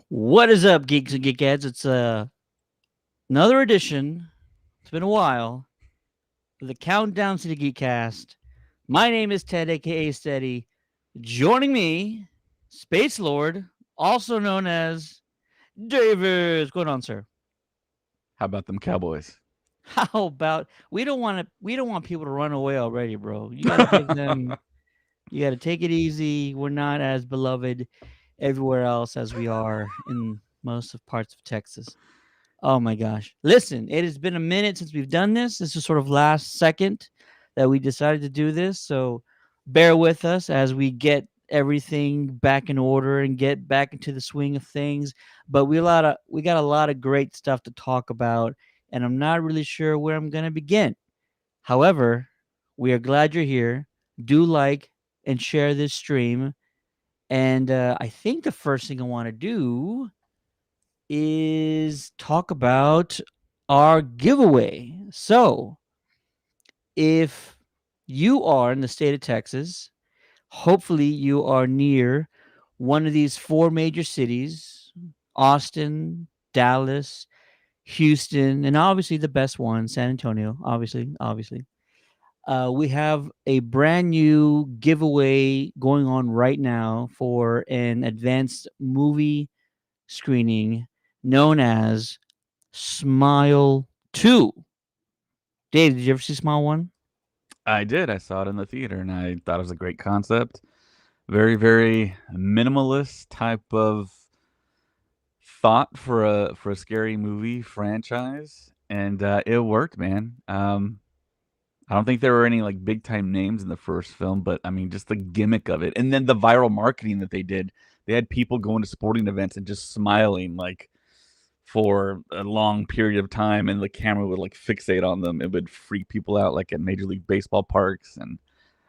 What is up, geeks and geekheads? It's another edition. It's been a while for the Countdown to the Geekcast. My name is Ted, aka Steady. Joining me, Space Lord, also known as David. What's going on, sir? How about them Cowboys? How about we don't want people to run away already, bro. You got to take them. You got to take it easy. We're not as beloved everywhere else as we are in most of parts of Texas. Oh my gosh. Listen, it has been a minute since we've done this. This is sort of last second that we decided to do this. So bear with us as we get everything back in order and get back into the swing of things. But we got a lot of great stuff to talk about, and I'm not really sure where I'm gonna begin. However, we are glad you're here. Do like and share this stream. And I think the first thing I want to do is talk about our giveaway. So, if you are in the state of Texas, hopefully you are near one of these four major cities: Austin, Dallas, Houston, and obviously the best one, San Antonio. Obviously. We have a brand new giveaway going on right now for an advanced movie screening known as Smile 2. Dave, did you ever see Smile 1? I did. I saw it in the theater, and I thought it was a great concept. Very, very minimalist type of thought for a scary movie franchise, and it worked, man. I don't think there were any like big time names in the first film, but I mean, just the gimmick of it, and then the viral marketing that they did. They had people going to sporting events and just smiling like for a long period of time, and the camera would like fixate on them. It would freak people out, like at Major League Baseball parks. And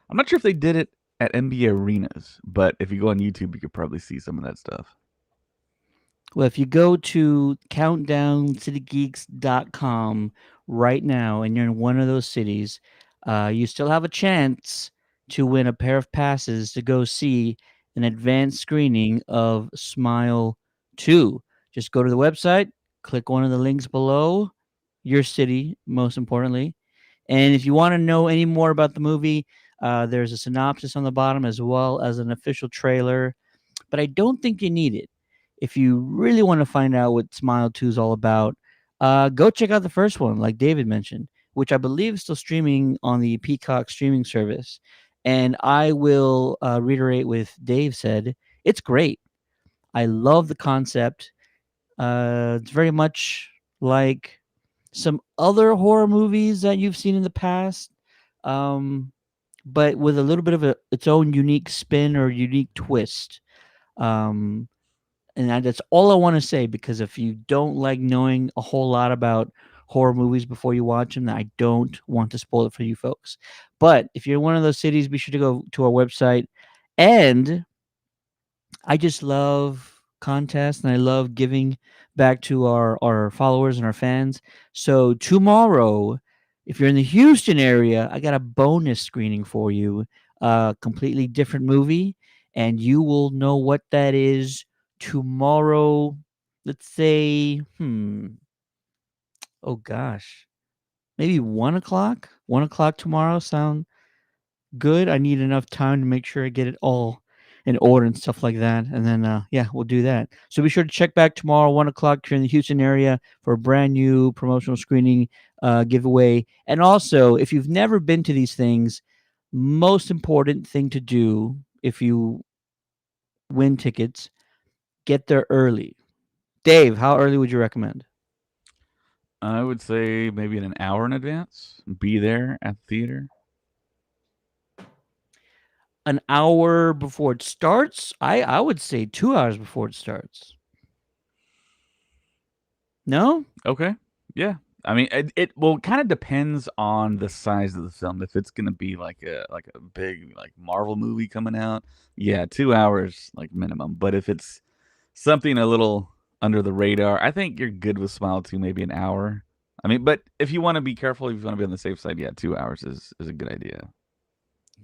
I'm not sure if they did it at NBA arenas, but if you go on YouTube, you could probably see some of that stuff. Well, if you go to countdowncitygeeks.com right now and you're in one of those cities, you still have a chance to win a pair of passes to go see an advanced screening of Smile 2. Just go to the website, click one of the links below, your city, most importantly. And if you want to know any more about the movie, there's a synopsis on the bottom as well as an official trailer, but I don't think you need it. If you really want to find out what Smile 2 is all about, go check out the first one, like David mentioned, which I believe is still streaming on the Peacock streaming service. And I will reiterate what Dave said. It's great. I love the concept. It's very much like some other horror movies that you've seen in the past, um, but with a little bit of its own unique spin or unique twist. Um, and that's all I want to say, because if you don't like knowing a whole lot about horror movies before you watch them, I don't want to spoil it for you folks. But if you're in one of those cities, be sure to go to our website. And I just love contests and I love giving back to our followers and our fans. So tomorrow, if you're in the Houston area, I got a bonus screening for you, a completely different movie, and you will know what that is tomorrow. Let's say, oh gosh, maybe 1 o'clock. 1 o'clock tomorrow sound good. I need enough time to make sure I get it all in order and stuff like that. And then, yeah, we'll do that. So be sure to check back tomorrow, 1 o'clock, if you're in the Houston area, for a brand new promotional screening giveaway. And also, if you've never been to these things, most important thing to do if you win tickets, get there early. Dave, how early would you recommend? I would say maybe in an hour in advance, be there at the theater. An hour before it starts? I would say 2 hours before it starts. No? Okay, yeah. I mean, it well kind of depends on the size of the film. If it's gonna be like a big like Marvel movie coming out, yeah, 2 hours like minimum. But if it's something a little under the radar, I think you're good with Smile 2, maybe an hour. I mean, but if you want to be careful, if you want to be on the safe side, yeah, 2 hours is a good idea.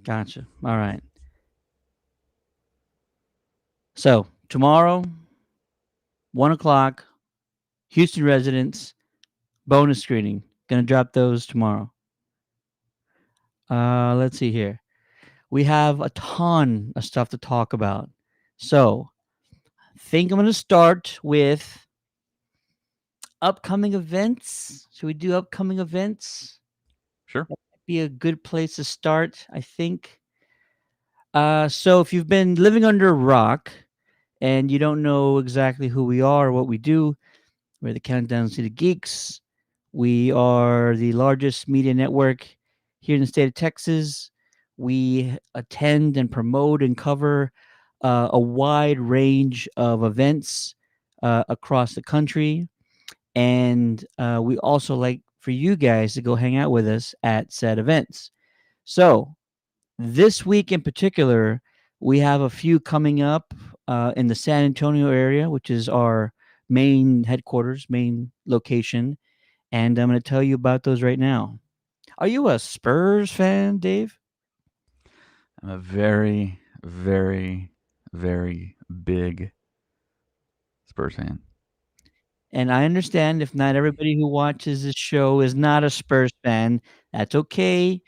Gotcha. All right. So tomorrow, 1 o'clock, Houston residents, bonus screening. Gonna drop those tomorrow. Let's see here. We have a ton of stuff to talk about. So, I think I'm gonna start with upcoming events. Should we do upcoming events? Sure. That might be a good place to start, I think. So if you've been living under a rock and you don't know exactly who we are or what we do, we're the Countdown City Geeks. We are the largest media network here in the state of Texas. We attend and promote and cover a wide range of events across the country. And we also like for you guys to go hang out with us at said events. So, this week in particular, we have a few coming up in the San Antonio area, which is our main headquarters, main location. And I'm going to tell you about those right now. Are you a Spurs fan, Dave? I'm a very, very, very big Spurs fan. And I understand if not everybody who watches this show is not a Spurs fan. That's okay.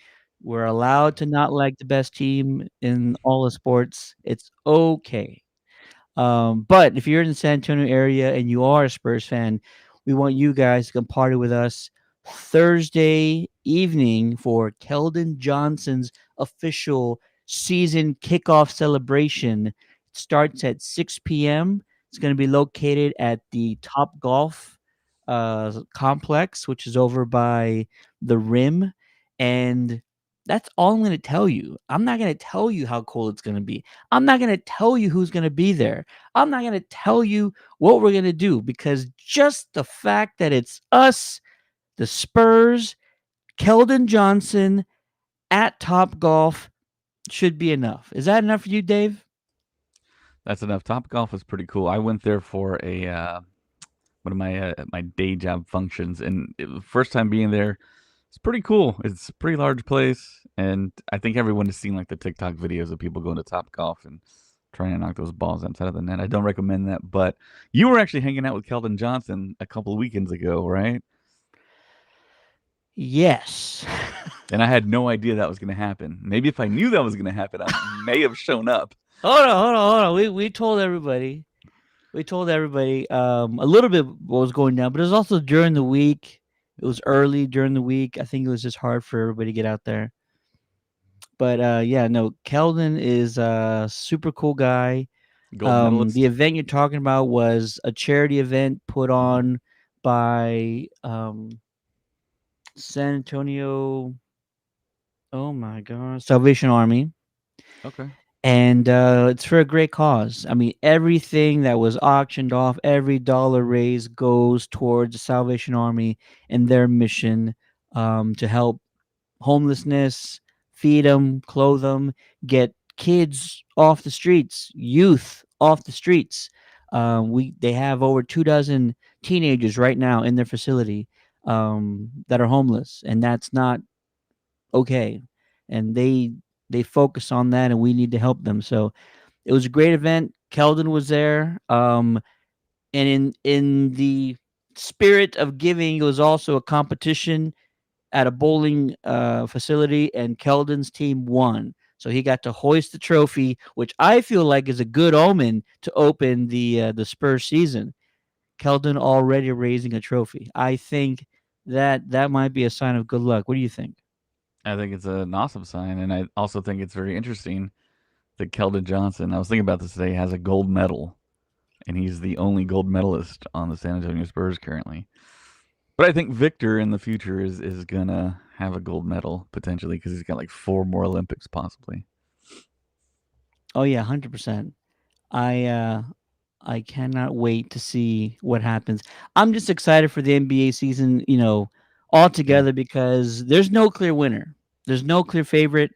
We're allowed to not like the best team in all of sports. It's okay. But if you're in the San Antonio area and you are a Spurs fan, we want you guys to come party with us Thursday evening for Keldon Johnson's official season kickoff celebration. It starts at 6 p.m. It's going to be located at the Top Golf complex, which is over by the Rim. And that's all I'm going to tell you. I'm not going to tell you how cool it's going to be. I'm not going to tell you who's going to be there. I'm not going to tell you what we're going to do because just the fact that it's us, the Spurs, Keldon Johnson at Top Golf should be enough. Is that enough for you, Dave? That's enough. Top Golf is pretty cool. I went there for a one of my day job functions, and first time being there, it's pretty cool. It's a pretty large place, and I think everyone has seen like the TikTok videos of people going to Top Golf and trying to knock those balls outside of the net. I don't recommend that, but you were actually hanging out with Keldon Johnson a couple of weekends ago, right? Yes. And I had no idea that was going to happen. Maybe if I knew that was going to happen, I may have shown up. Hold on. We told everybody. We told everybody a little bit what was going down, but it was also during the week. It was early during the week. I think it was just hard for everybody to get out there. But yeah, no, Keldon is a super cool guy. Gold The medalist. event you're talking about was a charity event put Hmm. on by San Antonio. Oh my God, Salvation Army, Okay. and it's for a great cause. I mean, everything that was auctioned off, every dollar raised goes towards the Salvation Army and their mission to help homelessness, feed them, clothe them, get kids off the streets, youth off the streets. They have over 2 dozen teenagers right now in their facility that are homeless, and that's not okay. And they focus on that, and we need to help them. So it was a great event. Keldon was there, and in the spirit of giving, it was also a competition at a bowling facility, and Keldon's team won. So he got to hoist the trophy, which I feel like is a good omen to open the Spurs season. Keldon already raising a trophy. I think that might be a sign of good luck. What do you think? I think it's an awesome sign, and I also think it's very interesting that Keldon Johnson, I was thinking about this today, has a gold medal, and he's the only gold medalist on the San Antonio Spurs currently. But I think Victor in the future is gonna have a gold medal potentially because he's got like four more Olympics possibly. Oh yeah, 100%. I uh I cannot wait to see what happens. I'm just excited for the NBA season, Yeah, altogether because there's no clear winner. There's no clear favorite.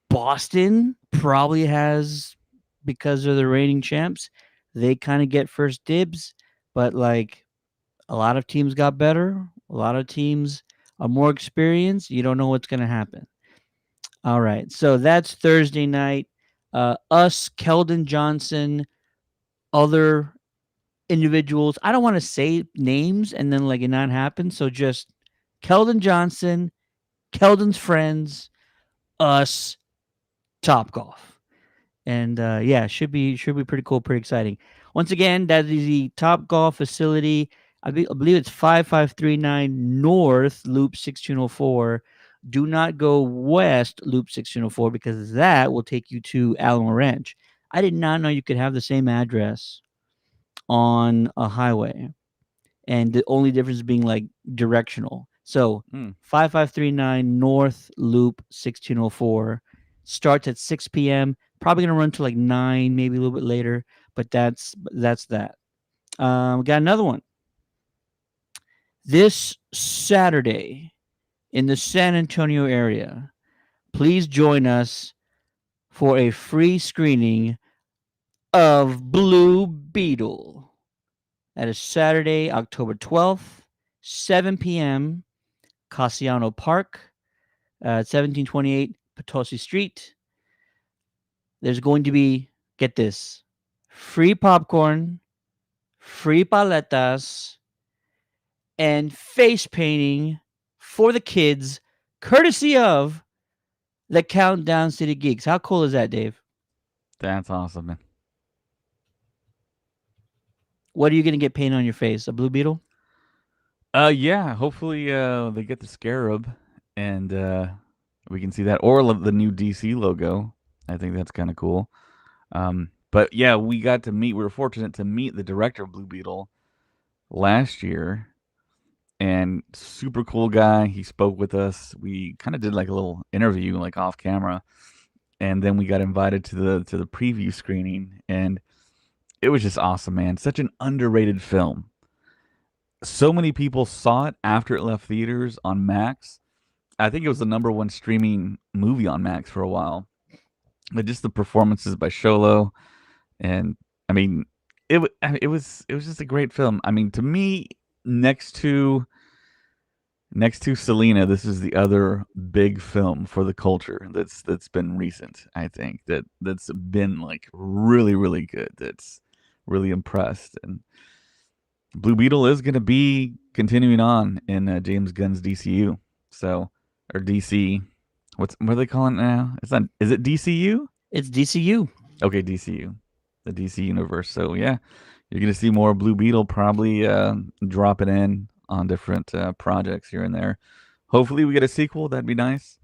Boston probably has because they're the reigning champs. They kind of get first dibs, but like a lot of teams got better. A lot of teams are more experienced. You don't know what's going to happen. All right. So that's Thursday night. Us, Keldon Johnson, other individuals. I don't want to say names and then like it not happen. So just Keldon Johnson, Keldon's friends, us, Top Golf. And yeah, should be pretty cool, pretty exciting. Once again, that is the Top Golf facility. I believe it's 5539 North Loop 1604. Do not go west Loop 1604 because that will take you to Alamo Ranch. I did not know you could have the same address on a highway, and the only difference being like directional. So Mm, 5539 North Loop 1604 starts at 6 p.m. Probably gonna run to like 9, maybe a little bit later, but that's that. We got another one this Saturday in the San Antonio area. Please join us for a free screening of Blue Beetle. That is Saturday, October 12th, 7 p.m. Casiano Park, 1728 Potosi Street. There's going to be, get this, free popcorn, free paletas, and face painting for the kids, courtesy of the Countdown City Geeks. How cool is that, Dave? that's awesome, man. What are you going to get painted on your face? A blue beetle? Yeah. Hopefully, they get the scarab, and we can see that, or the new DC logo. I think that's kind of cool. But yeah, we got to meet. We were fortunate to meet the director of Blue Beetle last year, and super cool guy. He spoke with us. We kind of did like a little interview, like off camera, and then we got invited to the preview screening, and it was just awesome, man. Such an underrated film. So many people saw it after it left theaters on Max. I think it was the number one streaming movie on Max for a while. But just the performances by Sholo, and I mean, it was just a great film. I mean, to me, next to next to Selena, this is the other big film for the culture that's been recent. I think that's been like really really good. That's really impressed, and Blue Beetle is going to be continuing on in James Gunn's DCU. So, or DC, what are they calling it now? It's not. Is it DCU? It's DCU. Okay, DCU, the DC universe. So yeah, you're going to see more Blue Beetle probably dropping in on different projects here and there. Hopefully, we get a sequel. That'd be nice.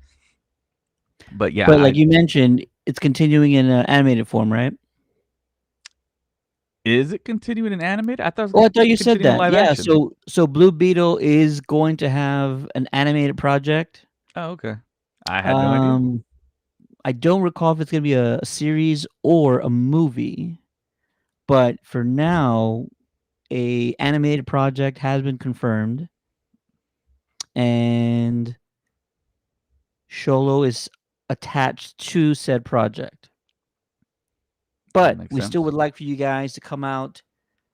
But yeah, But like I you mentioned, it's continuing in animated form, right? is it continuing in animated? I thought it was Oh, going I to thought you said continue in that. live Yeah. action. So Blue Beetle is going to have an animated project. Oh, okay. I had no idea. Um, I don't recall if it's going to be a series or a movie, but for now, a animated project has been confirmed, and Sholo is attached to said project. That But makes we still sense. would like for you guys to come out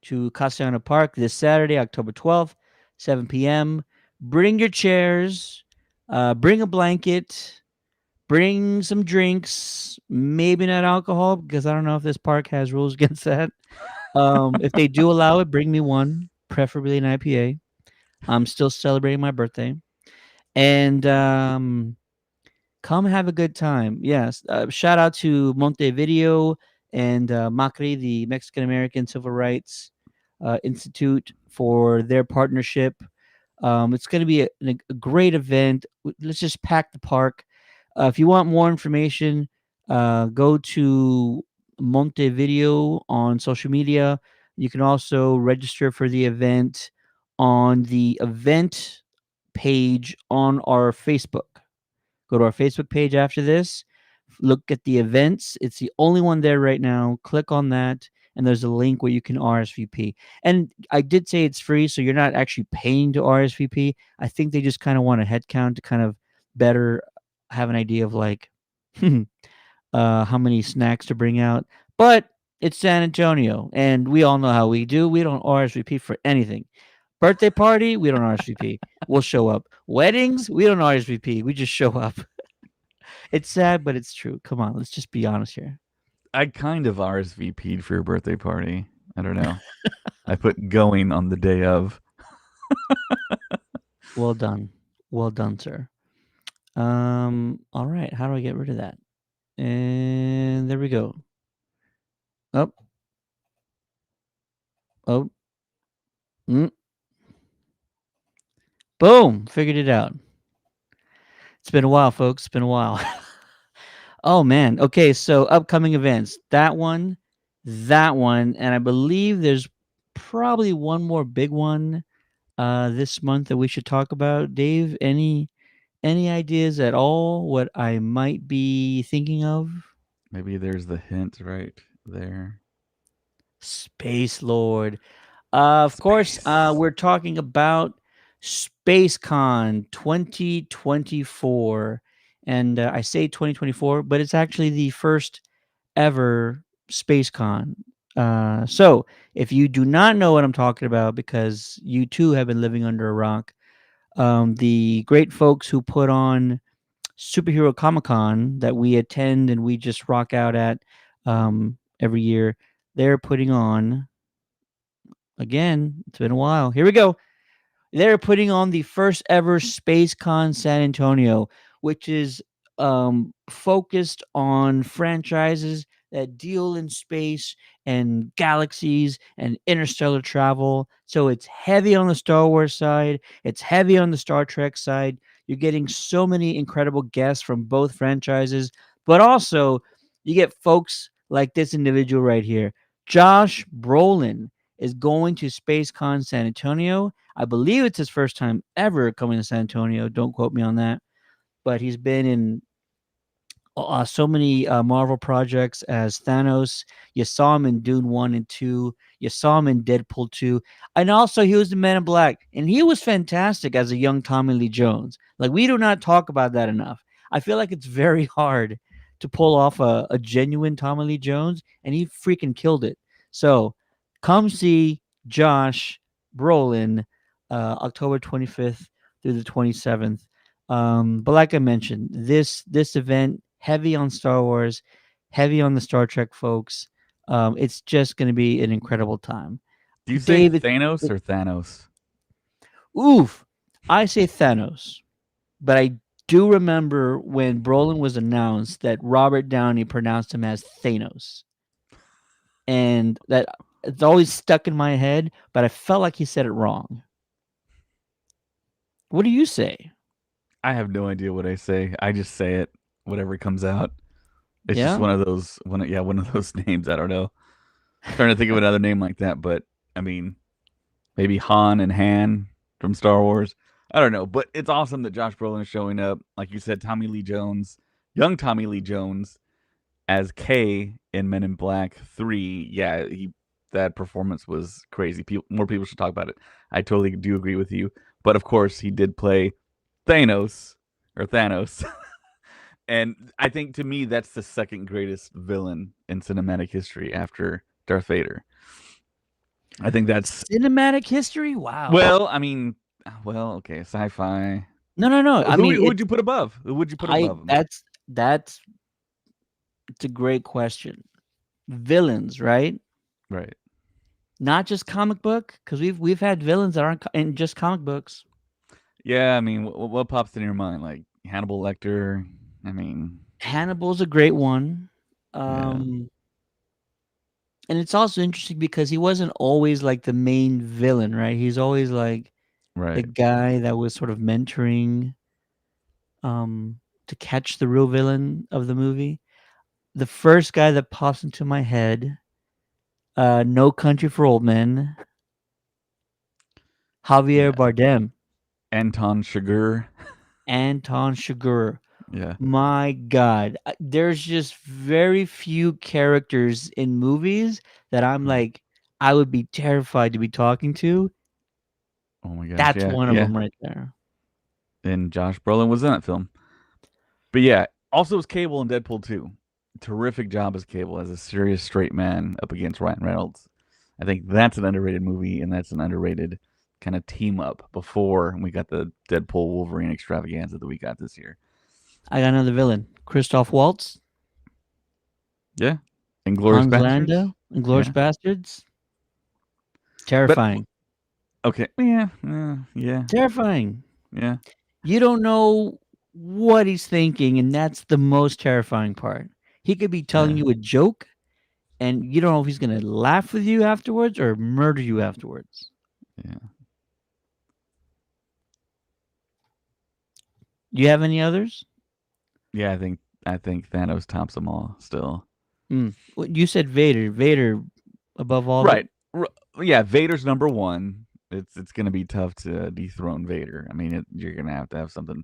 to Castellano Park this Saturday, October 12th, 7 p.m. Bring your chairs, bring a blanket, bring some drinks, maybe not alcohol, because I don't know if this park has rules against that. If they do allow it, bring me one, preferably an IPA. I'm still celebrating my birthday. And come have a good time. Yes. Shout out to Montevideo and Macri, the Mexican American Civil Rights Institute, for their partnership. It's going to be a great event. Let's just pack the park. If you want more information, go to Montevideo on social media. You can also register for the event on the event page on our Facebook. Go to our Facebook page after this. Look at the events. It's the only one there right now. Click on that, and there's a link where you can RSVP. And I did say it's free, so you're not actually paying to RSVP. I think they just kind of want a head count to kind of better have an idea of like how many snacks to bring out. But it's San Antonio, and we all know how we do. We don't RSVP for anything. Birthday party, we don't RSVP. We'll show up. Weddings, we don't RSVP. We just show up. It's sad, but it's true. Come on, let's just be honest here. I kind of RSVP'd for your birthday party. I don't know. I put going on the day of. Well done. Well done, sir. All right. How do I get rid of that? And there we go. Up, oh, mm, boom. Figured it out. It's been a while, folks. It's been a while. Oh man. Okay, so upcoming events. That one, and I believe there's probably one more big one this month that we should talk about. Dave, any ideas at all what I might be thinking of? Maybe there's the hint right there. Space Lord. Of course, Space. we're talking about SpaceCon 2024. And I say 2024, but it's actually the first ever SpaceCon. So, if you do not know what I'm talking about, because you too have been living under a rock, the great folks who put on Superhero Comic Con that we attend and we just rock out at every year, they're putting on, again, it's been a while. Here we go. They're putting on the first ever SpaceCon San Antonio, which is focused on franchises that deal in space and galaxies and interstellar travel. So it's heavy on the Star Wars side, it's heavy on the Star Trek side. You're getting so many incredible guests from both franchises, but also you get folks like this individual right here. Josh Brolin is going to SpaceCon San Antonio. I believe it's his first time ever coming to San Antonio. Don't quote me on that. But he's been in so many Marvel projects as Thanos. You saw him in Dune 1 and 2. You saw him in Deadpool 2. And also, he was in Men in Black. And he was fantastic as a young Tommy Lee Jones. Like, we do not talk about that enough. I feel like it's very hard to pull off a genuine Tommy Lee Jones, and he freaking killed it. So, come see Josh Brolin October 25th through the 27th. But like I mentioned, this event heavy on Star Wars, heavy on the Star Trek folks. It's just going to be an incredible time. Do you say David, Thanos or Thanos? oof, I say Thanos, but I do remember when Brolin was announced that Robert Downey pronounced him as Thanos, and that it's always stuck in my head. But I felt like he said it wrong. What do you say? I have no idea what I say. I just say it, whatever comes out. It's just Yeah, one of those names. I don't know. Trying to think of another name like that, but I mean, maybe Han and Han from Star Wars. I don't know, but it's awesome that Josh Brolin is showing up. Like you said, Tommy Lee Jones, young Tommy Lee Jones as K in Men in Black 3. Yeah, he that performance was crazy. More people should talk about it. I totally do agree with you. But of course, he did play Thanos. And I think to me that's the second greatest villain in cinematic history after Darth Vader. I think that's cinematic history. Wow. well, I mean, okay, sci-fi. No, no, no. I mean, Who would you put above? Who would you put I above him? that's it's a great question. Villains, right? Right. Not just comic book, because we've had villains that aren't in just comic books. Yeah, I mean, what pops in your mind? Like Hannibal Lecter. I mean, Hannibal's a great one. yeah, Um, and it's also interesting because he wasn't always like the main villain, right? He's always like the right. guy that was sort of mentoring um to catch the real villain of the movie. The first guy that pops into my head, No Country for Old Men, Javier Yeah, Bardem, Anton Chigurh. Anton Chigurh. Yeah. My God, there's just very few characters in movies that I'm Mhm. like, I would be terrified to be talking to. Oh my gosh, That's yeah, one of yeah. them right there. And Josh Brolin was in that film. But yeah, also as Cable in Deadpool 2. Terrific job as Cable as a serious straight man up against Ryan Reynolds. I think that's an underrated movie, and that's an underrated kind of team up before we got the Deadpool Wolverine extravaganza that we got this year. I got another villain, Christoph Waltz, Yeah. Inglorious Hans Bastards. Landa, Inglourious Yeah. Bastards. But Terrifying. okay, yeah, yeah, Terrifying. yeah, You don't know what he's thinking, and that's the most terrifying part. He could be telling yeah, you a joke, and you don't know if he's going to laugh with you afterwards or murder you afterwards. yeah, Do you have any others? yeah. I think Thanos tops them all still. You said Vader. Vader above all the. Right. Yeah, Vader's number one. It's gonna be tough to dethrone Vader. I mean, you're gonna have to have something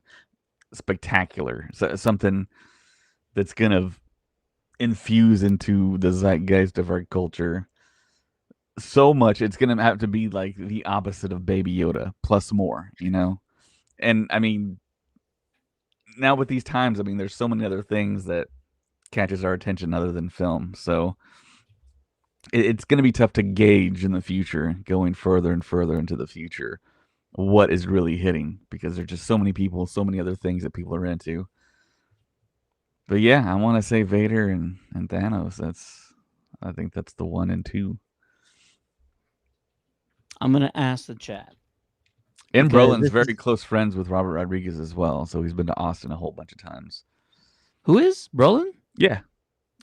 spectacular, something that's gonna infuse into the zeitgeist of our culture so much. It's gonna have to be like the opposite of Baby Yoda plus more. And I mean, now with these times, I mean, there's so many other things that catches our attention other than film. So it's going to be tough to gauge in the future, going further and further into the future, what is really hitting because there's just so many people, so many other things that people are into. But yeah, I want to say Vader and Thanos. I think that's the one and two. I'm going to ask the chat And because Brolin's this very is. close friends with Robert Rodriguez as well, so he's been to Austin a whole bunch of times. Who is? Brolin? Yeah,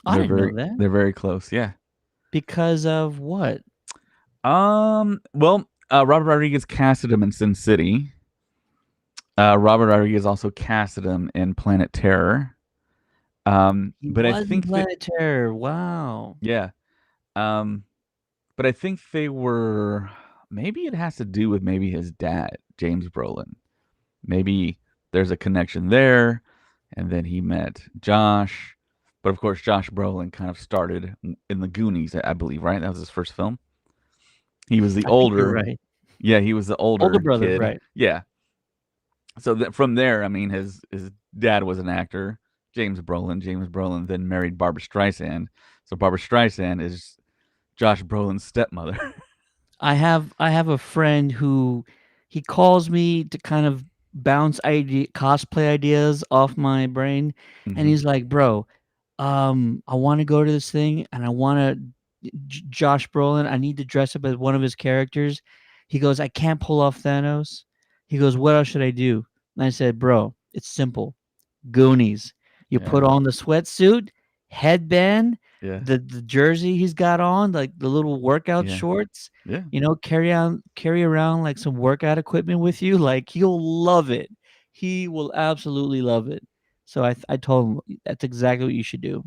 I they're didn't know very that. they're very close. Yeah. Because of what? Well, Robert Rodriguez casted him in Sin City. Robert Rodriguez also casted him in Planet Terror. He But I was in think that Planet Terror. Wow. yeah. Um, but I think they were maybe it has to do with maybe his dad, James Brolin. Maybe there's a connection there, and then he met Josh. But of course, Josh Brolin kind of started in the Goonies, I believe, right? That was his first film. He was the I think you're older, right. yeah, he was the Older older brother, kid. right. Yeah. So from there, I mean, his dad was an actor, James Brolin. James Brolin then married Barbara Streisand. So Barbara Streisand is Josh Brolin's stepmother. I have a friend who he calls me to kind of bounce cosplay ideas off my brain, and hmm he's like, "Bro, I want to go to this thing, and I want to Josh Brolin. I need to dress up as one of his characters." He goes, "I can't pull off Thanos." He goes, "What else should I do?" And I said, "Bro, it's simple. Goonies. You Yeah, put on the sweatsuit, headband, yeah, the jersey he's got on, like the little workout yeah, shorts, yeah, carry around like some workout equipment with you. Like he'll love it. He will absolutely love it." So I told him that's exactly what you should do.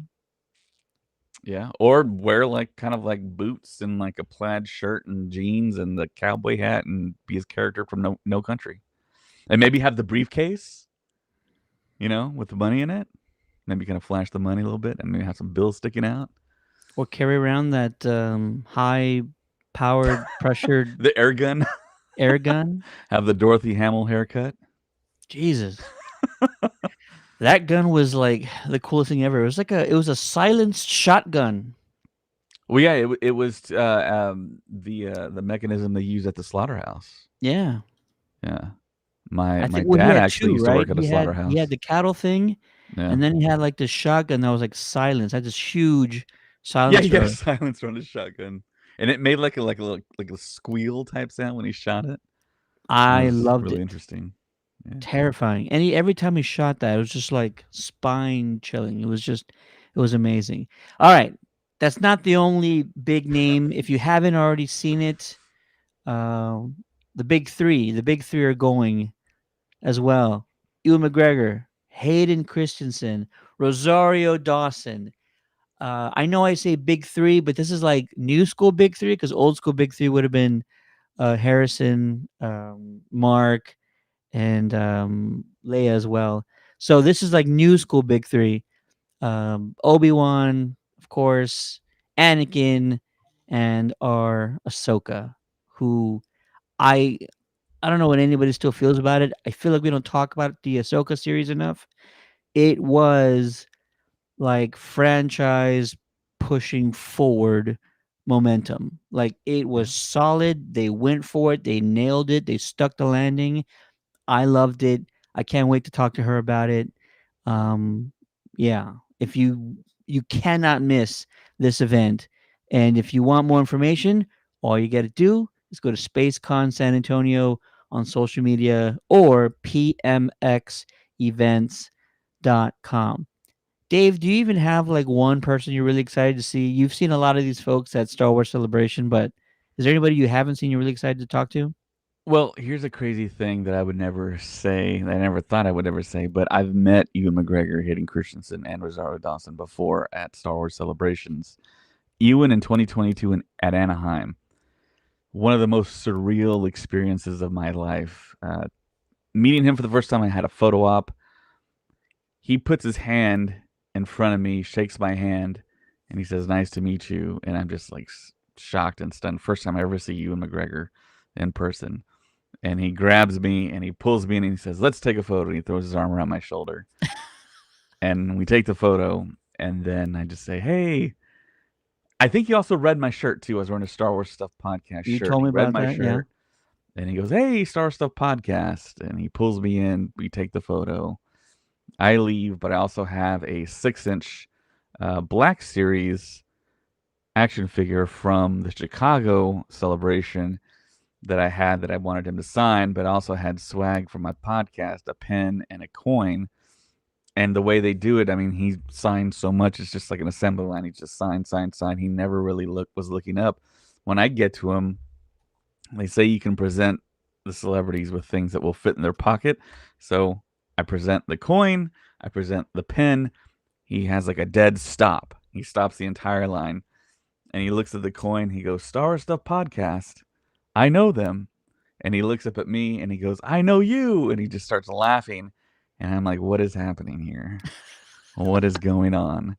yeah. Or wear like kind of like boots and like a plaid shirt and jeans and the cowboy hat and be his character from No Country. And maybe have the briefcase, with the money in it. Maybe kind of flash the money a little bit and maybe have some bills sticking out. Or carry around that high powered pressured The air gun. air gun. Have the Dorothy Hamill haircut. Jesus. That gun was like the coolest thing ever. It was a silenced shotgun. Well, yeah, it was the mechanism they use at the slaughterhouse. Yeah. Yeah, my I my think well he dad had actually 2, used to right? work at a He had slaughterhouse. the cattle thing, Yeah, and then he had like this shotgun that was like silenced. Had this huge yeah, he got a silencer. silencer on his shotgun, and it made like a squeal type sound when he shot it. That I was loved really it. interesting. Yeah, Terrifying. And every time he shot that, it was just like spine chilling. It was amazing. All right. That's not the only big name. If you haven't already seen it, um, the big three are going as well. Ewan McGregor, Hayden Christensen, Rosario Dawson. I know I say big three, but this is like new school big three because old school big three would have been Harrison, Mark, and Leia as well. So this is like new school big three. Obi-Wan, of course, Anakin, and our Ahsoka, who I I don't know what anybody still feels about it. I feel like we don't talk about the Ahsoka series enough. It was like franchise pushing forward momentum. Like it yeah, was solid. They went for it. They nailed it. They stuck the landing. I loved it. I can't wait to talk to her about it. Um, yeah, if you cannot miss this event, and if you want more information, all you got to do Just go to SpaceCon San Antonio on social media or pmxevents.com. Dave, do you even have like one person you're really excited to see? You've seen a lot of these folks at Star Wars Celebration, but is there anybody you haven't seen you're really excited to talk to? Well, here's a crazy thing that I would never say, that I never thought I would ever say, but I've met Ewan McGregor, Hayden Christensen, and Rosario Dawson before at Star Wars Celebrations. Ewan in 2022 at Anaheim. One of the most surreal experiences of my life. Meeting him for the first time, I had a photo op. He puts his hand in front of me, shakes my hand, and he says, "Nice to meet you." And I'm just like shocked and stunned. First time I ever see Ewan McGregor in person. And he grabs me and he pulls me in and he says, "Let's take a photo." And he throws his arm around my shoulder. And we take the photo. And then I just say, "Hey." I think he also read my shirt too. I was wearing a Star Wars Stuff podcast You shirt. told He me read about my that, yeah. shirt and he goes, "Hey, Star Wars Stuff podcast." And he pulls me in. We take the photo. I leave, but I also have a 6-inch Black Series action figure from the Chicago celebration that I had that I wanted him to sign, but I also had swag for my podcast, a pen and a coin. And the way they do it, I mean, he signed so much, it's just like an assembly line. He just signed, signed, signed. He never really was looking up. When I get to him, they say you can present the celebrities with things that will fit in their pocket. So I present the coin, I present the pen. He has like a dead stop. He stops the entire line and he looks at the coin. He goes, "Star Wars Stuff podcast. I know them." And he looks up at me and he goes, "I know you." And he just starts laughing. And I'm like, what is happening here? What is going on?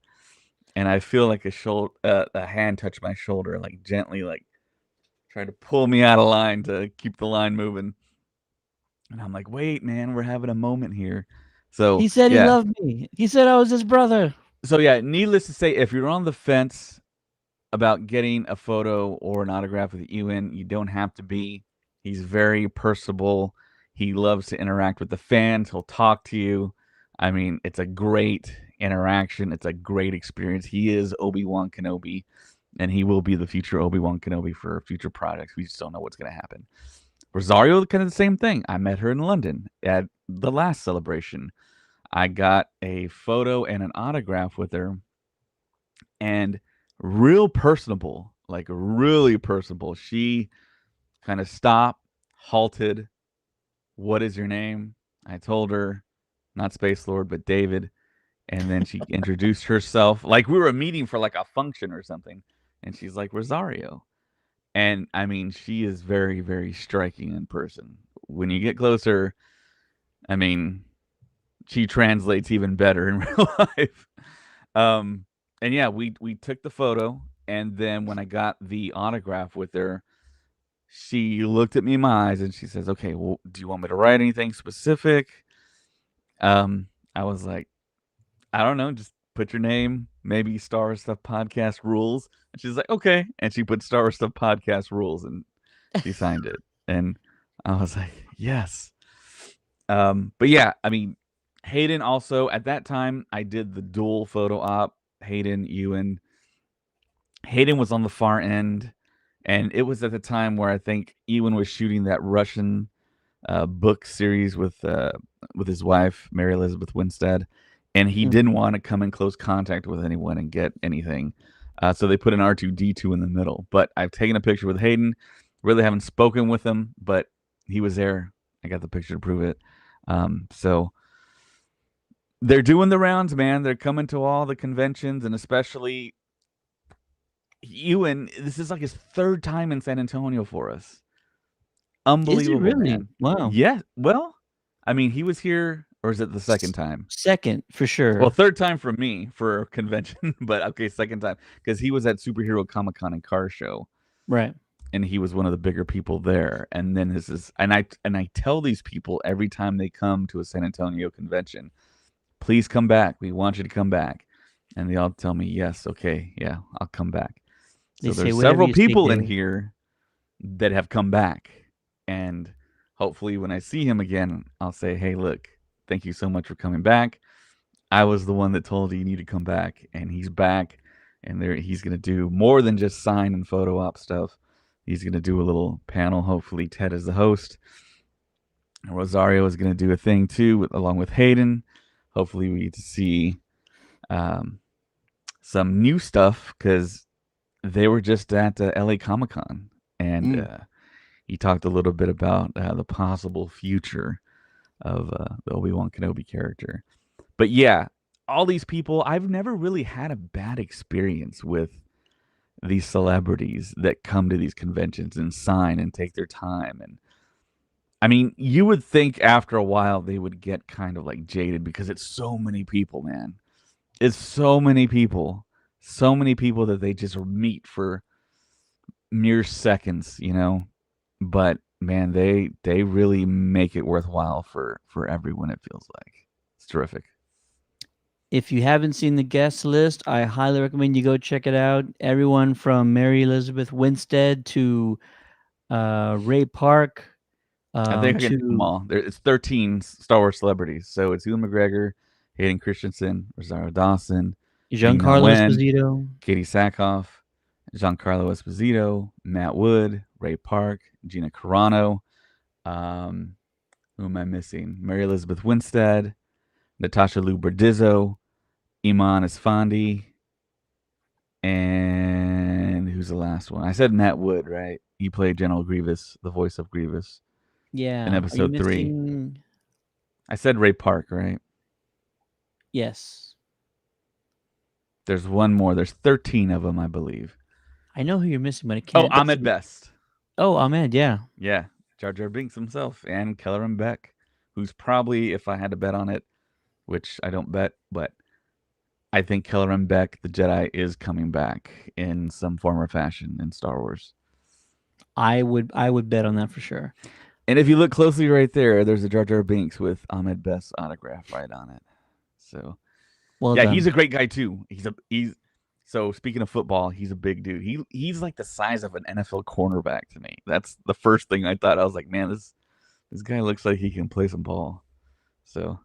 And I feel like a hand touch my shoulder, like gently, like trying to pull me out of line to keep the line moving. And I'm like, wait, man, we're having a moment here. So He said he yeah. loved me. He said I was his brother. So yeah, needless to say, if you're on the fence about getting a photo or an autograph with Ewan, you don't have to be. He's very personable. He loves to interact with the fans. He'll talk to you. I mean, it's a great interaction. It's a great experience. He is Obi-Wan Kenobi, and he will be the future Obi-Wan Kenobi for future projects. We just don't know what's going to happen. Rosario, kind of the same thing. I met her in London at the last celebration. I got a photo and an autograph with her, and real personable, like really personable. She kind of stopped, halted. "What is your name?" I told her, not Space Lord, but David. And then she introduced herself like we were a meeting for like a function or something. And she's like, "Rosario." And I mean, she is very, very striking in person. When you get closer, I mean, she translates even better in real life. Um, and yeah, we took the photo, and then when I got the autograph with her, she looked at me in my eyes and she says, "Okay, well, do you want me to write anything specific?" I was like, "I don't know, just put your name, maybe Star Wars Stuff Podcast rules." And she's like, "Okay," and she put Star Wars Stuff Podcast rules, and she signed it, and I was like, "Yes." But yeah, I mean, Hayden also at that time I did the dual photo op. Hayden, Ewan. Hayden was on the far end, and it was at the time where I think Ewan was shooting that Russian book series with his wife Mary Elizabeth Winstead, and he Mhm. didn't want to come in close contact with anyone and get anything, so they put an R2D2 in the middle. But I've taken a picture with Hayden. Really haven't spoken with him, but he was there. I got the picture to prove it. So they're doing the rounds, man. They're coming to all the conventions, and especially Ewan. This is like his third time in San Antonio for us. Is it Unbelievable, really? man. Wow. Yeah. Well, I mean, he was here, or is it the second time? Second, for Well, sure. third time for me for a convention, but okay, second time because he was at Superhero Comic Con and Car Show, Right. and he was one of the bigger people there. And then this is, and I tell these people every time they come to a San Antonio convention, "Please come back. We want you to come back." And they all tell me, "Yes, okay, yeah, I'll come back." They So say there's whatever several you say, people in Dave. here that have come back. And hopefully, when I see him again, I'll say, "Hey, look, thank you so much for coming back. I was the one that told you need to come back." And he's back. And he's going to do more than just sign and photo op stuff. He's going to do a little panel. Hopefully, Ted is the host. Rosario is going to do a thing too, along with Hayden. Hopefully, we get to see um, some new stuff because they were just at LA Comic Con, and Mm. he talked a little bit about the possible future of the Obi-Wan Kenobi character. But yeah, all these people, I've never really had a bad experience with these celebrities that come to these conventions and sign and take their time. And I mean, you would think after a while they would get kind of like jaded because it's so many people, man. It's so many people that they just meet for mere seconds, you know. But man, they really make it worthwhile for everyone. It feels like it's terrific. If you haven't seen the guest list, I highly recommend you go check it out. Everyone from Mary Elizabeth Winstead to Ray Park I think I can name them to all. It's 13 Star Wars celebrities. So it's Ewan McGregor, Hayden Christensen, Rosario Dawson, Ming Na Giancarlo Wen, Esposito, Katie Sackhoff, Giancarlo Esposito, Matt Wood, Ray Park, Gina Carano. Um, who am I missing? Mary Elizabeth Winstead, Natasha Lou Bordizzo, Iman Esfandi, and who's the last one? I said Matt Wood, right? He played General Grievous, the voice of Grievous in yeah. Are you episode 3. missing? I said Ray Park, right? Yes, There's one more. There's 13 of them, I believe. I know who you're missing, but I Oh, can't Ahmed see. Best. Oh, Ahmed, yeah. Yeah, Jar Jar Binks himself, and Kelleran Beck, who's probably, if I had to bet on it, which I don't bet, but I think Kelleran Beck, the Jedi, is coming back in some form or fashion in Star Wars. I would bet on that for sure. And if you look closely right there, there's a Jar Jar Binks with Ahmed Best's autograph right on it. So Well yeah, he's done. a great guy too. He's so speaking of football, he's a big dude. He's like the size of an NFL cornerback to me. That's the first thing I thought. I was like, man, this guy looks like he can play some ball. So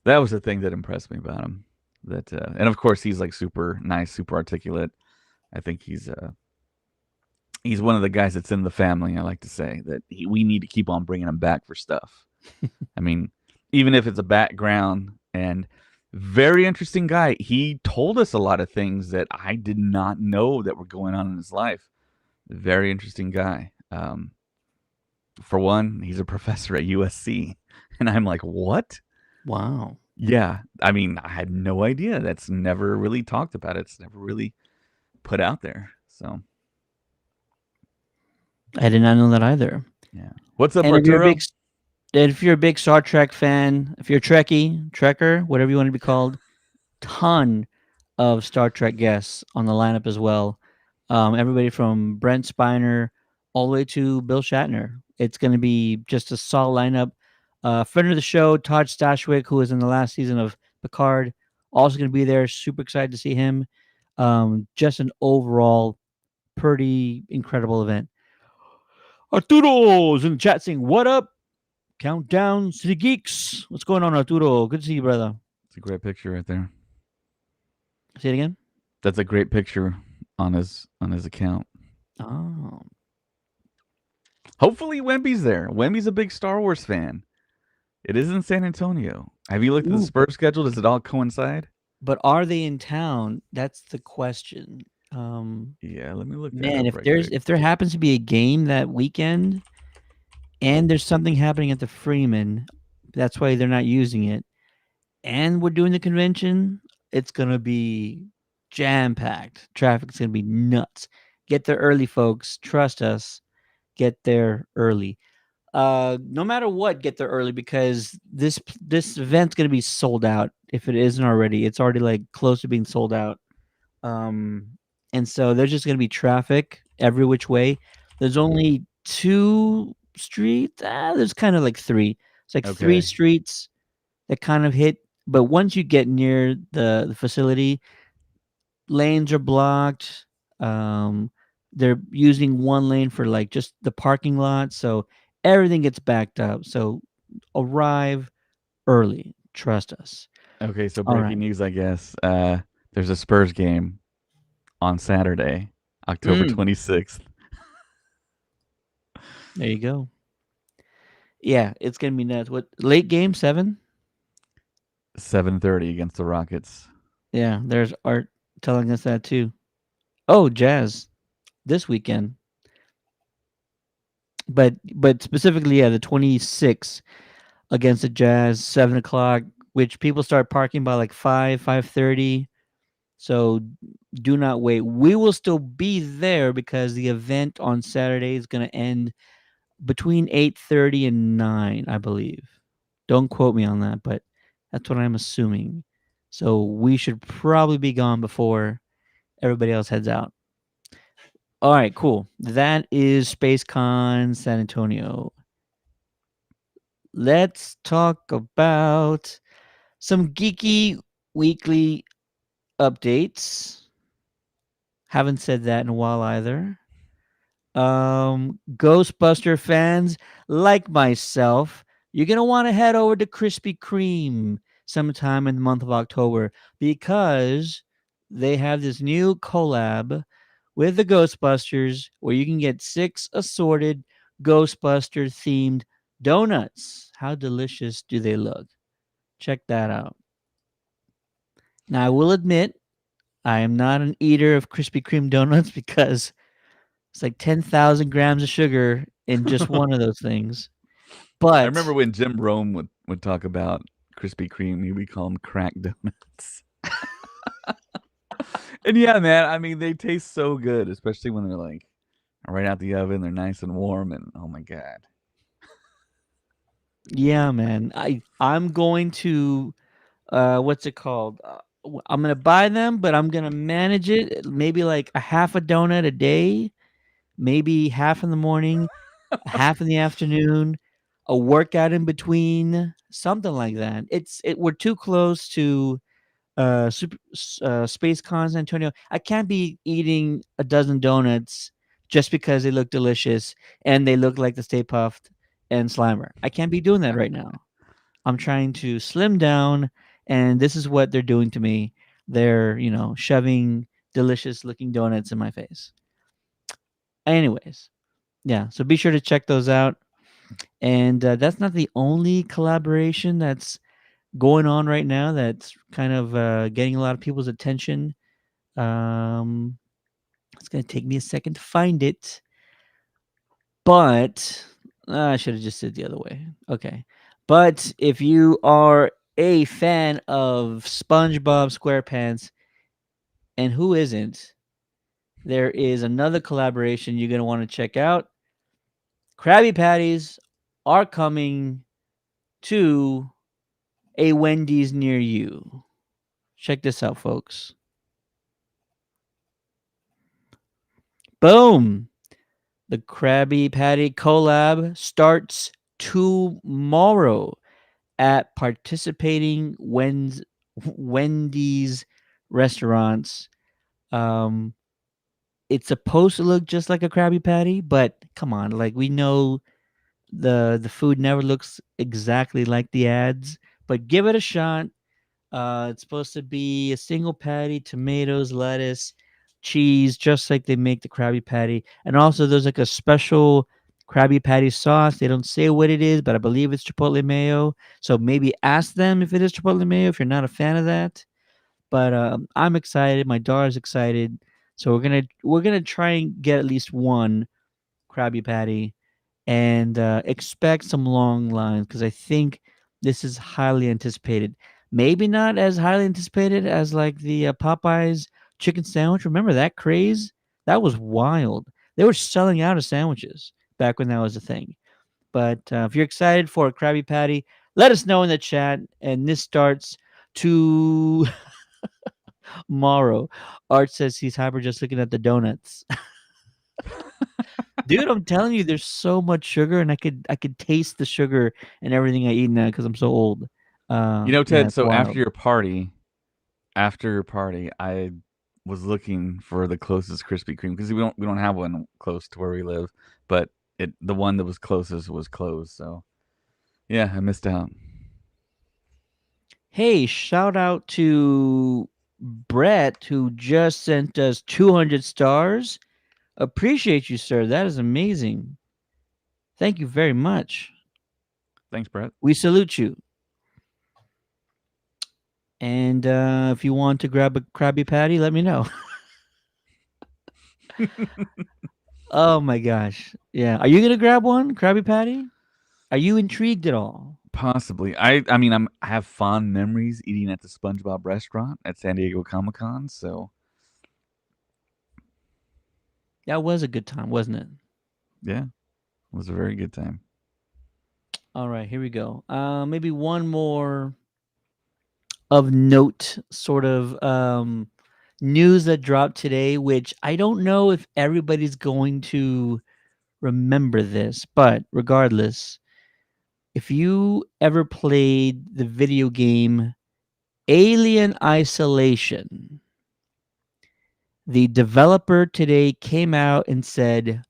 that was the thing that impressed me about him. That and of course he's like super nice, super articulate. I think he's one of the guys that's in the family. I like to say that we need to keep on bringing him back for stuff. I mean, even if it's a background and very interesting guy. He told us a lot of things that I did not know that were going on in his life. Very interesting guy. For one, he's a professor at USC, and I'm like, what? Wow. Yeah, I mean, I had no idea. That's never really talked about. It's never really put out there. So I did not know that either. yeah. What's up, And if you're a big Arturo? if you're a big Star Trek fan, if you're a Trekkie, Trekker, whatever you want to be called, ton of Star Trek guests on the lineup as well. Everybody from Brent Spiner all the way to Bill Shatner. It's going to be just a solid lineup. Friend of the show, Todd Stashwick, who was in the last season of Picard, also going to be there. Super excited to see him. Just an overall pretty incredible event. Arturo's in the chat saying, "What up? Countdown City Geeks. What's going on, Arturo? Good to see you, brother." It's a great picture right there. Say it again. That's a great picture on his account. Oh, Hopefully, Wemby's there. Wemby's a big Star Wars fan. It is in San Antonio. Have you looked at the ooh, Spurs schedule? Does it all coincide? but are they in town? That's the question. Yeah, let me look that Man, up if right there's quick. if there happens to be a game that weekend and there's something happening at the Freeman, that's why they're not using it. And we're doing the convention, it's gonna be jam packed. Traffic's gonna be nuts. Get there early, folks. Trust us. Get there early. No matter what, get there early because this event's gonna be sold out if it isn't already. It's already like close to being sold out. Um, and so there's just gonna be traffic every which way. There's only two streets. There's kind of like three. It's like three Okay. streets that kind of hit. But once you get near the facility, lanes are blocked. Um, they're using one lane for like just the parking lot, so everything gets backed up. So arrive early. Trust us. Okay, so All right. breaking news, I guess. There's a Spurs game on Saturday, October Mm. 26th. There you go. Yeah, it's gonna be nuts. What late game 7? 7:30 against the Rockets. Yeah, there's Art telling us that too. Oh, Jazz this weekend, but specifically, yeah, the 26th against the Jazz, 7 o'clock, which people start parking by like 5:30. So do not wait. We will still be there because the event on Saturday is going to end between 8:30 and 9, I believe. Don't quote me on that, but that's what I'm assuming. So we should probably be gone before everybody else heads out. All right, cool. That is SpaceCon San Antonio. Let's talk about some geeky weekly updates. Haven't said that in a while either. Ghostbuster fans like myself, you're gonna want to head over to Krispy Kreme sometime in the month of October because they have this new collab with the Ghostbusters where you can get 6 assorted Ghostbuster themed donuts. How delicious do they look? Check that out. Now I will admit I am not an eater of Krispy Kreme donuts because it's like 10,000 grams of sugar in just one of those things. I remember But when Jim Rome would talk about Krispy Kreme, he would call them crack donuts. And yeah, man, I mean, they taste so good, especially when they're like right out the oven. They're nice and warm, and oh my god. yeah, man, I'm going to what's it called? I'm gonna buy them, but I'm gonna manage it. Maybe like a half a donut a day, maybe half in the morning, half in the afternoon, a workout in between, something like that. We're too close to Space Con San Antonio. I can't be eating a dozen donuts just because they look delicious and they look like the Stay Puffed and Slimer. I can't be doing that right now. I'm trying to slim down, and this is what they're doing to me. They're, shoving delicious looking donuts in my face. Anyways, yeah, so be sure to check those out. And that's not the only collaboration that's going on right now that's kind of getting a lot of people's attention. Um, it's going to take me a second to find it, but I should have just said the other way. Okay. But if you are a fan of SpongeBob SquarePants, and who isn't, there is another collaboration you're going to want to check out. Krabby Patties are coming to a Wendy's near you. Check this out, folks. Boom. The Krabby Patty collab starts tomorrow at participating Wendy's restaurants. Um, it's supposed to look just like a Krabby Patty, but come on, like we know the food never looks exactly like the ads. But give it a shot. It's supposed to be a single patty, tomatoes, lettuce, cheese, just like they make the Krabby Patty. And also, there's like a special Krabby Patty sauce. They don't say what it is, but I believe it's Chipotle mayo. So maybe ask them if it is Chipotle mayo if you're not a fan of that. But I'm excited. My daughter's excited. So we're gonna try and get at least one Krabby Patty and expect some long lines because I think this is highly anticipated. Maybe not as highly anticipated as like the Popeyes chicken sandwich. Remember that craze? That was wild. They were selling out of sandwiches back when that was a thing. But if you're excited for a Krabby Patty, let us know in the chat. And this starts tomorrow. Art says he's hyper just looking at the donuts. Dude, I'm telling you, there's so much sugar, and I could taste the sugar and everything I eat now because I'm so old. You know, Yeah, Ted. it's So wild. after your party, I was looking for the closest Krispy Kreme because we don't have one close to where we live, but the one that was closest was closed. So yeah, I missed out. Hey, shout out to Brett who just sent us 200 stars. Appreciate you, sir. That is amazing. Thank you very much. Thanks, Brett. We salute you. And if you want to grab a Krabby Patty, let me know. Oh my gosh. Yeah. Are you gonna grab one, Krabby Patty? Are you intrigued at all? Possibly. I mean, I have fond memories eating at the SpongeBob restaurant at San Diego Comic Con. So That was a good time, wasn't it? yeah, it was a very good time. All right, here we go. Maybe one more of note, sort of news that dropped today, which I don't know if everybody's going to remember this, but regardless, if you ever played the video game Alien Isolation, the developer today came out and said,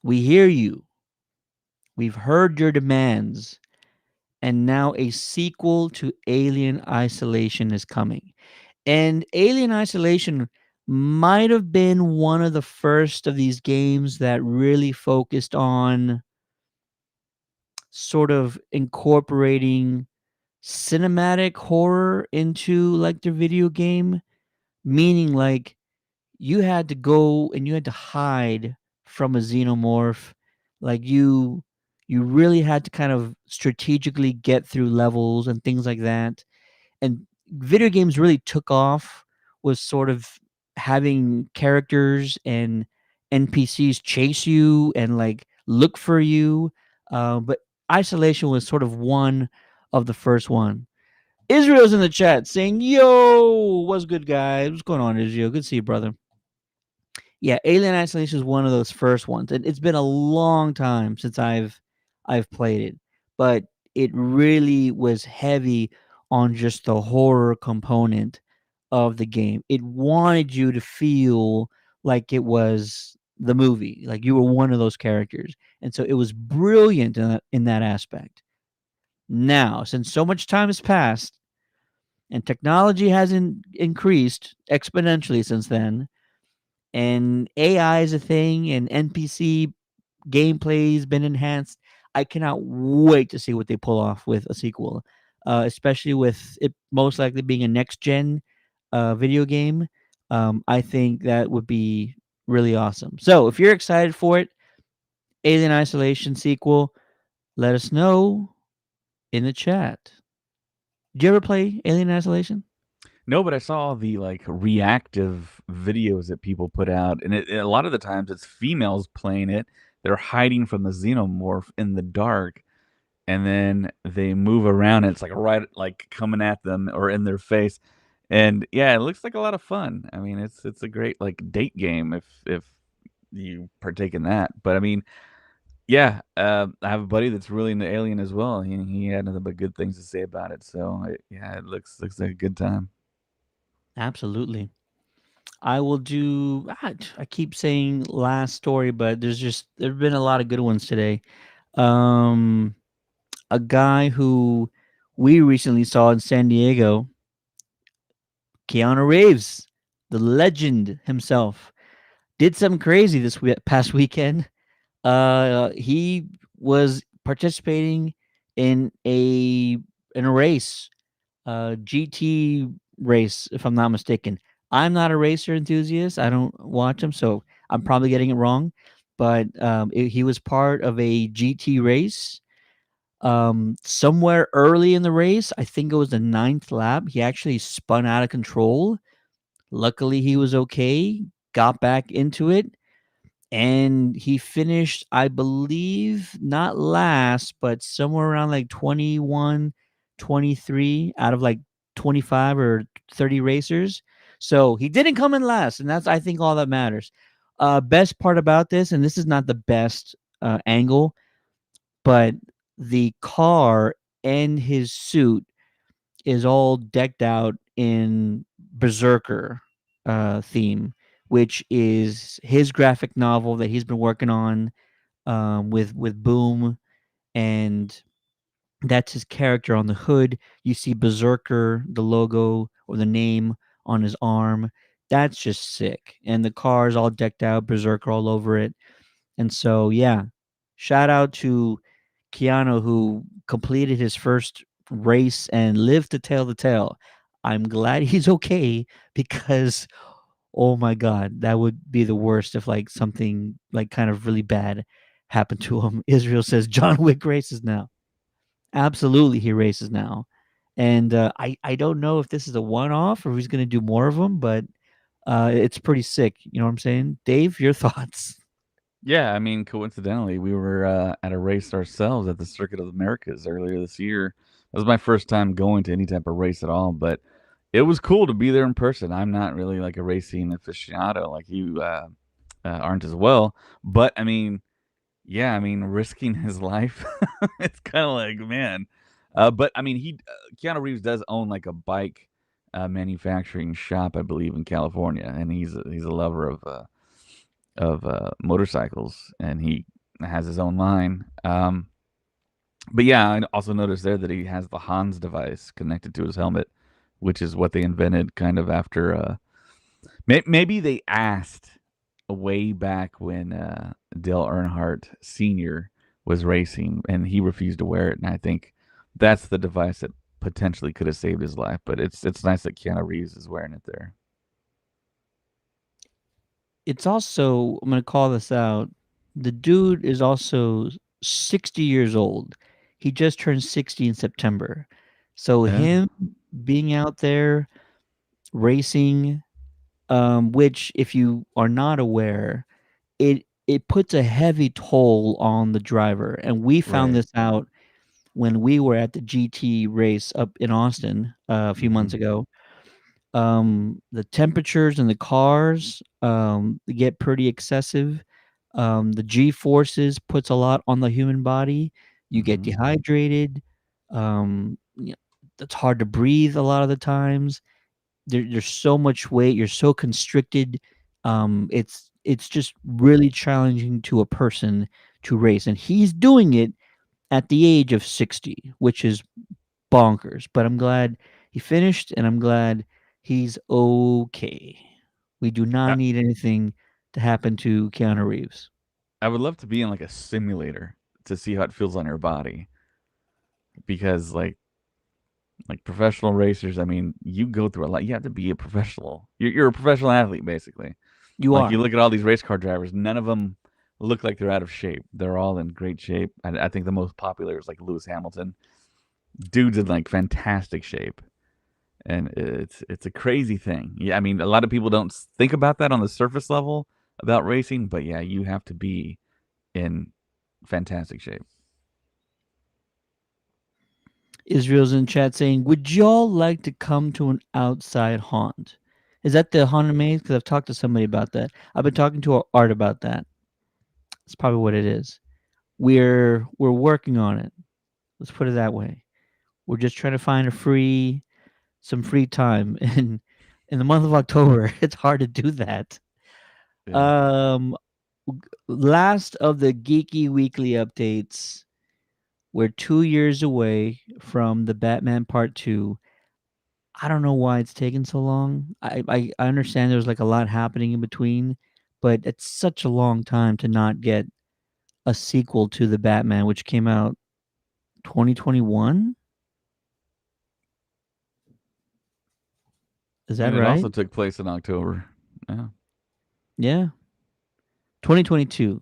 "We hear you. We've heard your demands, and now a sequel to Alien Isolation is coming." And Alien Isolation might have been one of the first of these games that really focused on sort of incorporating cinematic horror into like their video game, meaning like you had to go and you had to hide from a xenomorph. Like you really had to kind of strategically get through levels and things like that. And video games really took off was sort of having characters and NPCs chase you and like look for you. But Isolation was sort of one of the first one. Israel's in the chat saying, "Yo, what's good, guys? What's going on, Israel? Good to see you, brother." Yeah, Alien Isolation is one of those first ones. It's been a long time since I've played it, but it really was heavy on just the horror component of the game. It wanted you to feel like it was the movie, like you were one of those characters. And so it was brilliant in that aspect. Now, since so much time has passed and technology hasn't increased exponentially since then, and AI is a thing, and NPC gameplay has been enhanced. I cannot wait to see what they pull off with a sequel, especially with it most likely being a next gen video game. I think that would be really awesome. So if you're excited for it, Alien Isolation sequel, let us know in the chat. Did you ever play Alien Isolation? No, but I saw the like reactive videos that people put out, and a lot of the times it's females playing it. They're hiding from the xenomorph in the dark, and then they move around. And it's like right, like coming at them or in their face, and yeah, it looks like a lot of fun. I mean, it's a great like date game if you partake in that. But I mean, yeah, I have a buddy that's really into Alien as well. He had nothing but good things to say about it. So yeah, it looks like a good time. Absolutely. I will do. I keep saying last story, but there've been a lot of good ones today. Um, a guy who we recently saw in San Diego, Keanu Reeves, the legend himself, did something crazy this past weekend. He was participating in a race, GT race, if I'm not mistaken. I'm not a racer enthusiast. I don't watch them, so I'm probably getting it wrong. But he was part of a GT race. Somewhere early in the race, I think it was the ninth lap, he actually spun out of control. Luckily, he was okay, got back into it, and he finished, I believe, not last, but somewhere around like 21, 23 out of like 25 or 30 racers. So he didn't come in last, and that's, I think, all that matters. Best part about this, and this is not the best angle, but the car and his suit is all decked out in Berserker theme, which is his graphic novel that he's been working on with Boom, and that's his character on the hood. You see Berserker, the logo or the name on his arm. That's just sick. And the car is all decked out, Berserker all over it. And so, yeah, Shout out to Keanu who completed his first race and lived to tell the tale. I'm glad he's okay because oh my god, that would be the worst if like something like kind of really bad happened to him. Israel says John Wick races now. Absolutely, he races now. And I don't know if this is a one off or if he's going to do more of them, but it's pretty sick. You know what I'm saying? Dave, your thoughts? Yeah, I mean, coincidentally, we were at a race ourselves at the Circuit of the Americas earlier this year. That was my first time going to any type of race at all, but it was cool to be there in person. I'm not really like a racing aficionado like you aren't as well, but I mean, yeah, I mean, risking his life, it's kind of like, man. But I mean, Keanu Reeves does own like a bike manufacturing shop, I believe, in California, and he's a lover of motorcycles, and he has his own line. But yeah, I also noticed there that he has the Hans device connected to his helmet, which is what they invented kind of after. Maybe they asked way back when Dale Earnhardt Sr. was racing, and he refused to wear it, and I think that's the device that potentially could have saved his life. But it's nice that Keanu Reeves is wearing it there. It's also, I'm going to call this out. The dude is also 60 years old. He just turned 60 in September. So Yeah. him being out there racing, which if you are not aware, it puts a heavy toll on the driver. And we found Right. this out when we were at the GT race up in Austin a few months Hmm. ago. The temperatures in the cars they get pretty excessive. The G forces puts a lot on the human body. You get Hmm. dehydrated. You know, it's hard to breathe a lot of the times. There's so much weight. You're so constricted. It's just really challenging to a person to race, and he's doing it at the age of 60, which is bonkers. But I'm glad he finished, and I'm glad he's okay. We do not I, need anything to happen to Keanu Reeves. I would love to be in like a simulator to see how it feels on your body, because like professional racers, I mean, you go through a lot. You have to be a professional. You're a professional athlete, basically. You Like you are. look at all these race car drivers, none of them look like they're out of shape. They're all in great shape. I think the most popular is like Lewis Hamilton. Dude's in like fantastic shape, and it's a crazy thing. Yeah, I mean, a lot of people don't think about that on the surface level about racing, but yeah, you have to be in fantastic shape. Israel's in chat saying, "Would y'all like to come to an outside haunt?" Is that the haunted maze? Because I've talked to somebody about that. I've been talking to Art about that. That's probably what it is. We're working on it. Let's put it that way. We're just trying to find some free time in the month of October. It's hard to do that. Yeah, Um, last of the geeky weekly updates. We're 2 years away from the Batman Part Two. I don't know why it's taken so long. I understand there's like a lot happening in between, but it's such a long time to not get a sequel to the Batman, which came out 2021. Is that and it right? also took place in October. Yeah, Yeah, 2022.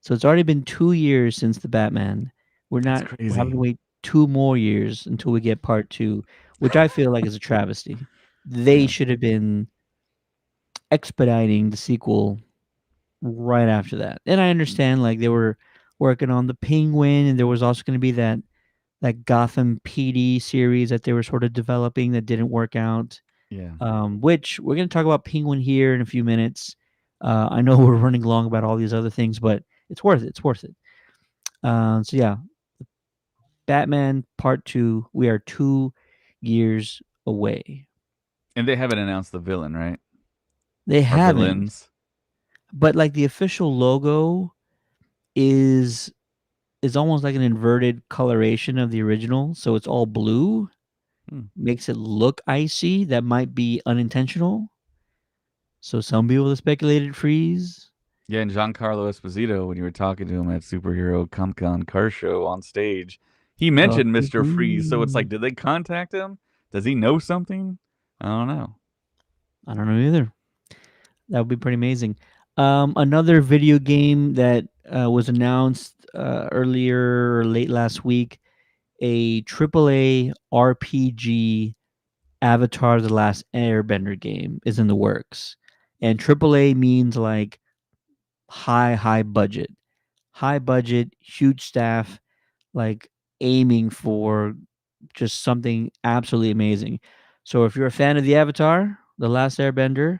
So it's already been 2 years since the Batman. it's We're having crazy. to wait 2 more years until we get part two, which I feel like is a travesty. They Yeah, should have been expediting the sequel right after that. And I understand like they were working on the Penguin, and there was also going to be that Gotham PD series that they were sort of developing that didn't work out. yeah. Which we're going to talk about Penguin here in a few minutes. I know we're running long about all these other things, but it's worth it. It's worth it. So yeah, Batman Part Two. We are 2 years away. And they haven't announced the villain, right? They Or haven't, villains. but like the official logo is is almost like an inverted coloration of the original, so it's all blue. Hmm. Makes it look icy. That might be unintentional. So some people have speculated freeze. Yeah, and Giancarlo Esposito, when you were talking to him at Superhero Comic Con car show on stage, he mentioned Mr. Freeze. So it's like, did they contact him? Does he know something? I don't know. I don't know either. That would be pretty amazing. Another video game that was announced earlier or late last week, a AAA RPG Avatar: The Last Airbender game is in the works. And AAA means like high budget. High budget, huge staff, like aiming for just something absolutely amazing. So if you're a fan of the Avatar, The Last Airbender,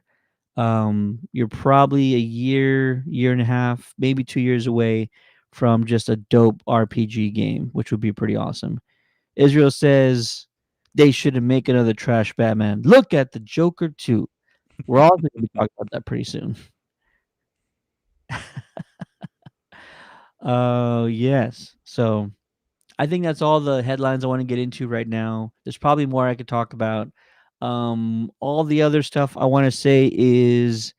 you're probably a year and a half, maybe 2 years away from just a dope RPG game, which would be pretty awesome. Israel says they shouldn't make another trash Batman. Look at the Joker too. We're all going to be talking about that pretty soon. Yes. So I think that's all the headlines I want to get into right now. There's probably more I could talk about. All the other stuff I want to say is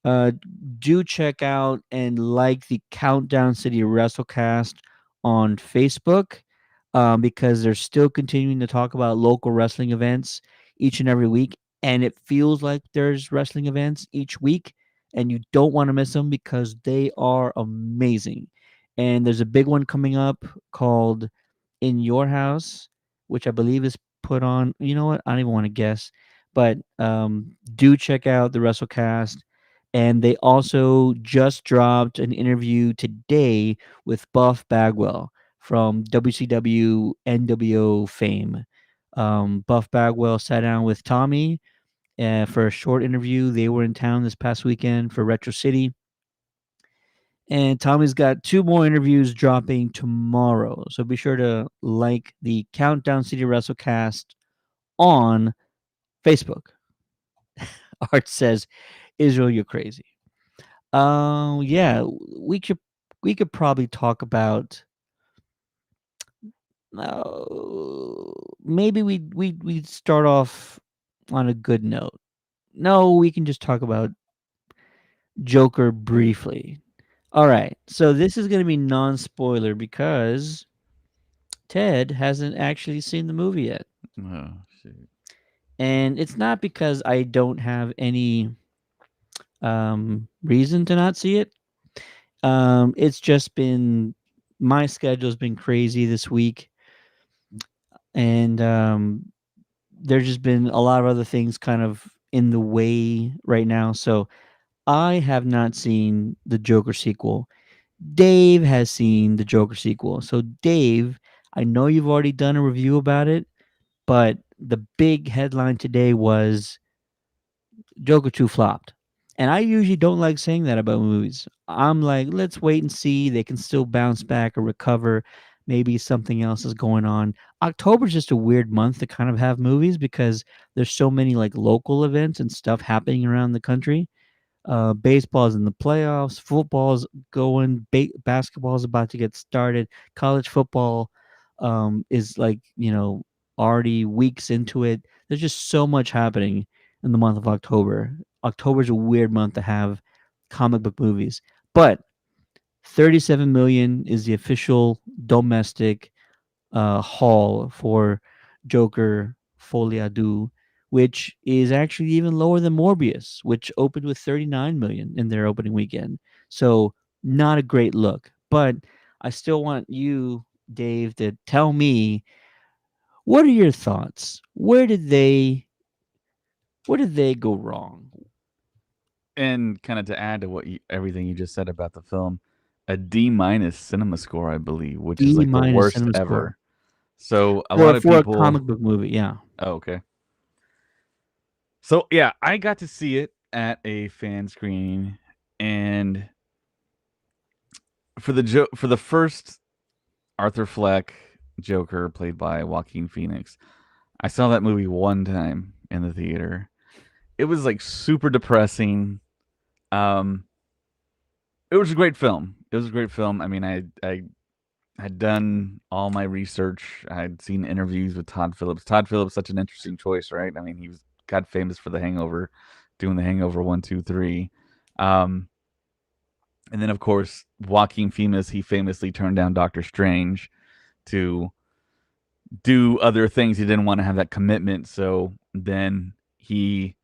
uh, do check out and like the Countdown City Wrestlecast on Facebook, because they're still continuing to talk about local wrestling events each and every week. And it feels like there's wrestling events each week, and you don't want to miss them because they are amazing. And there's a big one coming up called In Your House, which I believe is put on. You know what? I don't even want to guess, but do check out the WrestleCast. And they also just dropped an interview today with Buff Bagwell from WCW NWO fame. Buff Bagwell sat down with Tommy for a short interview. They were in town this past weekend for Retro City. And Tommy's got two more interviews dropping tomorrow. So be sure to like the Countdown City WrestleCast on Facebook. Art says, Israel, you're crazy. Yeah, we could we could probably talk about maybe we start off on a good note. No, we can just talk about Joker briefly. All right. So this is going to be non-spoiler because Ted hasn't actually seen the movie yet. Oh, shoot. And it's not because I don't have any reason to not see it. It's just been my schedule's been crazy this week, and there's just been a lot of other things kind of in the way right now. So I have not seen the Joker sequel. Dave has seen the Joker sequel. So Dave, I know you've already done a review about it, but the big headline today was Joker 2 flopped. And I usually don't like saying that about movies. I'm like, let's wait and see. They can still bounce back or recover. Maybe something else is going on. October's just a weird month to kind of have movies because there's so many like local events and stuff happening around the country. Baseball's in the playoffs. Football's going. Basketball's about to get started. College football is like already weeks into it. There's just so much happening in the month of October. October's a weird month to have comic book movies, but 37 million is the official domestic haul for Joker Folie à Deux, which is actually even lower than Morbius, which opened with 39 million in their opening weekend. So not a great look. But I still want you, Dave, to tell me what are your thoughts? Where did they go wrong? And kind of to add to everything you just said about the film, a D minus cinema score, I believe, which is D like the minus worst cinema score ever. So a for lot of for a people. comic book movie. Yeah. Oh, okay. So yeah, I got to see it at a fan screening, and for the first Arthur Fleck Joker played by Joaquin Phoenix, I saw that movie one time in the theater. It was like super depressing. Um, it was a great film. It was a great film. I mean, I had done all my research. I had seen interviews with Todd Phillips. Todd Phillips, such an interesting choice, right? I mean, he was got famous for The Hangover, doing The Hangover 1, 2, 3. Um, And then, of course, Joaquin Phoenix, he famously turned down Doctor Strange to do other things. He didn't want to have that commitment. So then he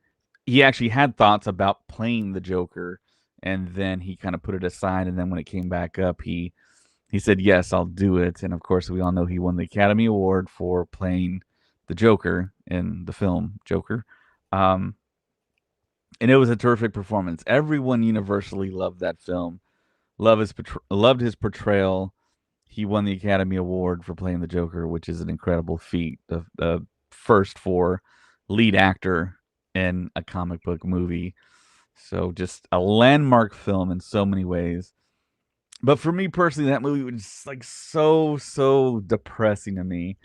actually had thoughts about playing the Joker, and then he kind of put it aside. And then when it came back up, he said, "Yes, I'll do it." And of course, we all know he won the Academy Award for playing the Joker in the film Joker. Um, and it was a terrific performance. Everyone universally loved that film. Loved his portrayal. He won the Academy Award for playing the Joker, which is an incredible feat. The first for lead actor in a comic book movie. So just a landmark film in so many ways. But for me personally, that movie was like so depressing to me.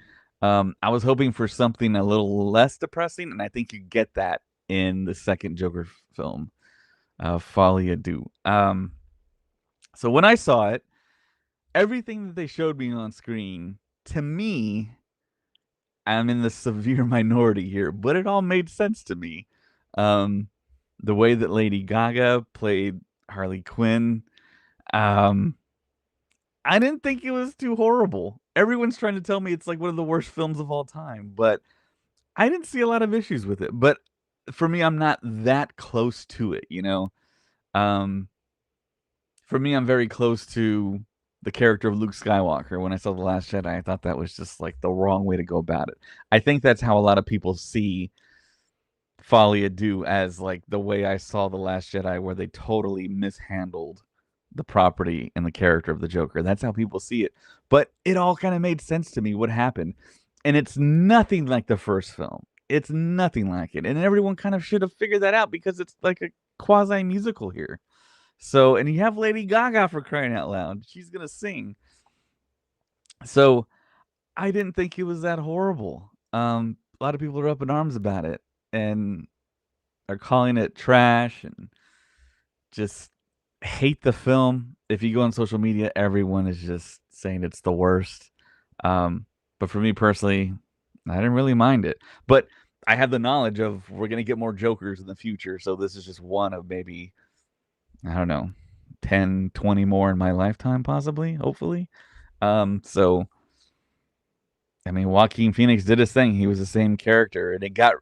I was hoping for something a little less depressing, and I think you get that in the second Joker film, Folie à Deux. So when I saw it, everything that they showed me on screen, to me, I'm in the severe minority here, but it all made sense to me. Um, the way that Lady Gaga played Harley Quinn, um, I didn't think it was too horrible. Everyone's trying to tell me it's like one of the worst films of all time, but I didn't see a lot of issues with it. But for me, I'm not that close to it, you know? Um, for me, I'm very close to the character of Luke Skywalker. When I saw The Last Jedi, I thought that was just like the wrong way to go about it. I think that's how a lot of people see Folie à Deux, as like the way I saw The Last Jedi, where they totally mishandled the property and the character of the Joker. That's how people see it. But it all kind of made sense to me what happened. And it's nothing like the first film. It's nothing like it. And everyone kind of should have figured that out because it's like a quasi musical here. So, and you have Lady Gaga, for crying out loud. She's going to sing. So, I didn't think it was that horrible. A lot of people are up in arms about it and are calling it trash and just hate the film. If you go on social media, everyone is just saying it's the worst. But for me personally, I didn't really mind it. But I had the knowledge of we're gonna get more Jokers in the future, so this is just one of maybe, I don't know, 10, 20 more in my lifetime, possibly, hopefully. So I mean, Joaquin Phoenix did his thing. He was the same character, and it got.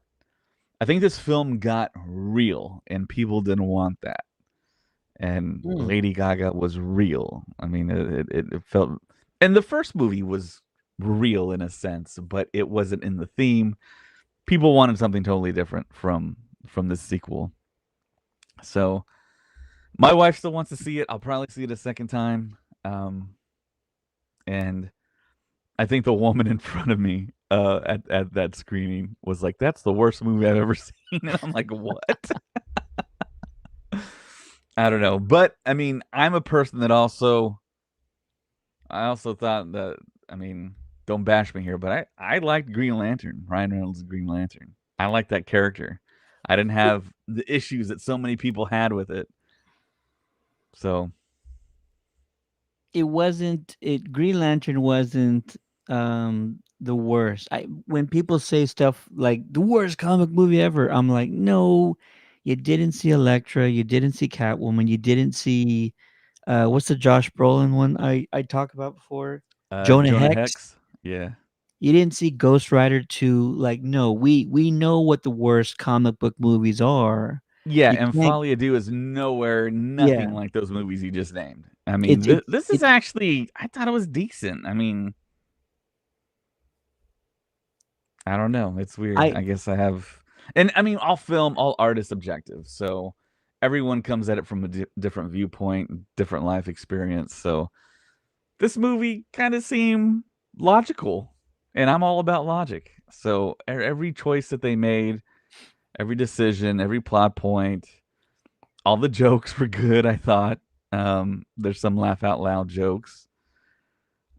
I think this film got real, and people didn't want that. And Hmm. Lady Gaga was real. I mean, it felt, and the first movie was real in a sense, but it wasn't in the theme. People wanted something totally different from this sequel. So my wife still wants to see it. I'll probably see it a second time. And I think the woman in front of me at that screening was like, "That's the worst movie I've ever seen," and I'm like, "What?" I don't know, but I mean, I'm a person that I also thought that, I mean, don't bash me here, but I liked Green Lantern, Ryan Reynolds' Green Lantern. I liked that character. I didn't have the issues that so many people had with it. So, It wasn't it Green Lantern wasn't the worst. I When people say stuff like the worst comic movie ever, I'm like, no, you didn't see Elektra, you didn't see Catwoman, you didn't see what's the Josh Brolin one I talked about before? Jonah Jonah Hex. Hex, yeah. You didn't see Ghost Rider 2. Like, no, we know what the worst comic book movies are. Yeah, You and can't. Folie à Deux is nowhere nothing Yeah, like those movies you just named. I mean, it's it's this is it's actually, I thought it was decent. I mean, I don't know. It's weird. I I guess I have, and I mean, all art is subjective. So everyone comes at it from a different viewpoint, different life experience. So this movie kind of seemed logical, and I'm all about logic. So every choice that they made, every decision, every plot point, all the jokes were good. I thought there's some laugh out loud jokes.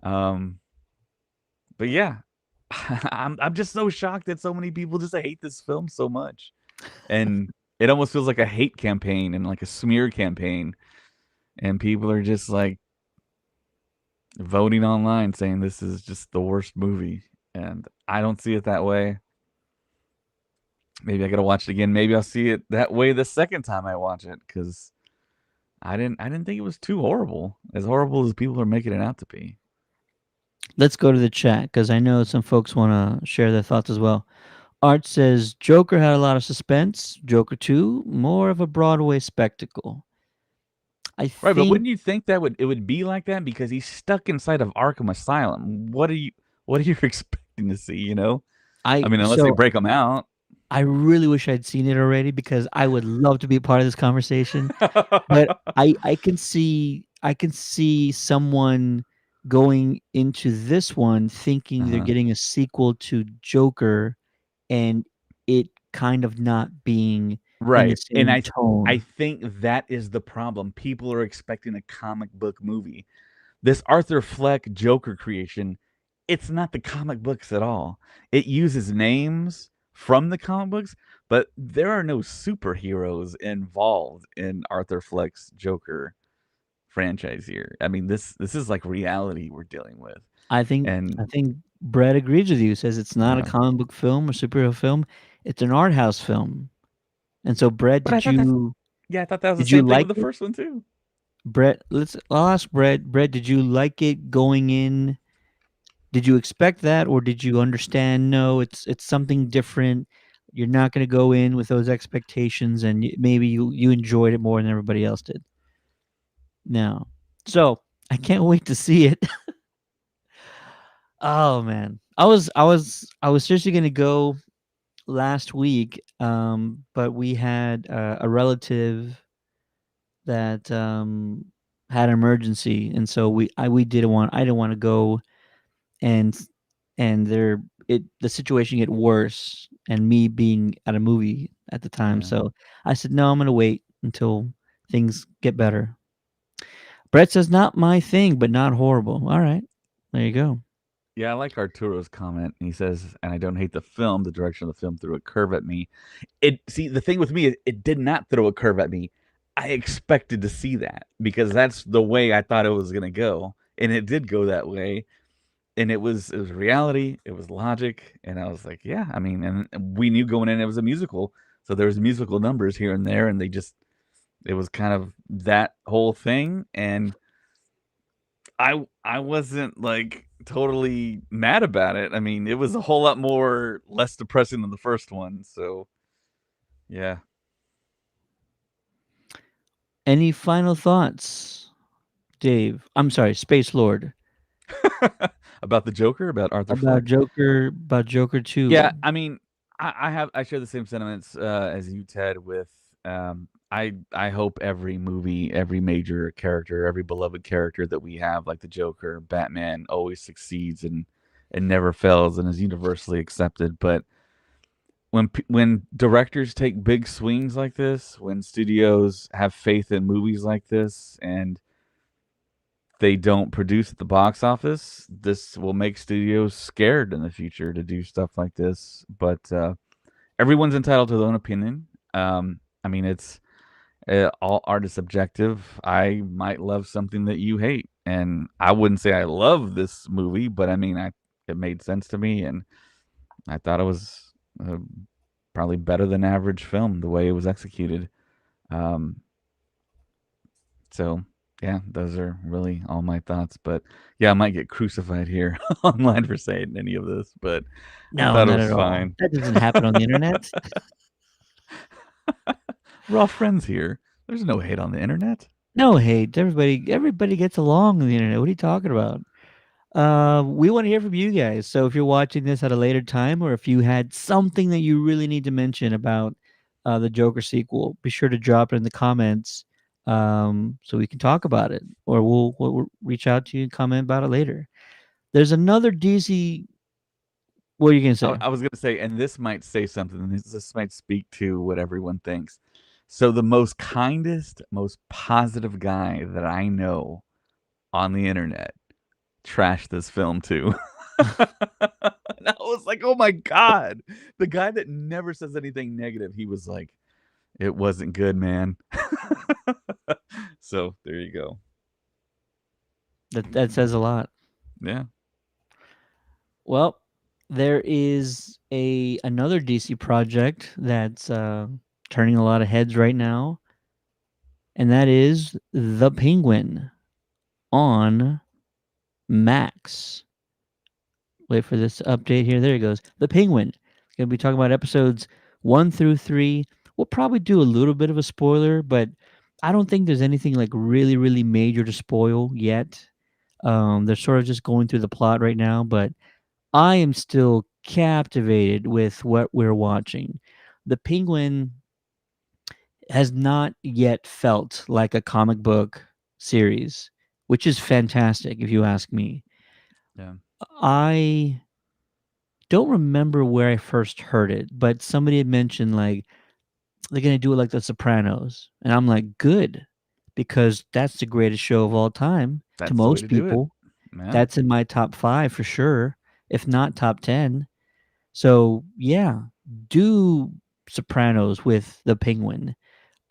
Um, but yeah, I'm just so shocked that so many people just hate this film so much, and it almost feels like a hate campaign and like a smear campaign, and people are just like voting online saying this is just the worst movie, and I don't see it that way. Maybe I gotta watch it again. Maybe I'll see it that way the second time I watch it, because I didn't think it was too horrible. As horrible as people are making it out to be. Let's go to the chat because I know some folks want to share their thoughts as well. Art says Joker had a lot of suspense. Joker 2, more of a Broadway spectacle. I Right, but think wouldn't you think that would it would be like that because he's stuck inside of Arkham Asylum? What are you expecting to see, you know? I I mean, unless they so break him out. I really wish I'd seen it already because I would love to be a part of this conversation. But I can see someone going into this one thinking they're Uh-huh. getting a sequel to Joker and it kind of not being in the Right. And same I tone. think that is the problem. People are expecting a comic book movie. This Arthur Fleck Joker creation, it's not the comic books at all. It uses names from the comic books, but there are no superheroes involved in Arthur Fleck's Joker franchise here. I mean, this is like reality we're dealing with. I think And I think Brett agrees with you, says it's not a uh, comic book film or superhero film, it's an art house film. And so Brett, but I thought that's yeah, I thought that was the did you same thing like with the it? first one too. Brett, I'll ask Brett. Brett, did you like it going in? Did you expect that or did you understand no, it's something different. You're not going to go in with those expectations and maybe you enjoyed it more than everybody else did. No. So, I can't wait to see it. Oh man. I was seriously going to go last week, but we had a relative that had an emergency, and so we didn't want I didn't want to go, and there it the situation get worse, and me being at a movie at the time, Yeah. so I said no, I'm gonna wait until things get better. Brett says not my thing, but not horrible. All right, there you go. Yeah, I like Arturo's comment. He says, and I don't hate the film, the direction of the film threw a curve at me. It see the thing with me is it did not throw a curve at me. I expected to see that because that's the way I thought it was gonna go. And it did go that way. And it was reality, it was logic, and I was like, yeah, I mean, and we knew going in it was a musical. So there was musical numbers here and there, and it was kind of that whole thing. And I wasn't like totally mad about it. I mean, it was a whole lot more less depressing than the first one. So yeah. Any final thoughts, Dave? I'm sorry, Space Lord, About the Joker, about Arthur about Fleck. Joker Yeah, 2. I mean, I share the same sentiments as you, Ted. With I hope every movie, every major character, every beloved character that we have, like the Joker, Batman, always succeeds and never fails and is universally accepted. But when directors take big swings like this, when studios have faith in movies like this, and they don't produce at the box office, this will make studios scared in the future to do stuff like this. But everyone's entitled to their own opinion. I mean, it's all art is subjective. I might love something that you hate, and I wouldn't say I love this movie, but I mean, it made sense to me, and I thought it was uh, probably better than average film the way it was executed. Um, so yeah, those are really all my thoughts. But yeah, I might get crucified here online for saying any of this, but I No, thought it not was at all. fine. That doesn't happen on the internet. We're all friends here. There's no hate on the internet. No hate. Everybody gets along on the internet. What are you talking about? We want to hear from you guys. So if you're watching this at a later time, or if you had something that you really need to mention about the Joker sequel, be sure to drop it in the comments, so we can talk about it, or we'll reach out to you and comment about it later. There's another DC. What are you gonna say? I was gonna say, and this might say something. This might speak to what everyone thinks. So the most kindest, most positive guy that I know on the internet trashed this film too. And I was like, oh my god, the guy that never says anything negative. He was like, it wasn't good, man. So there you go. That says a lot. Yeah. Well, there is a another DC project that's turning a lot of heads right now, and that is The Penguin on Max. Wait for this update here. There it goes. The Penguin. Gonna be talking about episodes 1 through 3. We'll probably do a little bit of a spoiler, but I don't think there's anything like really, really major to spoil yet. They're sort of just going through the plot right now, but I am still captivated with what we're watching. The Penguin has not yet felt like a comic book series, which is fantastic if you ask me. Yeah. I don't remember where I first heard it, but somebody had mentioned like they're gonna do it like The Sopranos, and I'm like, good, because that's the greatest show of all time to That's the way most to do it. people. Yeah. That's in my top 5 for sure, if not top 10. So yeah, do Sopranos with the Penguin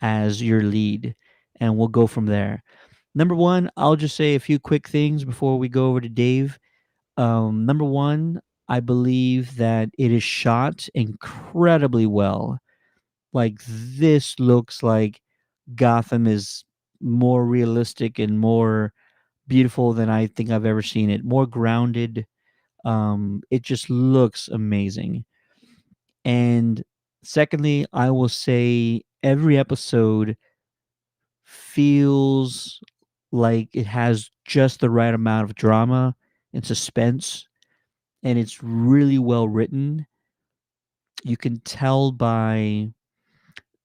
as your lead, and we'll go from there. Number one, I'll just say a few quick things before we go over to Dave. Number one, I believe that it is shot incredibly well. Like, this looks like Gotham is more realistic and more beautiful than I think I've ever seen it. More grounded. It just looks amazing. And secondly, I will say every episode feels like it has just the right amount of drama and suspense, and it's really well written. You can tell by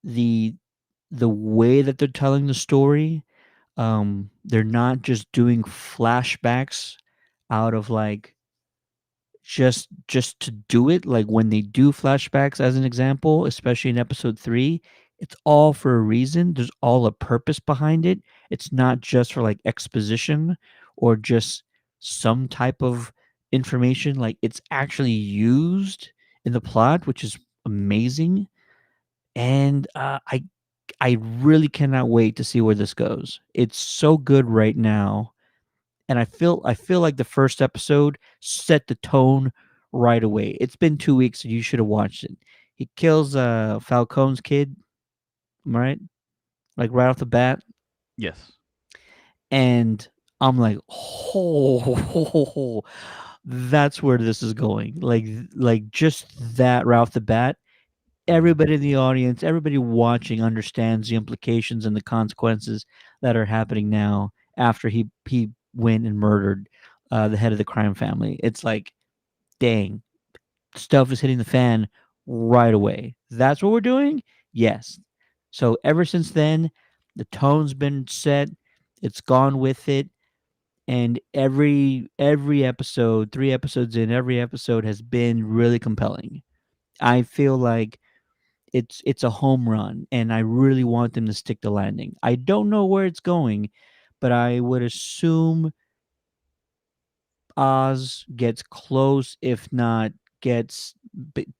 the the way that they're telling the story. They're not just doing flashbacks out of like just to do it. Like when they do flashbacks as an example, especially in episode 3, it's all for a reason. There's all a purpose behind it. It's not just for like exposition or just some type of information. Like it's actually used in the plot, which is amazing. And I really cannot wait to see where this goes. It's so good right now, and I feel like the first episode set the tone right away. It's been 2 weeks, and you should have watched it. He kills Falcone's kid, right? Like right off the bat, Yes. and I'm like, oh, that's where this is going. Like just that right off the bat, Mhm. everybody in the audience, everybody watching understands the implications and the consequences that are happening now after he went and murdered the head of the crime family. It's like, dang, stuff is hitting the fan right away. That's what we're doing? Yes. So ever since then, the tone's been set, it's gone with it, and every episode, 3 episodes in, every episode has been really compelling. I feel like it's a home run, and I really want them to stick the landing. I don't know where it's going, but I would assume Oz gets close, if not gets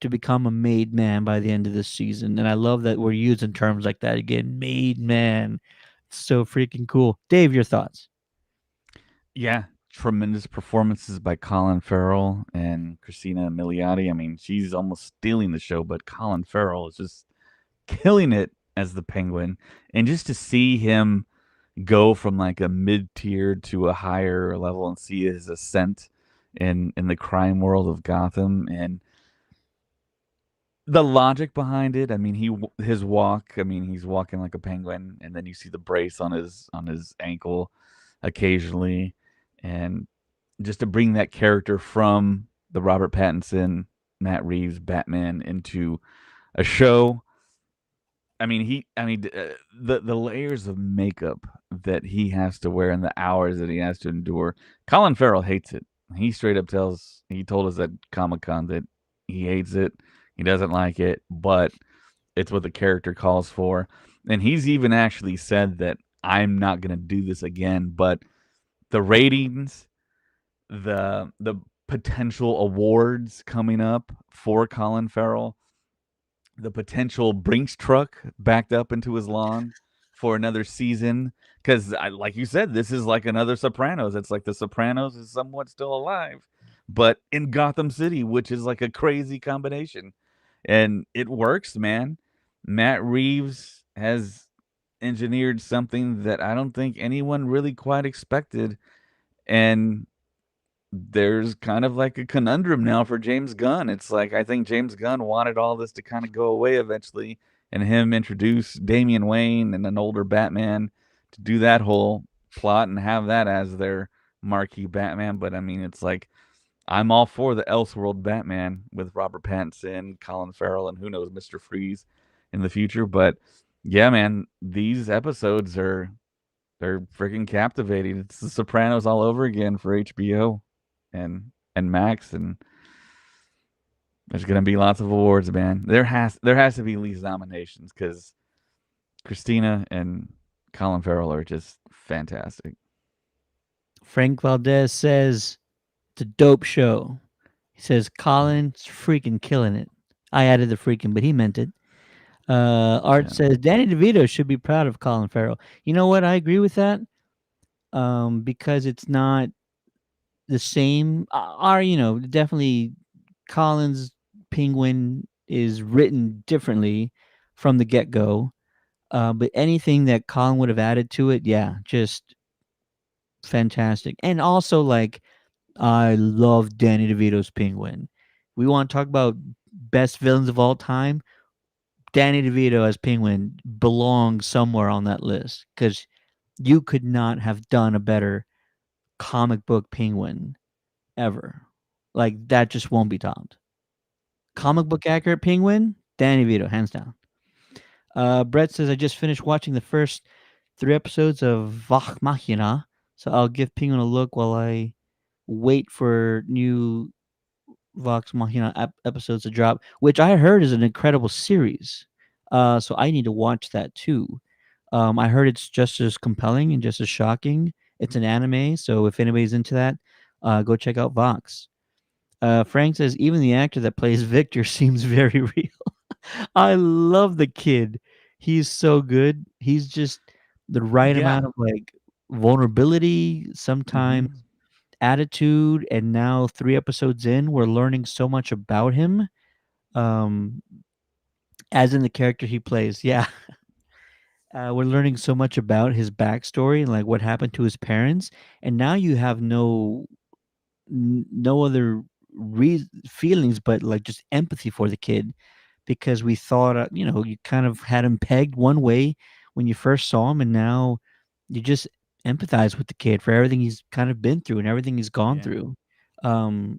to become a made man by the end of this season. And I love that we're using terms like that again, made man. It's so freaking cool. Dave, your thoughts? Yeah. Tremendous performances by Colin Farrell and Christina Milioti. I mean, she's almost stealing the show, but Colin Farrell is just killing it as the Penguin. And just to see him go from like a mid tier to a higher level and see his ascent in the crime world of Gotham and the logic behind it. I mean, his walk. I mean, he's walking like a penguin, and then you see the brace on his ankle occasionally, and just to bring that character from the Robert Pattinson, Matt Reeves Batman into a show. I mean, the layers of makeup that he has to wear and the hours that he has to endure. Colin Farrell hates it. He told us at Comic Con that he hates it. He doesn't like it, but it's what the character calls for. And he's even actually said that I'm not going to do this again. But the ratings, the potential awards coming up for Colin Farrell, the potential Brinks truck backed up into his lawn for another season. Because, like you said, this is like another Sopranos. It's like the Sopranos is somewhat still alive, but in Gotham City, which is like a crazy combination. And it works, man. Matt Reeves has engineered something that I don't think anyone really quite expected. And there's kind of like a conundrum now for James Gunn. It's like I think James Gunn wanted all this to kind of go away eventually, and him introduce Damian Wayne and an older Batman to do that whole plot and have that as their marquee Batman. But I mean, it's like I'm all for the Elseworld Batman with Robert Pattinson, Colin Farrell, and who knows, Mr. Freeze in the future. But yeah, man, these episodes are they're freaking captivating. It's The Sopranos all over again for HBO and Max, and there's gonna be lots of awards, man. There has to be at least nominations because Christina and Colin Farrell are just fantastic. Frank Valdez says it's a dope show. He says Colin's freaking killing it. I added the freaking, but he meant it. Art Yeah, says Danny DeVito should be proud of Colin Farrell. You know what? I agree with that. Because it's not the same. Definitely Colin's Penguin is written differently from the get go. But anything that Colin would have added to it, yeah, just fantastic. And also, like, I love Danny DeVito's Penguin. We want to talk about best villains of all time. Danny DeVito as Penguin belongs somewhere on that list because you could not have done a better comic book Penguin ever. Like that just won't be topped. Comic book accurate Penguin, Danny DeVito, hands down. Brett says I just finished watching the first 3 episodes of Vach Machina, so I'll give Penguin a look while I wait for new Vox Machina episodes to drop, which I heard is an incredible series. So I need to watch that too. I heard it's just as compelling and just as shocking. It's an anime, so if anybody's into that, go check out Vox. Frank says even the actor that plays Victor seems very real. I love the kid. He's so good. He's just the right yeah. amount of like vulnerability, sometimes Hmm. attitude, and now 3 episodes in, we're learning so much about him. Um, as in the character he plays. Yeah. We're learning so much about his backstory and like what happened to his parents. And now you have no other feelings but like just empathy for the kid because we thought you kind of had him pegged one way when you first saw him, and now you just empathize with the kid for everything he's kind of been through and everything he's gone Yeah. through.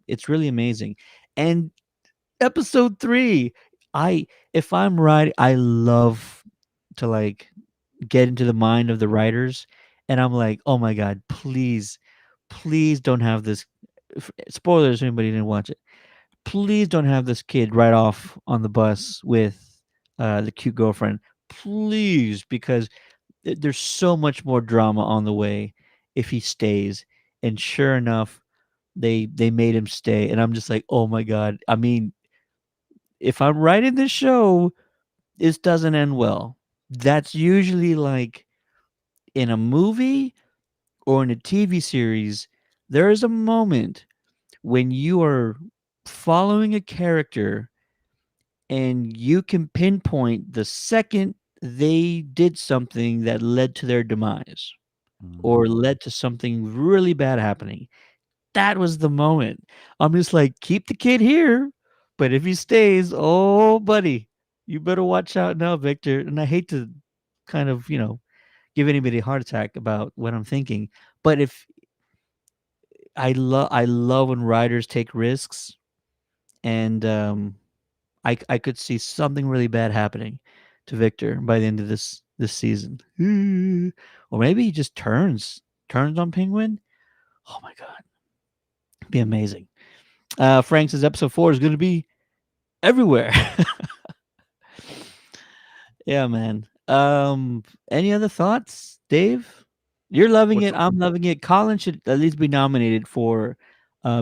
It's really amazing. And episode 3, I if I'm right, I love to like get into the mind of the writers, and I'm like, "Oh my god, please don't have this spoilers if anybody didn't watch it. Please don't have this kid right off on the bus with the cute girlfriend. Please, because there's so much more drama on the way if he stays." And sure enough, they made him stay, and I'm just like, "Oh my god." I mean, if I'm writing this show, this doesn't end well. That's usually like in a movie or in a TV series, there is a moment when you are following a character and you can pinpoint the second they did something that led to their demise or Hmm. led to something really bad happening. That was the moment. I'm just like, keep the kid here, but if he stays, oh, buddy, you better watch out now, Victor. And I hate to kind of, give anybody a heart attack about what I'm thinking, but if I love when writers take risks, and I could see something really bad happening to Victor by the end of this season. Or maybe he just turns on Penguin. Oh my god, it'd be amazing. Frank says episode 4 is going to be everywhere. Yeah, man. Any other thoughts, Dave? You're loving What's it. I'm loving it. Colin should at least be nominated for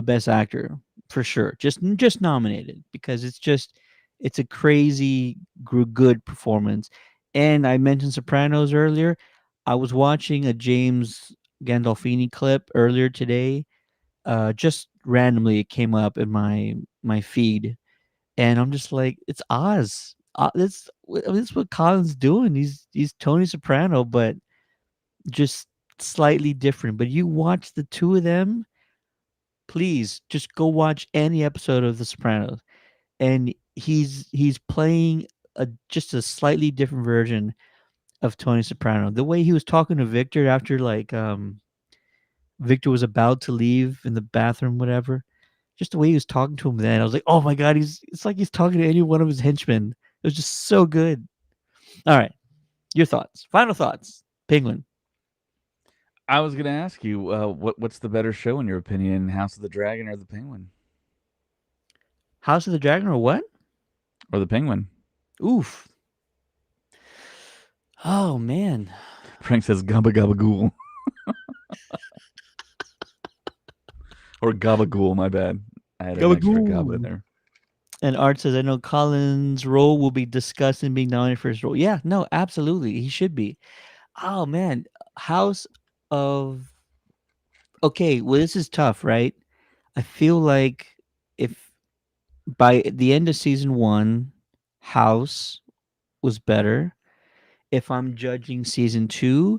best actor for sure. Just nominated because it's a crazy good performance. And I mentioned Sopranos earlier. I was watching a James Gandolfini clip earlier today. Just randomly it came up in my feed, and I'm just like, it's Oz. That's what Colin's doing. He's Tony Soprano, but just slightly different. But you watch the two of them, please just go watch any episode of The Sopranos, and he's playing a just a slightly different version of Tony Soprano. The way he was talking to Victor after Victor was about to leave in the bathroom, whatever. Just the way he was talking to him then, I was like, oh my god, it's like he's talking to any one of his henchmen. It was just so good. All right, your thoughts, final thoughts, Penguin. I was gonna ask you, what's the better show in your opinion, House of the Dragon or the Penguin? House of the Dragon or what? Or the Penguin? Oof. Oh man. Frank says Gabba Gabba Ghoul. Or Gabagool, my bad. I had an extra Gabba in Gabagoo. there. And Art says, I know Colin's role will be discussed in being nominated for his role. Yeah, no, absolutely. He should be. Oh man. House of Okay, well this is tough, right? I feel like if by the end of season one, House was better. If I'm judging season two,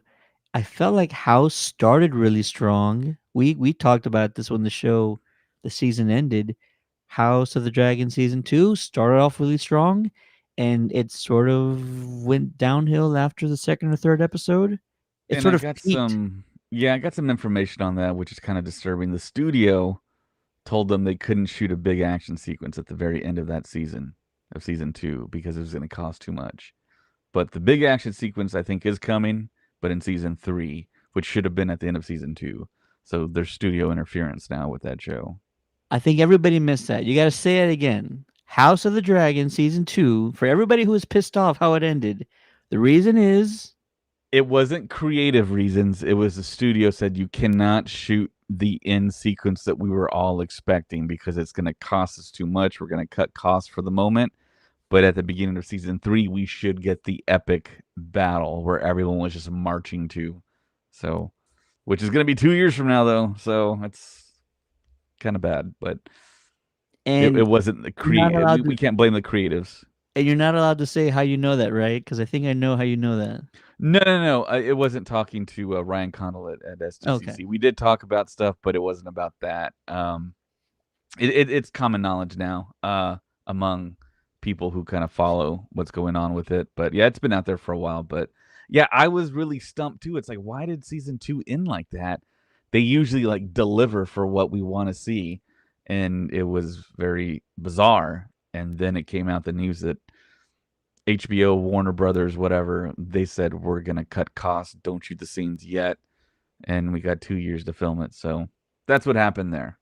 I felt like House started really strong. We talked about this when the season ended. House of the Dragon season two started off really strong, and it sort of went downhill after the second or third episode. It And sort I of got peaked. I got some information on that, which is kind of disturbing. The studio told them they couldn't shoot a big action sequence at the very end of that season, of season two, because it was going to cost too much. But the big action sequence, I think, is coming, but in season three, which should have been at the end of season two. So there's studio interference now with that show. I think everybody missed that. You got to say it again. House of the Dragon season two. For everybody who was pissed off how it ended, the reason is It wasn't creative reasons. It was the studio said you cannot shoot the end sequence that we were all expecting because it's going to cost us too much. We're going to cut costs for the moment. But at the beginning of season three, we should get the epic battle where everyone was just marching to. So, which is going to be 2 years from now, though. So it's kind of bad, but it and wasn't the you're not allowed we to can't blame the creatives. and you're not allowed to say how you know that, right? Because I think I know how you know that. No, no, no. It wasn't talking to Ryan Connell at Okay. SDCC. We did talk about stuff, but it wasn't about that. It's common knowledge now among people who kind of follow what's going on with it. But yeah, it's been out there for a while. But yeah, I was really stumped too. It's like, why did season two end like that? They usually like deliver for what we want to see, and it was very bizarre. And then it came out the news that HBO, Warner Brothers, whatever, they said we're gonna cut costs, don't shoot the scenes yet, and we got 2 years to film it. So that's what happened there.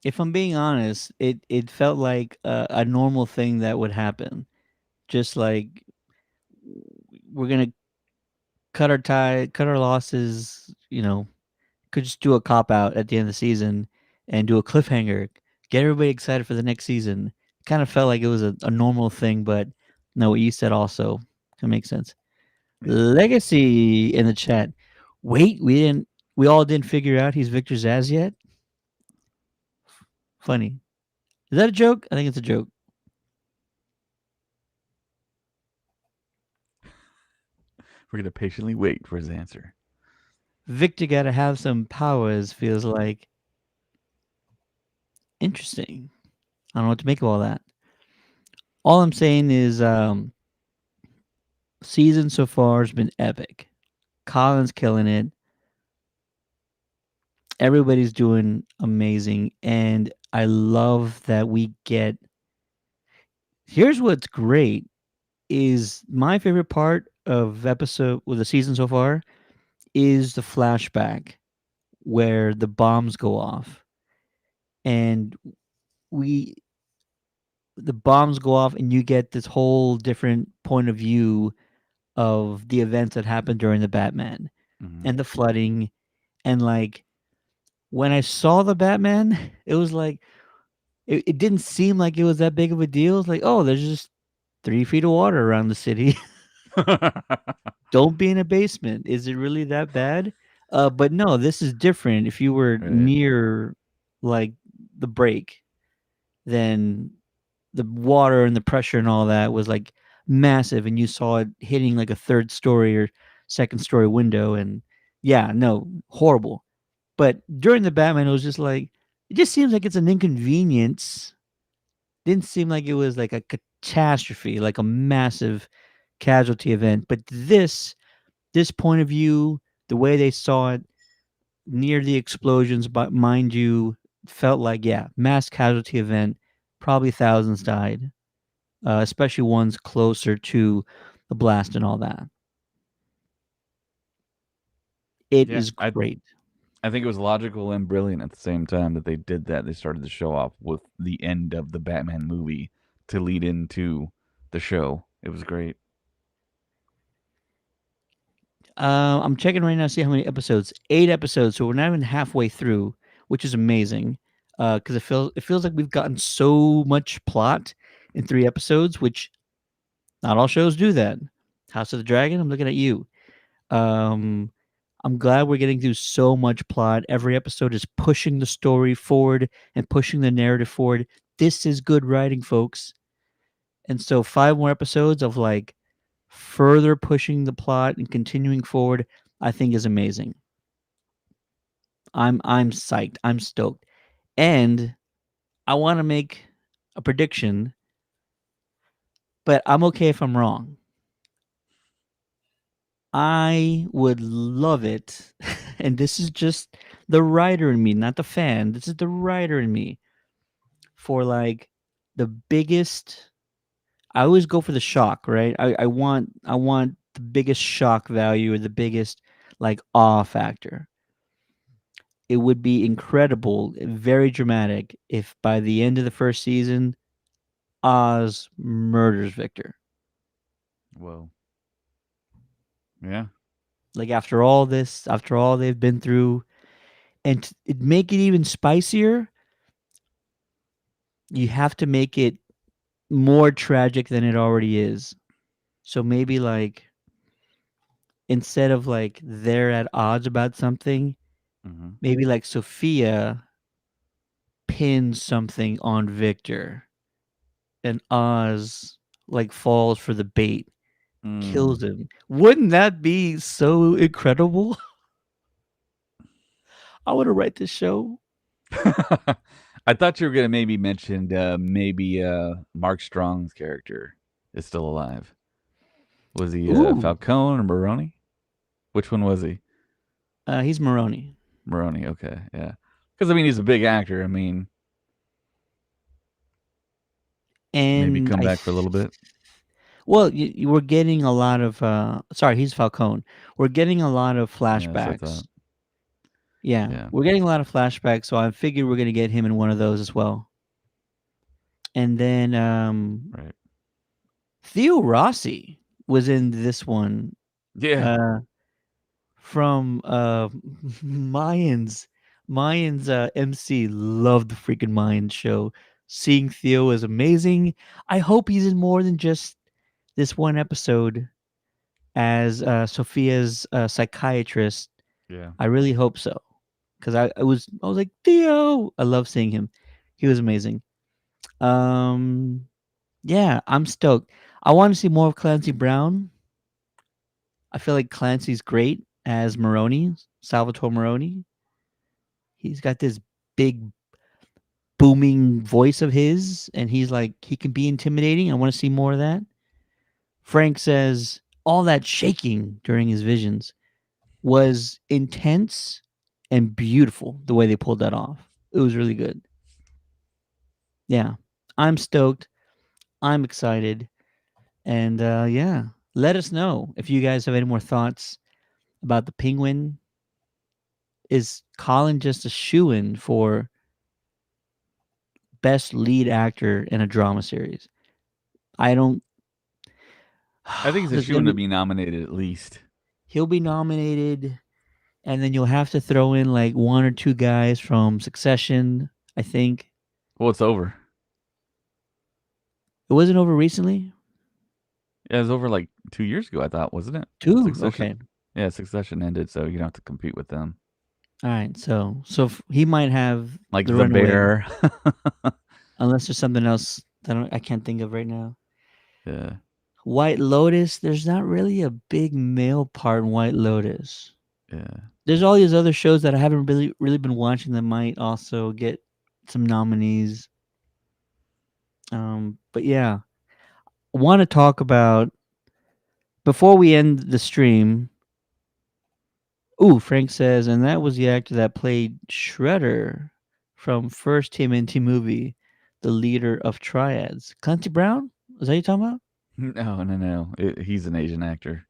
If I'm being honest, it felt like a normal thing that would happen. Just like we're gonna cut our losses. Could just do a cop out at the end of the season and do a cliffhanger, get everybody excited for the next season. Kind of felt like it was a normal thing, but no, what you said also can make sense. Yeah. Legacy in the chat. Wait, we all didn't figure out he's Victor Zaz yet? Funny. Is that a joke? I think it's a joke. We're gonna patiently wait for his answer. Victor gotta have some powers, feels like. Interesting. I don't know what to make of all that. All I'm saying is season so far has been epic. Colin's killing it. Everybody's doing amazing. And I love that we get. Here's what's great is my favorite part of episode with the season so far is the flashback where the bombs go off and we the bombs go off and you get this whole different point of view of the events that happened during the Batman Mm-hmm. and the flooding. And like when I saw the Batman, it was like it didn't seem like it was that big of a deal. It's like, oh, there's just 3 feet of water around the city. Don't be in a basement. Is it really that bad? But no, this is different. If you were Right. near like the break, then the water and the pressure and all that was like massive, and you saw it hitting like a third story or second story window, and yeah, no, horrible. But during the Batman, it was just like it just seems like it's an inconvenience. Didn't seem like it was like a catastrophe, like a massive casualty event. But this point of view, the way they saw it near the explosions, but mind you, felt like yeah, mass casualty event. Probably thousands died, especially ones closer to the blast and all that. It Yeah, is great. I think it was logical and brilliant at the same time that they did that. They started the show off with the end of the Batman movie to lead into the show. It was great. I'm checking right now to see how many episodes. 8 episodes, so we're not even halfway through, which is amazing. Because it feels like we've gotten so much plot in 3 episodes, which not all shows do that. House of the Dragon, I'm looking at you. Um, I'm glad we're getting through so much plot. Every episode is pushing the story forward and pushing the narrative forward. This is good writing, folks. And so 5 more episodes of like further pushing the plot and continuing forward, I think is amazing. I'm psyched. I'm stoked. And I want to make a prediction, but I'm okay if I'm wrong. I would love it. And this is just the writer in me, not the fan. This is the writer in me for like the biggest. I always go for the shock, right? I want the biggest shock value or the biggest like awe factor. It would be incredible, very dramatic if by the end of the first season, Oz murders Victor. Whoa. Yeah. Like after all this, after all they've been through, and make it even spicier, you have to make it more tragic than it already is. So maybe like instead of like they're at odds about something, Hmm. maybe like Sophia pins something on Victor and Oz like falls for the bait, Mm. kills him. Wouldn't that be so incredible? I want to write this show. I thought you were gonna maybe mention maybe Mark Strong's character is still alive. Was he Ooh, Falcone or Maroni? Which one was he? he's Maroney, Maroni. Okay, yeah. Because I mean, he's a big actor. I mean, maybe and come back for a little bit. well, we're getting a lot of. Sorry, he's Falcone. We're getting a lot of Yeah, that's what I flashbacks. thought. Yeah, Yeah, we're getting a lot of flashbacks, so I figured we're gonna get him in one of those as well. And then right. Theo Rossi was in this one. Yeah. Uh, from Mayans. Mayans MC loved the freaking Mayans show. Seeing Theo is amazing. I hope he's in more than just this one episode as Sophia's psychiatrist. Yeah. I really hope so because I was like Theo. I love seeing him. He was amazing. Um, yeah, I'm stoked. I want to see more of Clancy Brown. I feel like Clancy's great as Maroni, Salvatore Maroni. He's got this big booming voice of his, and he's like he can be intimidating. I want to see more of that. Frank says all that shaking during his visions was intense and beautiful the way they pulled that off. It was really good. Yeah. I'm stoked. I'm excited. And yeah, let us know if you guys have any more thoughts about the Penguin. Is Colin just a shoe in for best lead actor in a drama series? I don't. I think he's a There's shoe gonna to be. be nominated at least. He'll be nominated, and then you'll have to throw in like one or two guys from Succession. I think Well, it's over. it wasn't over recently. Yeah, it was over like 2 years ago. I thought, wasn't it? Two. Succession. Okay. Yeah, Succession ended, so you don't have to compete with them. All right. So he might have Like the the runaway, Bear. unless there's something else that I can't think of right now. Yeah. White Lotus, there's not really a big male part in White Lotus. Yeah. There's all these other shows that I haven't really been watching that might also get some nominees. But yeah, want to talk about before we end the stream. Ooh, Frank says, and that was the actor that played Shredder from first TMNT movie, the leader of Triads. Clancy Brown? Is that you talking about? No, no, no. He's an Asian actor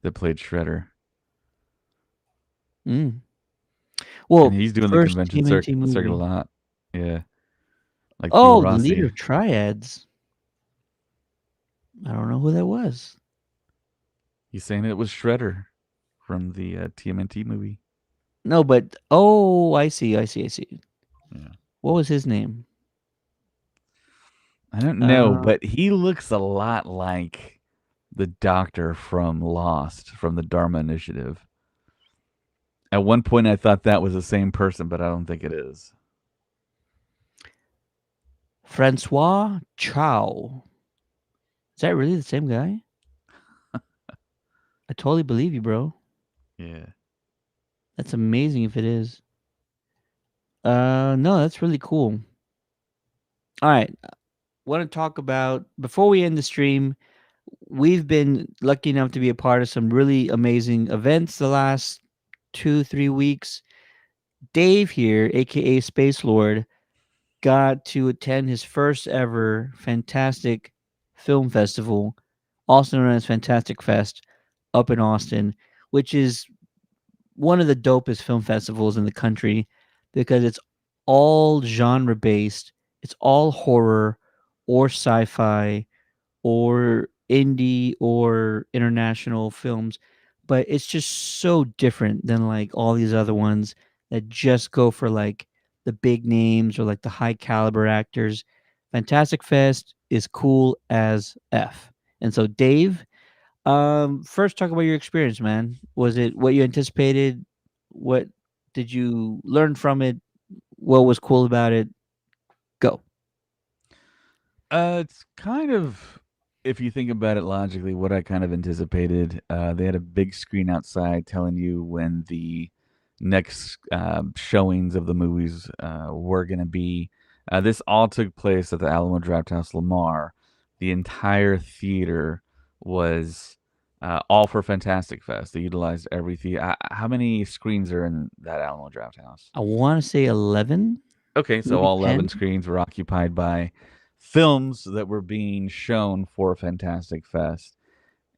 that played Shredder, Mm. and Well, he's doing the first convention TMNT circuit a movie. lot. Yeah, like Gio Oh, the leader Rossi. of Triads. I don't know who that was. He's saying it was Shredder from the TMNT movie. No, but oh, I see. Yeah. What was his name? I don't know, Uh, but he looks a lot like the doctor from Lost, from the Dharma Initiative. At one point, I thought that was the same person, but I don't think it is. Francois Chow. Is that really the same guy? I totally believe you, bro. Yeah. That's amazing if it is. No, that's really cool. All right. Want to talk about before we end the stream, we've been lucky enough to be a part of some really amazing events the last 2, 3 weeks. Dave here, aka Space Lord, got to attend his first ever Fantastic Film Festival, also known as Fantastic Fest, up in Austin, which is one of the dopest film festivals in the country because it's all genre based. It's all horror or sci-fi or indie or international films, but it's just so different than like all these other ones that just go for like the big names or like the high caliber actors. Fantastic Fest is cool as F. And so Dave, first talk about your experience, man. Was it what you anticipated? What did you learn from it? What was cool about it? Go. It's kind of, if you think about it logically, what I kind of anticipated. They had a big screen outside telling you when the next showings of the movies were going to be. This all took place at the Alamo Drafthouse Lamar. The entire theater was all for Fantastic Fest. They utilized every theater. How many screens are in that Alamo Drafthouse? I want to say 11, Okay, so maybe all 11 10. screens were occupied by films that were being shown for Fantastic Fest.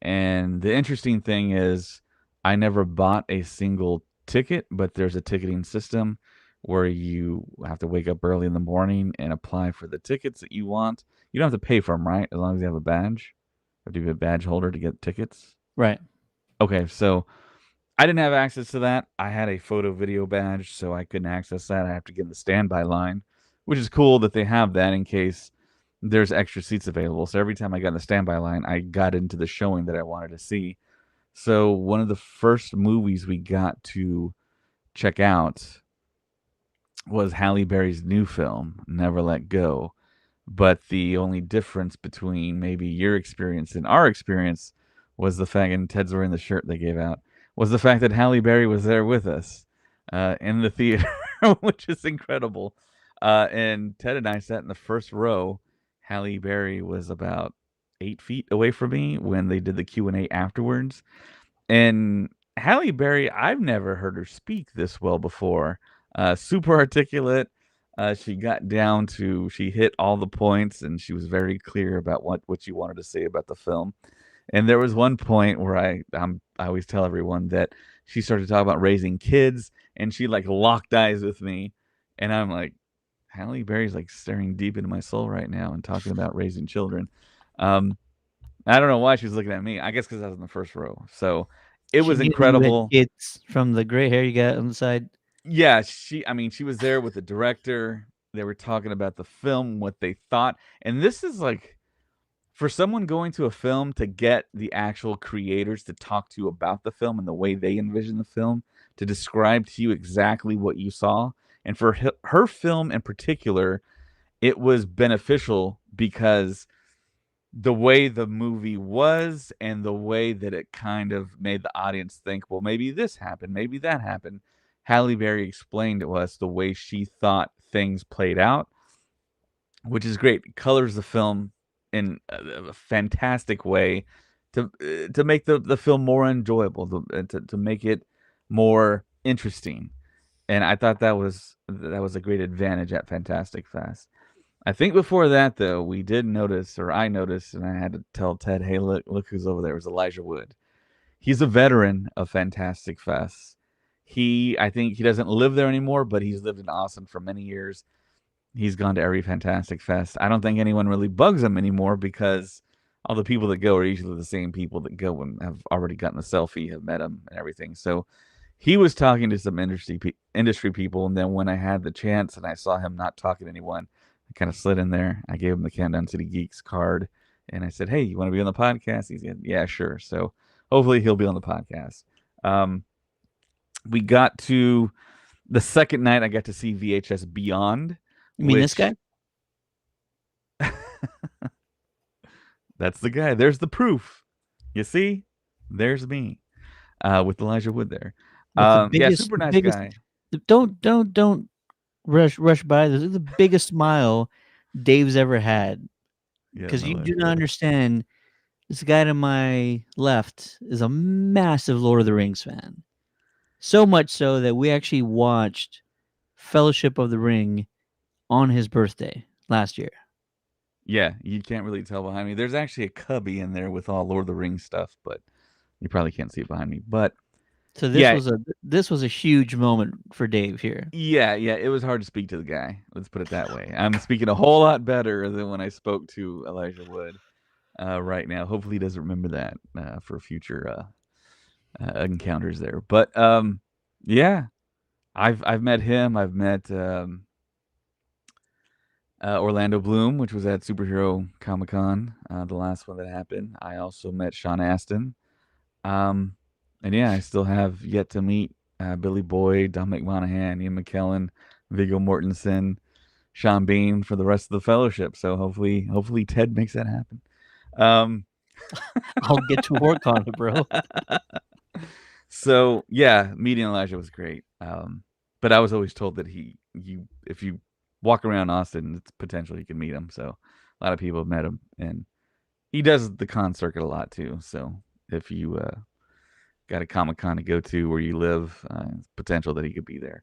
And the interesting thing is, I never bought a single ticket, but there's a ticketing system where you have to wake up early in the morning and apply for the tickets that you want. You don't have to pay for them, right? As long as you have a badge. You have to be a badge holder to get tickets. Right. Okay, so I didn't have access to that. I had a photo video badge, so I couldn't access that. I have to get in the standby line, which is cool that they have that in case there's extra seats available. So every time I got in the standby line, I got into the showing that I wanted to see. So one of the first movies we got to check out was Halle Berry's new film, Never Let Go. But the only difference between maybe your experience and our experience was the fact, and Ted's wearing the shirt they gave out, was the fact that Halle Berry was there with us in the theater, which is incredible. And Ted and I sat in the first row. Halle Berry was about 8 feet away from me when they did the Q&A afterwards. And Halle Berry, I've never heard her speak this well before. Super articulate. She got down to, she hit all the points, and she was very clear about what she wanted to say about the film. And there was one point where I always tell everyone that she started talking about raising kids, and she like locked eyes with me, and I'm like, Halle Berry's like staring deep into my soul right now and talking about raising children. Um, I don't know why she was looking at me. I guess because I was in the first row. So it She was knew you had incredible. kids from the gray hair you got on the side. Yeah, I mean, she was there with the director. They were talking about the film, what they thought. And this is like, for someone going to a film to get the actual creators to talk to you about the film and the way they envision the film, to describe to you exactly what you saw. And for her film in particular, it was beneficial because the way the movie was and the way that it kind of made the audience think, well, maybe this happened, maybe that happened. Halle Berry explained to us the way she thought things played out, which is great. It colors the film in a fantastic way to make the film more enjoyable, to make it more interesting. And I thought that was a great advantage at Fantastic Fest. I think before that though, we did notice, or I noticed, and I had to tell Ted, "Hey, look who's over there." It was Elijah Wood. He's a veteran of Fantastic Fest. I think he doesn't live there anymore, but he's lived in Austin for many years. He's gone to every Fantastic Fest. I don't think anyone really bugs him anymore because all the people that go are usually the same people that go and have already gotten a selfie, have met him, and everything. So he was talking to some industry people, and then when I had the chance and I saw him not talking to anyone, I kind of slid in there. I gave him the Countdown City Geeks card, and I said, "Hey, you want to be on the podcast?" He said, "Yeah, sure." So hopefully he'll be on the podcast. Um, we got to the second night. I got to see VHS Beyond, You mean this which guy? that's the guy. There's the proof. You see, there's me with Elijah Wood there. With Yeah, super the nice biggest guy. don't rush by this. This is the biggest smile Dave's ever had, Yeah, because no you way. do not understand. This guy to my left is a massive Lord of the Rings fan. So much so that we actually watched Fellowship of the Ring on his birthday last year. Yeah, you can't really tell behind me. There's actually a cubby in there with all Lord of the Rings stuff, but you probably can't see it behind me. But So yeah, this was a huge moment for Dave here. yeah, it was hard to speak to the guy. Let's put it that way. I'm speaking a whole lot better than when I spoke to Elijah Wood right now. Hopefully, he doesn't remember that for future encounters there. But yeah, I've met him. I've met Orlando Bloom, which was at Superhero Comic Con, the last one that happened. I also met Sean Astin. Um, and yeah, I still have yet to meet Billy Boyd, Dominic Monaghan, Ian McKellen, Viggo Mortensen, Sean Bean for the rest of the fellowship. So hopefully Ted makes that happen. Um, I'll get to work on it, bro. so yeah, meeting Elijah was great. But I was always told that if you walk around Austin, it's potential you can meet him. So a lot of people have met him, and he does the con circuit a lot too. So if you got a Comic Con to go to where you live, potential that he could be there.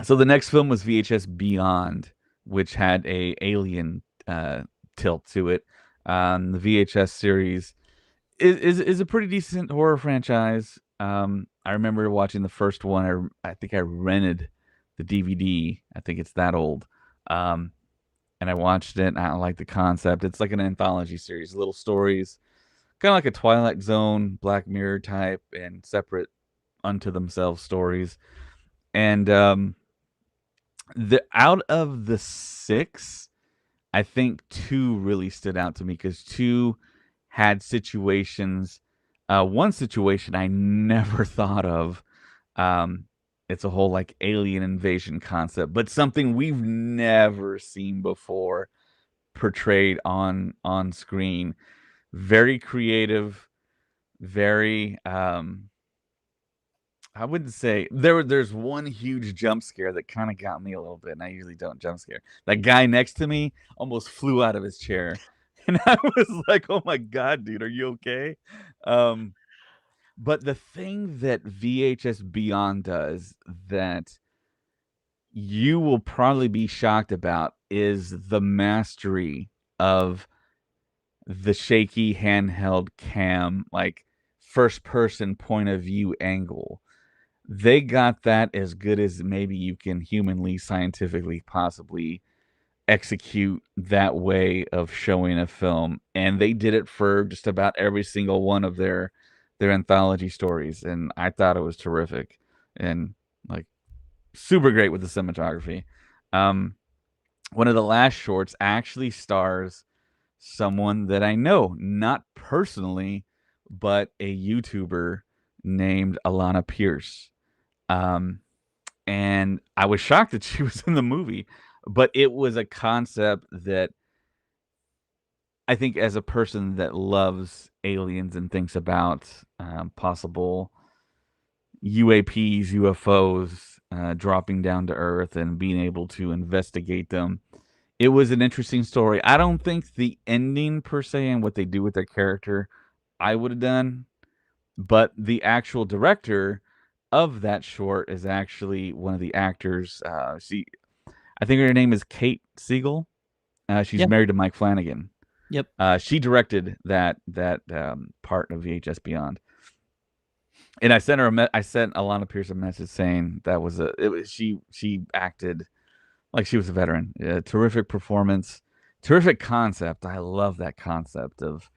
So the next film was VHS Beyond, which had a alien tilt to it. The VHS series is a pretty decent horror franchise. I remember watching the first one. I think I rented the DVD. I think it's that old. Um, and I watched it. And I like the concept. It's like an anthology series, little stories, kind of like a Twilight Zone, Black Mirror type, and separate unto themselves stories. And the out of the six, I think two really stood out to me because two had situations. One situation I never thought of. Um, it's a whole like alien invasion concept, but something we've never seen before portrayed on screen. Very creative, very I wouldn't say there's one huge jump scare that kind of got me a little bit, and I usually don't jump scare. That guy next to me almost flew out of his chair. And I was like, "Oh my god, dude, are you okay?" Um, but the thing that VHS Beyond does that you will probably be shocked about is the mastery of the shaky handheld cam, like first person point of view angle. They got that as good as maybe you can humanly, scientifically, possibly execute that way of showing a film, and they did it for just about every single one of their anthology stories, and I thought it was terrific and like super great with the cinematography. Um, one of the last shorts actually stars someone that I know, not personally, but a YouTuber named Alana Pierce. Um, and I was shocked that she was in the movie, but it was a concept that I think as a person that loves aliens and thinks about possible UAPs, UFOs dropping down to Earth and being able to investigate them, it was an interesting story. I don't think the ending per se and what they do with their character I would have done, but the actual director of that short is actually one of the actors. I think her name is Kate Siegel. She's Yeah. married to Mike Flanagan. Yep. She directed that part of VHS Beyond, and I sent her I sent Alana Pierce a message saying that was she acted like she was a veteran. Terrific performance, terrific concept. I love that concept of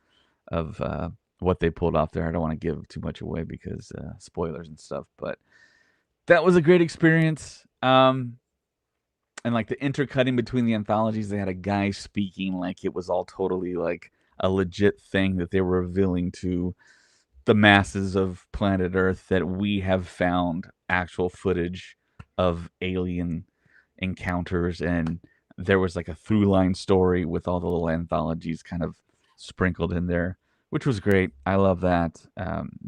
what they pulled off there. I don't want to give too much away because spoilers and stuff, but that was a great experience. And like the intercutting between the anthologies, they had a guy speaking like it was all totally like a legit thing that they were revealing to the masses of planet Earth that we have found actual footage of alien encounters, and there was like a through line story with all the little anthologies kind of sprinkled in there, which was great. I love that.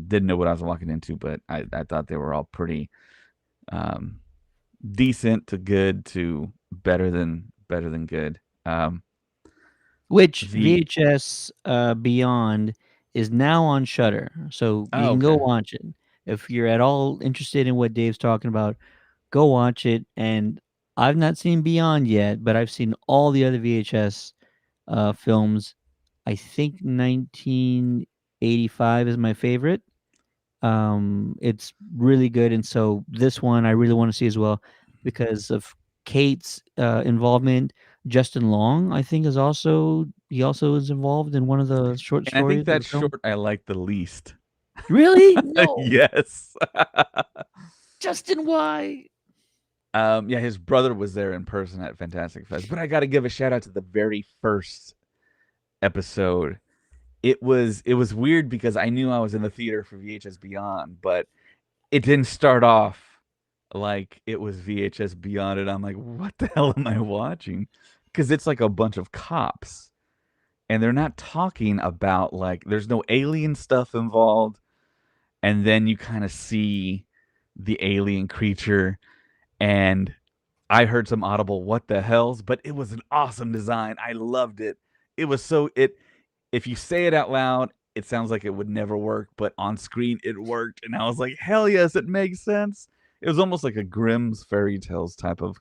Didn't know what I was walking into, but I thought they were all pretty um, decent to good to better than good. Which The VHS Beyond is now on Shutter, so you oh, can go okay. watch it. If you're at all interested in what Dave's talking about, go watch it. And I've not seen Beyond yet, but I've seen all the other VHS films. I think 1985 is my favorite. It's really good, and so this one I really want to see as well because of Kate's involvement. Justin Long, I think, is also he also is involved in one of the short And I think stories of that the film. short I like the least. Really? No, Yes. Justin. Why? Yeah, his brother was there in person at Fantastic Fest. But I got to give a shout out to the very first episode. It was weird because I knew I was in the theater for VHS Beyond, but it didn't start off like it was VHS Beyond, and I'm like, what the hell am I watching? Because it's like a bunch of cops, and they're not talking about like there's no alien stuff involved, and then you kind of see the alien creature, and I heard some audible what the hells, but it was an awesome design. I loved it. It was so it if you say it out loud, it sounds like it would never work, but on screen it worked, and I was like, hell yes, it makes sense. It was almost like a Grimm's fairy tales type of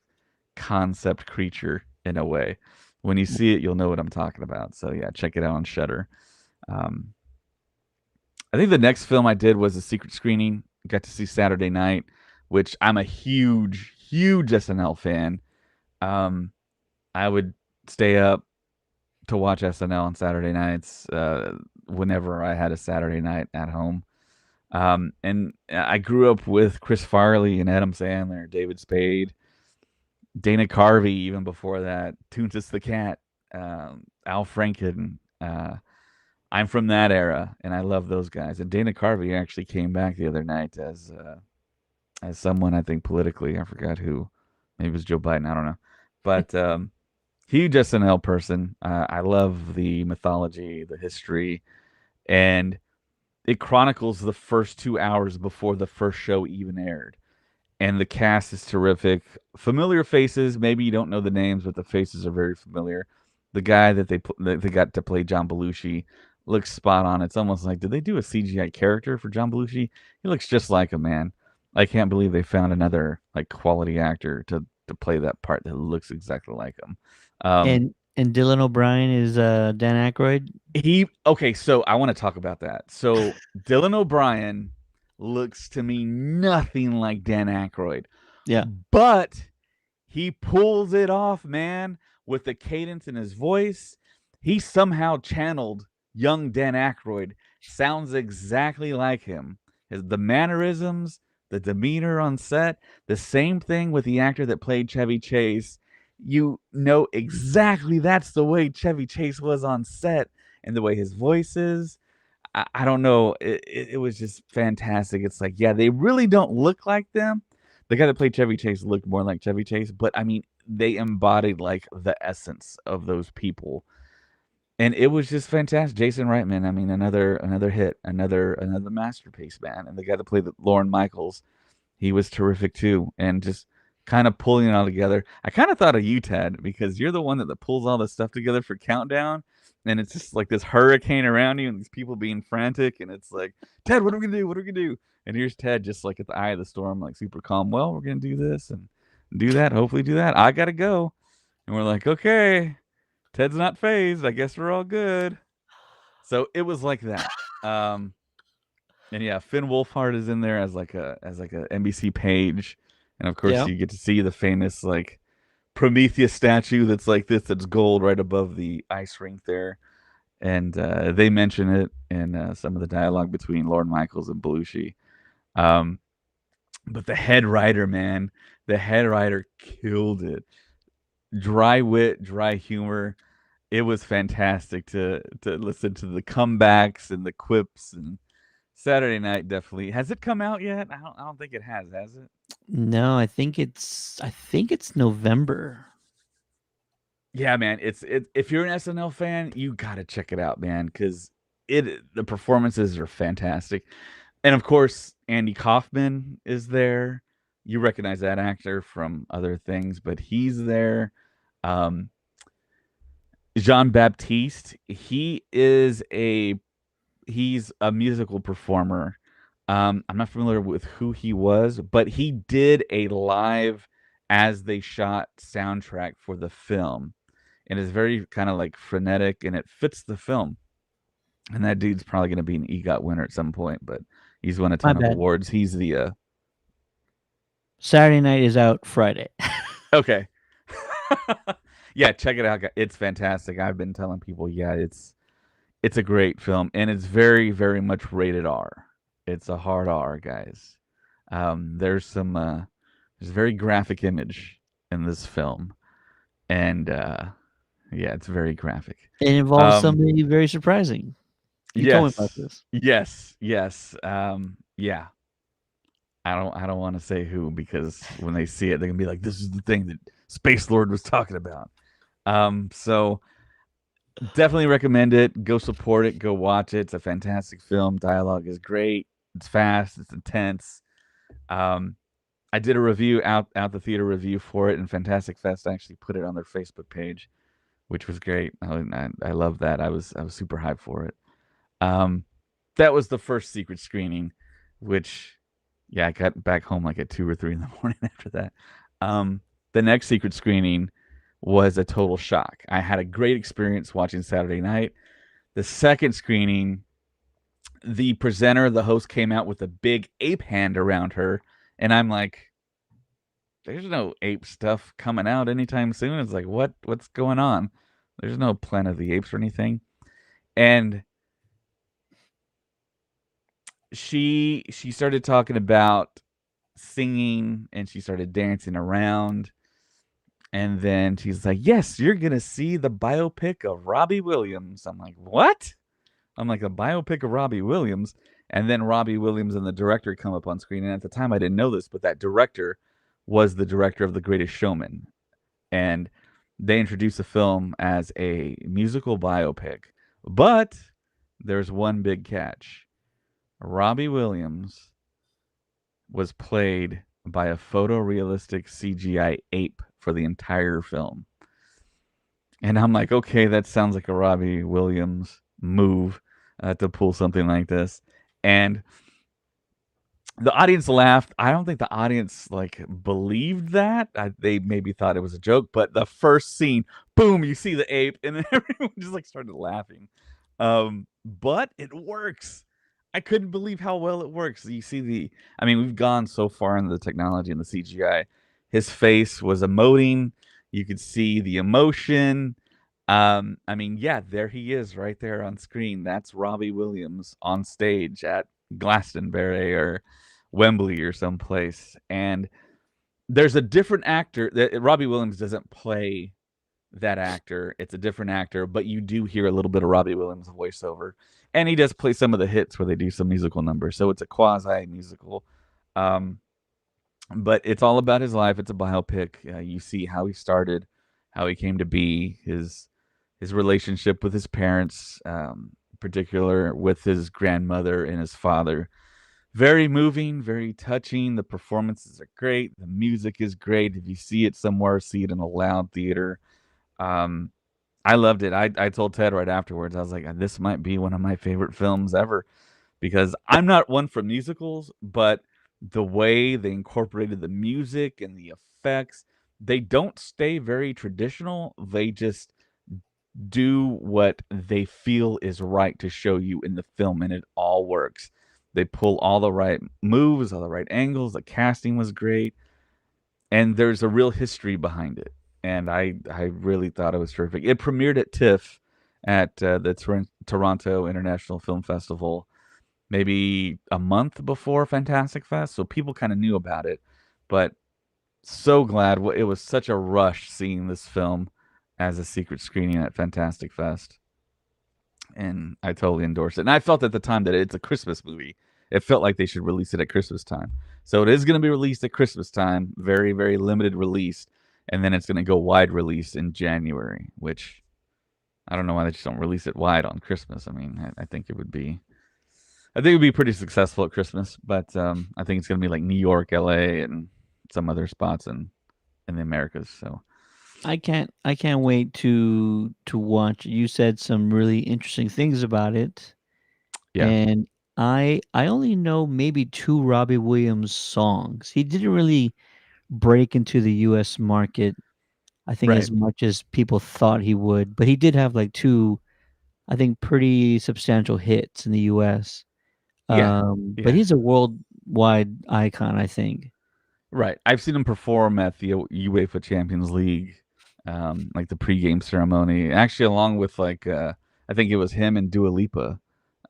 concept creature in a way. When you see it, you'll know what I'm talking about. So yeah, check it out on Shutter. Um, I think the next film I did was a secret screening. Got to see Saturday Night, which I'm a huge, huge SNL fan. Um, I would stay up to watch SNL on Saturday nights whenever I had a Saturday night at home. And I grew up with Chris Farley and Adam Sandler, David Spade, Dana Carvey, even before that, Toonsis the Cat, Al Franken. I'm from that era, and I love those guys. And Dana Carvey actually came back the other night as someone I think politically. I forgot who. Maybe it was Joe Biden. I don't know. But huge SNL person. I love the mythology, the history, and it chronicles the first 2 hours before the first show even aired. And the cast is terrific. Familiar faces. Maybe you don't know the names, but the faces are very familiar. The guy that they got to play John Belushi looks spot on. It's almost like, did they do a CGI character for John Belushi? He looks just like him, man. I can't believe they found another like quality actor to play that part that looks exactly like him. Um, And Dylan O'Brien is Dan Aykroyd. he okay, so I want to talk about that. So Dylan O'Brien looks to me nothing like Dan Aykroyd, Yeah. but he pulls it off, man, with the cadence in his voice. He somehow channeled young Dan Aykroyd. Sounds exactly like him. The mannerisms, the demeanor on set, the same thing with the actor that played Chevy Chase. You know exactly that's the way Chevy Chase was on set and the way his voice is. I don't know. It was just fantastic. It's like, yeah, they really don't look like them. The guy that played Chevy Chase looked more like Chevy Chase, but I mean, they embodied like the essence of those people. And it was just fantastic. Jason Reitman, I mean, another hit, another masterpiece, man. And the guy that played Lorne Michaels, he was terrific too. And just kind of pulling it all together. I kind of thought of you, Ted, because you're the one that pulls all this stuff together for Countdown. And it's just like this hurricane around you and these people being frantic. And it's like, Ted, what are we going to do? What are we going to do? And here's Ted just like at the eye of the storm, like super calm. Well, we're going to do this and do that. Hopefully do that. I got to go. And we're like, okay, Ted's not phased. I guess we're all good. So it was like that. Um, and yeah, Finn Wolfhard is in there as like a NBC page, and of course Yeah. you get to see the famous like Prometheus statue that's like this, that's gold right above the ice rink there, and they mention it in some of the dialogue between Lorne Michaels and Belushi. Um, but the head writer, man, the head writer killed it. Dry wit, dry humor. It was fantastic to listen to the comebacks and the quips. And Saturday Night definitely has it come out yet? I don't think it has it? No, I think it's November. Yeah, man. It if you're an SNL fan, you gotta check it out, man, because the performances are fantastic, and of course Andy Kaufman is there. You recognize that actor from other things, but he's there. Um, Jean Baptiste, he's a musical performer. I'm not familiar with who he was, but he did a live as they shot soundtrack for the film, and it's very kind of like frenetic, and it fits the film. And that dude's probably going to be an EGOT winner at some point, but he's won a My ton of bad. awards. He's the Saturday Night is out Friday. okay. Yeah, check it out. It's fantastic. I've been telling people, yeah, it's a great film, and it's very, very much rated R. It's a hard R, guys. There's some there's very graphic image in this film, and yeah, it's very graphic. It involves Um, somebody very surprising. You told me about yes, this. yes. Yeah. I don't want to say who, because when they see it, they're gonna be like, "This is the thing that Space Lord was talking about." So definitely recommend it. Go support it. Go watch it. It's a fantastic film. Dialogue is great. It's fast. It's intense. Um, I did a review out the theater review for it, and Fantastic Fest actually put it on their Facebook page, which was great. I love that. I was super hyped for it. Um, that was the first secret screening, which yeah, I got back home like at 2 or 3 in the morning after that. The next secret screening was a total shock. I had a great experience watching Saturday Night. The second screening, the presenter, the host came out with a big ape hand around her, and I'm like, there's no ape stuff coming out anytime soon. It's like, what's going on? There's no Planet of the Apes or anything. And she started talking about singing, and she started dancing around, and then she's like, yes, you're gonna see the biopic of Robbie Williams. I'm like, what? I'm like, a biopic of Robbie Williams. And then Robbie Williams and the director come up on screen, and at the time I didn't know this, but that director was the director of The Greatest Showman. And they introduced the film as a musical biopic, but there's one big catch. Robbie Williams was played by a photorealistic CGI ape for the entire film. And I'm like, okay, that sounds like a Robbie Williams move to pull something like this. And the audience laughed. I don't think the audience like believed that. They maybe thought it was a joke, but the first scene, boom, you see the ape, and then everyone just like started laughing. But it works. I couldn't believe how well it works. You see I mean, we've gone so far in the technology and the CGI. His face was emoting. You could see the emotion. I mean, yeah, there he is right there on screen. That's Robbie Williams on stage at Glastonbury or Wembley or someplace. And there's a different actor that Robbie Williams doesn't play that actor. It's a different actor, but you do hear a little bit of Robbie Williams voiceover. And he does play some of the hits where they do some musical numbers. So it's a quasi musical. Um, but it's all about his life. It's a biopic. You see how he started, how he came to be, his his relationship with his parents, in particular with his grandmother and his father. Very moving, very touching. The performances are great. The music is great. If you see it somewhere, see it in a loud theater. Um, I loved it. I told Ted right afterwards, I was like, this might be one of my favorite films ever because I'm not one for musicals, but the way they incorporated the music and the effects, they don't stay very traditional. They just do what they feel is right to show you in the film, and it all works. They pull all the right moves, all the right angles. The casting was great, and there's a real history behind it. And I really thought it was terrific. It premiered at TIFF at the Toronto International Film Festival maybe a month before Fantastic Fest, so people kind of knew about it. But so glad it was such a rush seeing this film as a secret screening at Fantastic Fest, and I totally endorse it. And I felt at the time that it's a Christmas movie. It felt like they should release it at Christmas time. So it is going to be released at Christmas time, very very limited release, and then it's going to go wide release in January, which I don't know why they just don't release it wide on Christmas. I mean, I think it would be I think it would be pretty successful at Christmas, but I think it's going to be like New York, LA, and some other spots in the Americas. So I can't wait to watch. You said some really interesting things about it, yeah, and I only know maybe two Robbie Williams songs. He didn't really break into the US market, I think, right, as much as people thought he would, but he did have like two, I think, pretty substantial hits in the US. yeah, But yeah. he's a worldwide icon, I think. Right. I've seen him perform at the UEFA Champions League, like the pregame ceremony. Actually, along with I think it was him and Dua Lipa,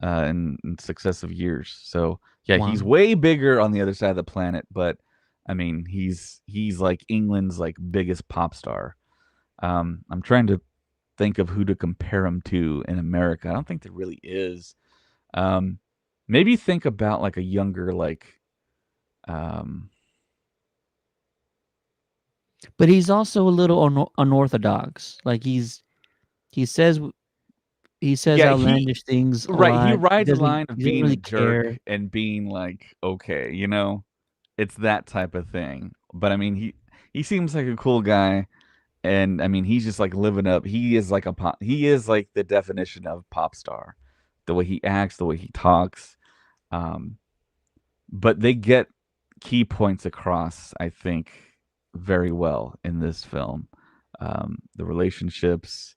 in successive years. So yeah, he's Wow. way bigger on the other side of the planet. But I mean, he's like England's like biggest pop star. I'm trying to think of who to compare him to in America. I don't think there really is. Um, maybe think about like a younger um, But he's also a little unorthodox. Like he says he says yeah, he outlandish things a right, he lot. He rides a doesn't line of he doesn't being a really jerk care. and being like, "Okay," you know? It's that type of thing. But I mean, he seems like a cool guy, and I mean, he's just like living up. He is like the definition of pop star. The way he acts, the way he talks. Um, but they get key points across, I think, very well in this film. The relationships,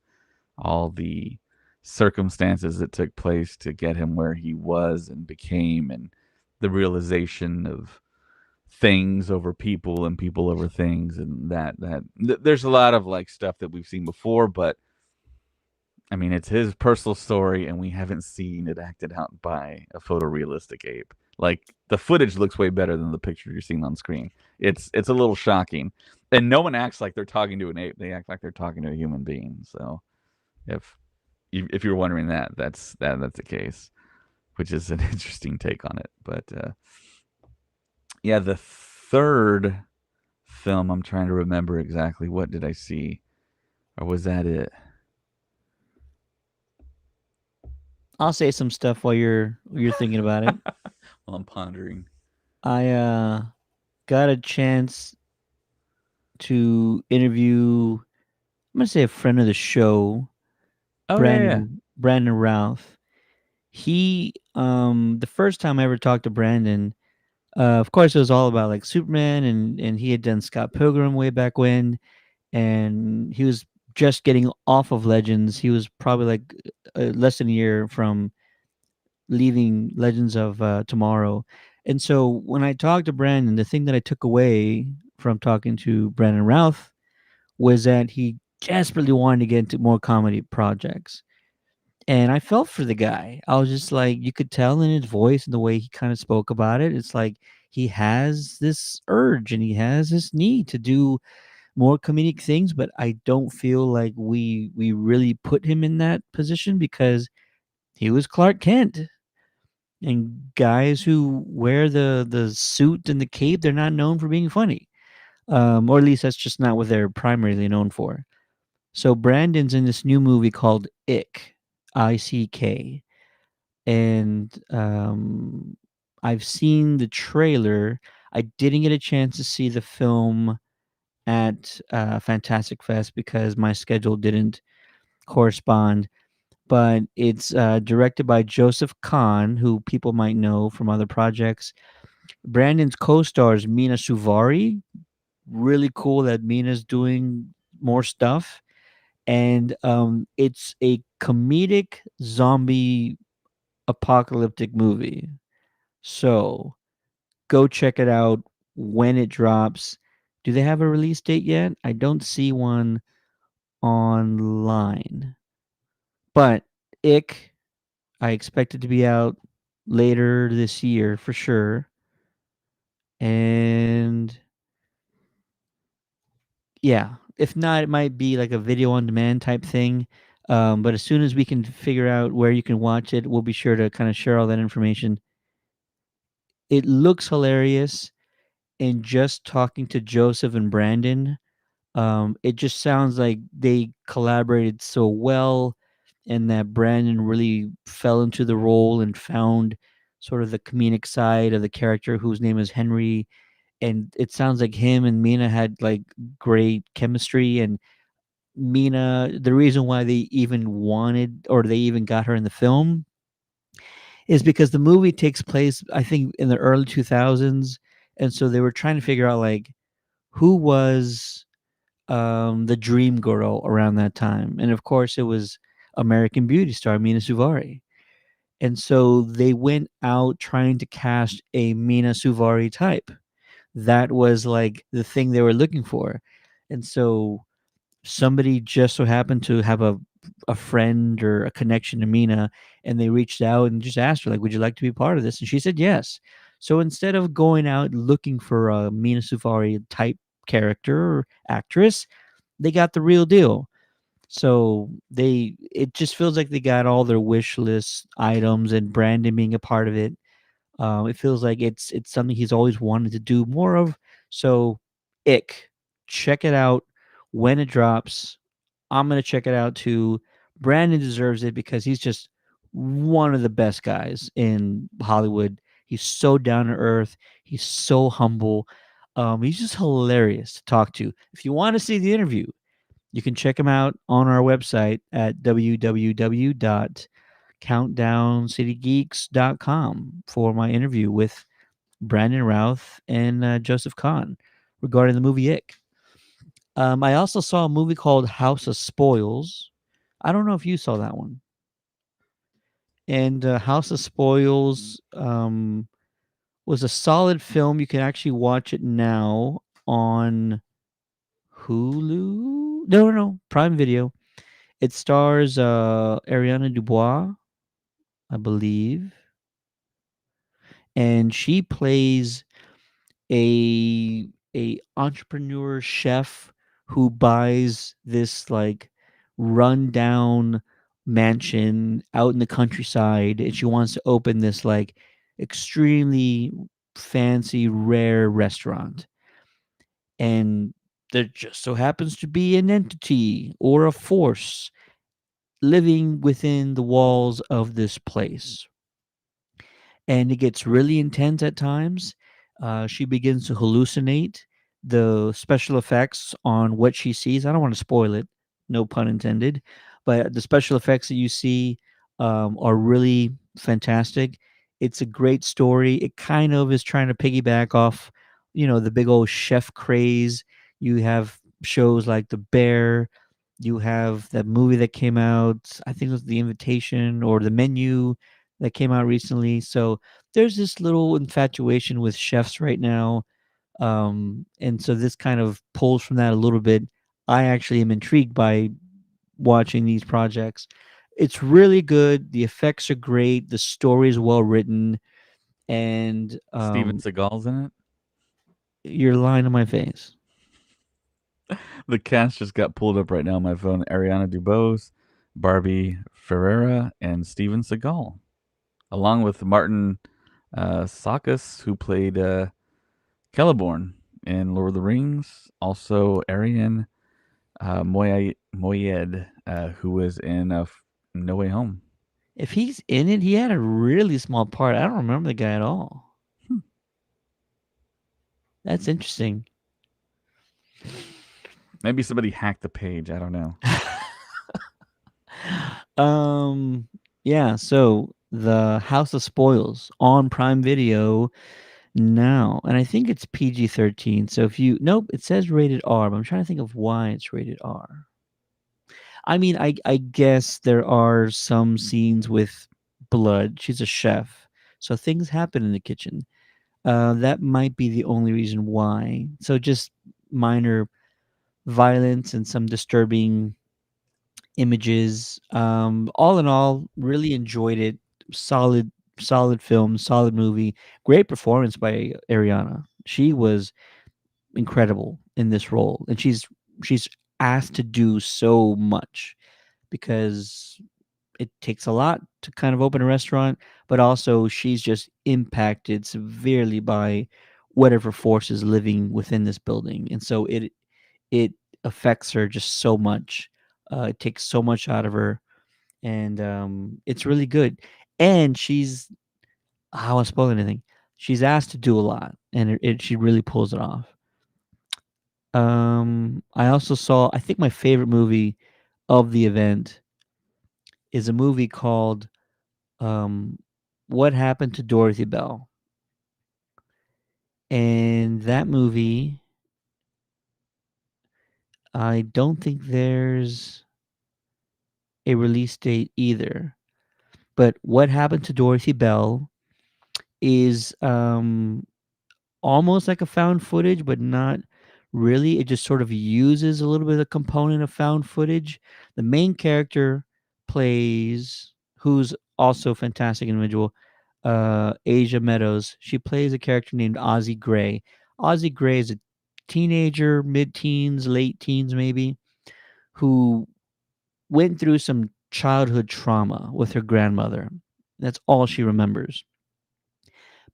all the circumstances that took place to get him where he was and became, and the realization of things over people and people over things, and there's a lot of like stuff that we've seen before, but I mean it's his personal story and we haven't seen it acted out by a photorealistic ape. Like the footage looks way better than the picture you're seeing on screen. It's a little shocking, and no one acts like they're talking to an ape. They act like they're talking to a human being. So if if you're wondering that, that's the case, which is an interesting take on it. But yeah, the third film, I'm trying to remember exactly what did I see, or was that it? I'll say some stuff while you're thinking about it. Well, I'm pondering. I got a chance to interview, I'm gonna say, a friend of the show, Oh yeah, yeah. Brandon Routh. He the first time I ever talked to Brandon, of course it was all about like Superman, and he had done Scott Pilgrim way back when, and he was just getting off of Legends. He was probably like less than a year from leaving Legends of Tomorrow. And so when I talked to Brandon, the thing that I took away from talking to Brandon Routh was that he desperately wanted to get into more comedy projects. And I felt for the guy. I was just like, you could tell in his voice and the way he kind of spoke about it. It's like he has this urge and he has this need to do more comedic things, but I don't feel like we really put him in that position because he was Clark Kent. And guys who wear the suit and the cape, they're not known for being funny. Or at least that's just not what they're primarily known for. So Brandon's in this new movie called Ick, and I've seen the trailer. I didn't get a chance to see the film at Fantastic Fest because my schedule didn't correspond. But it's directed by Joseph Kahn, who people might know from other projects. Brandon's co-stars Mina Suvari. Really cool that Mina's doing more stuff, and it's a comedic zombie apocalyptic movie. So go check it out when it drops. Do they have a release date yet? I don't see one online. But Ick, I expect it to be out later this year for sure. And yeah, if not, it might be like a video on demand type thing. But as soon as we can figure out where you can watch it, we'll be sure to kind of share all that information. It looks hilarious. And just talking to Joseph and Brandon, it just sounds like they collaborated so well, and that Brandon really fell into the role and found sort of the comedic side of the character whose name is Henry. And it sounds like him and Mina had like great chemistry. And Mina, the reason why they even wanted or they even got her in the film is because the movie takes place, I think, in the early 2000s. And so they were trying to figure out like who was the dream girl around that time. And of course, it was American Beauty star Mina Suvari. And so they went out trying to cast a Mina Suvari type. That was like the thing they were looking for. And so somebody just so happened to have a friend or a connection to Mina, and they reached out and just asked her like, "Would you like to be part of this?" And she said yes. So instead of going out looking for a Mina Suvari type character or actress, they got the real deal. So it just feels like they got all their wish list items, and Brandon being a part of it. It feels like it's something he's always wanted to do more of. So, Ick, check it out when it drops. I'm gonna check it out too. Brandon deserves it because he's just one of the best guys in Hollywood. He's so down to earth. He's so humble. He's just hilarious to talk to. If you want to see the interview, you can check him out on our website at www.countdowncitygeeks.com for my interview with Brandon Routh and Joseph Kahn regarding the movie Ick. I also saw a movie called House of Spoils. I don't know if you saw that one. And House of Spoils was a solid film. You can actually watch it now on Hulu. No, Prime Video. It stars Ariana Dubois, I believe, and she plays a entrepreneur chef who buys this like rundown mansion out in the countryside, and she wants to open this like extremely fancy rare restaurant. And there just so happens to be an entity or a force living within the walls of this place, and it gets really intense at times. She begins to hallucinate the special effects on what she sees. I don't want to spoil it, no pun intended, but the special effects that you see are really fantastic. It's a great story. It kind of is trying to piggyback off, the big old chef craze. You have shows like The Bear. You have that movie that came out, I think it was The Invitation or The Menu that came out recently. So there's this little infatuation with chefs right now. And so this kind of pulls from that a little bit. I actually am intrigued by watching these projects. It's really good. The effects are great. The story is well written. And Steven Seagal's in it. you're lying to my face. The cast just got pulled up right now on my phone. Ariana DeBose, Barbie Ferreira, and Steven Seagal, along with Martin Sakis, who played Celeborn in Lord of the Rings. Also, Arian Moyed, who was in No Way Home. If he's in it, he had a really small part. I don't remember the guy at all. Hmm. That's interesting. Maybe somebody hacked the page. I don't know. um, yeah. So the House of Spoils on Prime Video now, and I think it's PG-13. So if you nope, it says rated R. But I'm trying to think of why it's rated R. I mean, I guess there are some scenes with blood. She's a chef, so things happen in the kitchen. That might be the only reason why. So just minor violence and some disturbing images. All in all, really enjoyed it. Solid, solid film, solid movie. Great performance by Ariana. She was incredible in this role, and she's asked to do so much because it takes a lot to kind of open a restaurant, but also she's just impacted severely by whatever force is living within this building, and so it affects her just so much. It takes so much out of her, and it's really good. And I don't want to spoil anything. She's asked to do a lot, and she really pulls it off. I also saw. I think my favorite movie of the event is a movie called um, "What Happened to Dorothy Bell," and that movie, I don't think there's a release date either. But "What Happened to Dorothy Bell" is almost like a found footage, but not really. It just sort of uses a little bit of the component of found footage. The main character plays, who's also a fantastic individual, Asia Meadows. She plays a character named Ozzy Gray. Ozzy Gray is a teenager, mid-teens, late teens maybe, who went through some childhood trauma with her grandmother. That's all she remembers.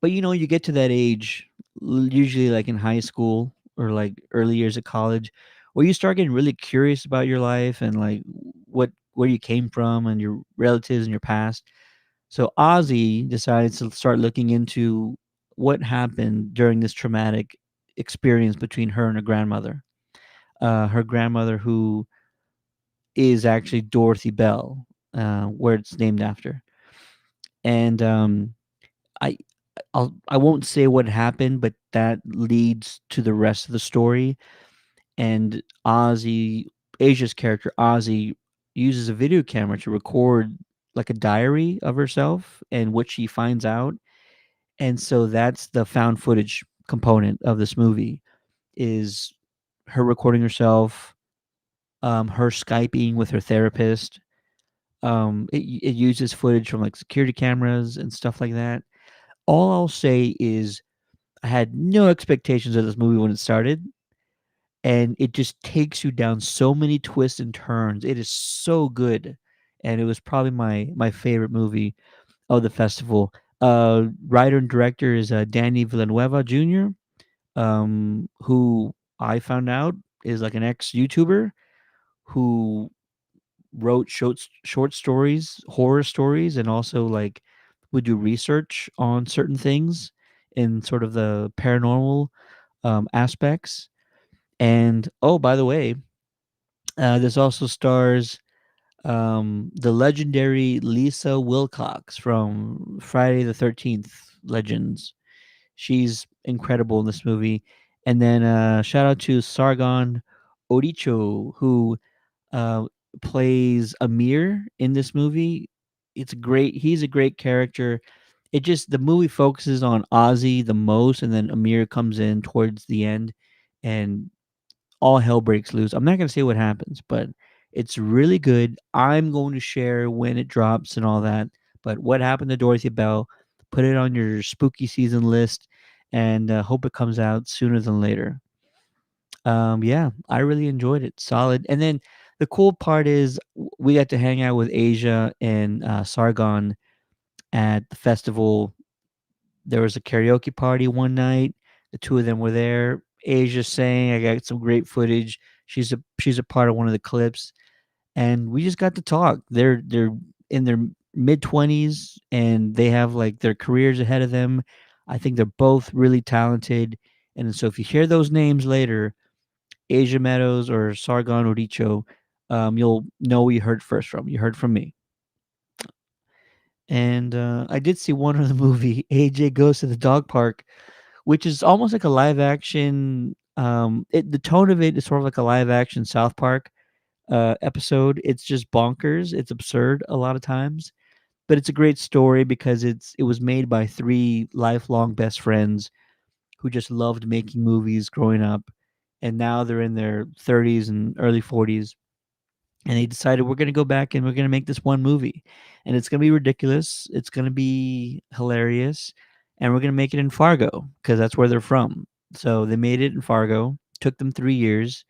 But you get to that age, usually like in high school or like early years of college, where you start getting really curious about your life and like where you came from and your relatives and your past. So Ozzy decides to start looking into what happened during this traumatic experience between her and her grandmother. Her grandmother, who is actually Dorothy Bell, where it's named after. And I I won't say what happened, but that leads to the rest of the story. And Asia's character Ozzy, uses a video camera to record like a diary of herself and what she finds out. And so that's the found footage component of this movie is her recording herself, her Skyping with her therapist. It uses footage from like security cameras and stuff like that. All I'll say is I had no expectations of this movie when it started, and it just takes you down so many twists and turns. It is so good, and it was probably my favorite movie of the festival. Writer and director is Danny Villanueva Jr., who I found out is like an ex YouTuber who wrote short stories, horror stories, and also like would do research on certain things in sort of the paranormal aspects. And oh, by the way, this also stars the legendary Lisa Wilcox from Friday the 13th Legends. She's incredible in this movie. And then shout out to Sargon Odicho, who uh, plays Amir in this movie. It's great. He's a great character. It just the movie focuses on Ozzy the most, and then Amir comes in towards the end, and all hell breaks loose. I'm not gonna say what happens, but it's really good. I'm going to share when it drops and all that. But what happened to Dorothy Bell? Put it on your spooky season list, and hope it comes out sooner than later. Yeah, I really enjoyed it. Solid. And then the cool part is we got to hang out with Asia and Sargon at the festival. There was a karaoke party one night. The two of them were there. Asia sang. I got some great footage. She's a part of one of the clips, and we just got to talk. They're in their mid-20s, and they have like their careers ahead of them. I think they're both really talented, and so if you hear those names later, Asia Meadows or Sargon Odicho, you'll know you heard first from. You heard from me. And I did see one other movie, AJ Goes to the Dog Park, which is almost like a live action. The tone of it is sort of like a live action South Park episode. It's just bonkers. It's absurd a lot of times, but it's a great story because it was made by three lifelong best friends who just loved making movies growing up, and now they're in their 30s and early 40s, and they decided we're going to go back and we're going to make this one movie, and it's going to be ridiculous, it's going to be hilarious, and we're going to make it in Fargo because that's where they're from. So they made it in Fargo. Took them 3 years,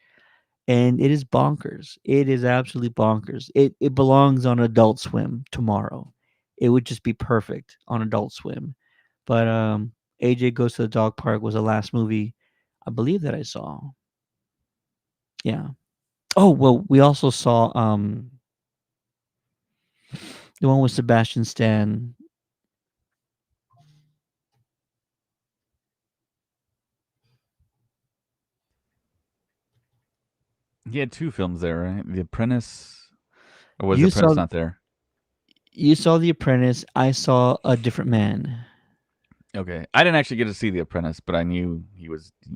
and it is bonkers. It is absolutely bonkers. It belongs on Adult Swim tomorrow. It would just be perfect on Adult Swim. But AJ Goes to the Dog Park was the last movie I believe that I saw. Yeah. Oh well, we also saw the one with Sebastian Stan. He had 2 films there, right? The Apprentice, or was The You Apprentice saw not there? you saw The Apprentice. I saw A Different Man. Okay. I didn't actually get to see The Apprentice, but I knew he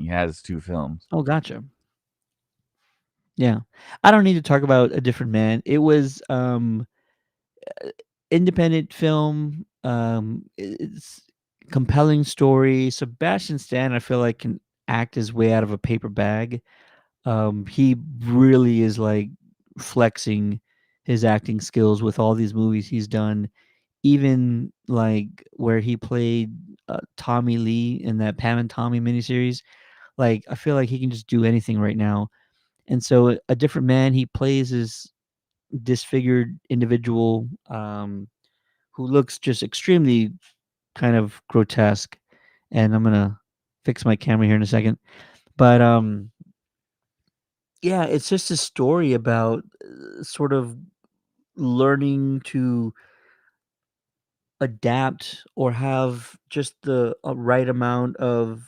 has 2 films. Oh, gotcha. Yeah. I don't need to talk about A Different Man. It was independent film. It's compelling story. Sebastian Stan, I feel like, can act his way out of a paper bag. He really is like flexing his acting skills with all these movies he's done. Even like where he played Tommy Lee in that Pam and Tommy miniseries. Like I feel like he can just do anything right now. And so a different man, he plays his disfigured individual who looks just extremely kind of grotesque. And I'm gonna fix my camera here in a second. But yeah, it's just a story about sort of learning to adapt or have just the right amount of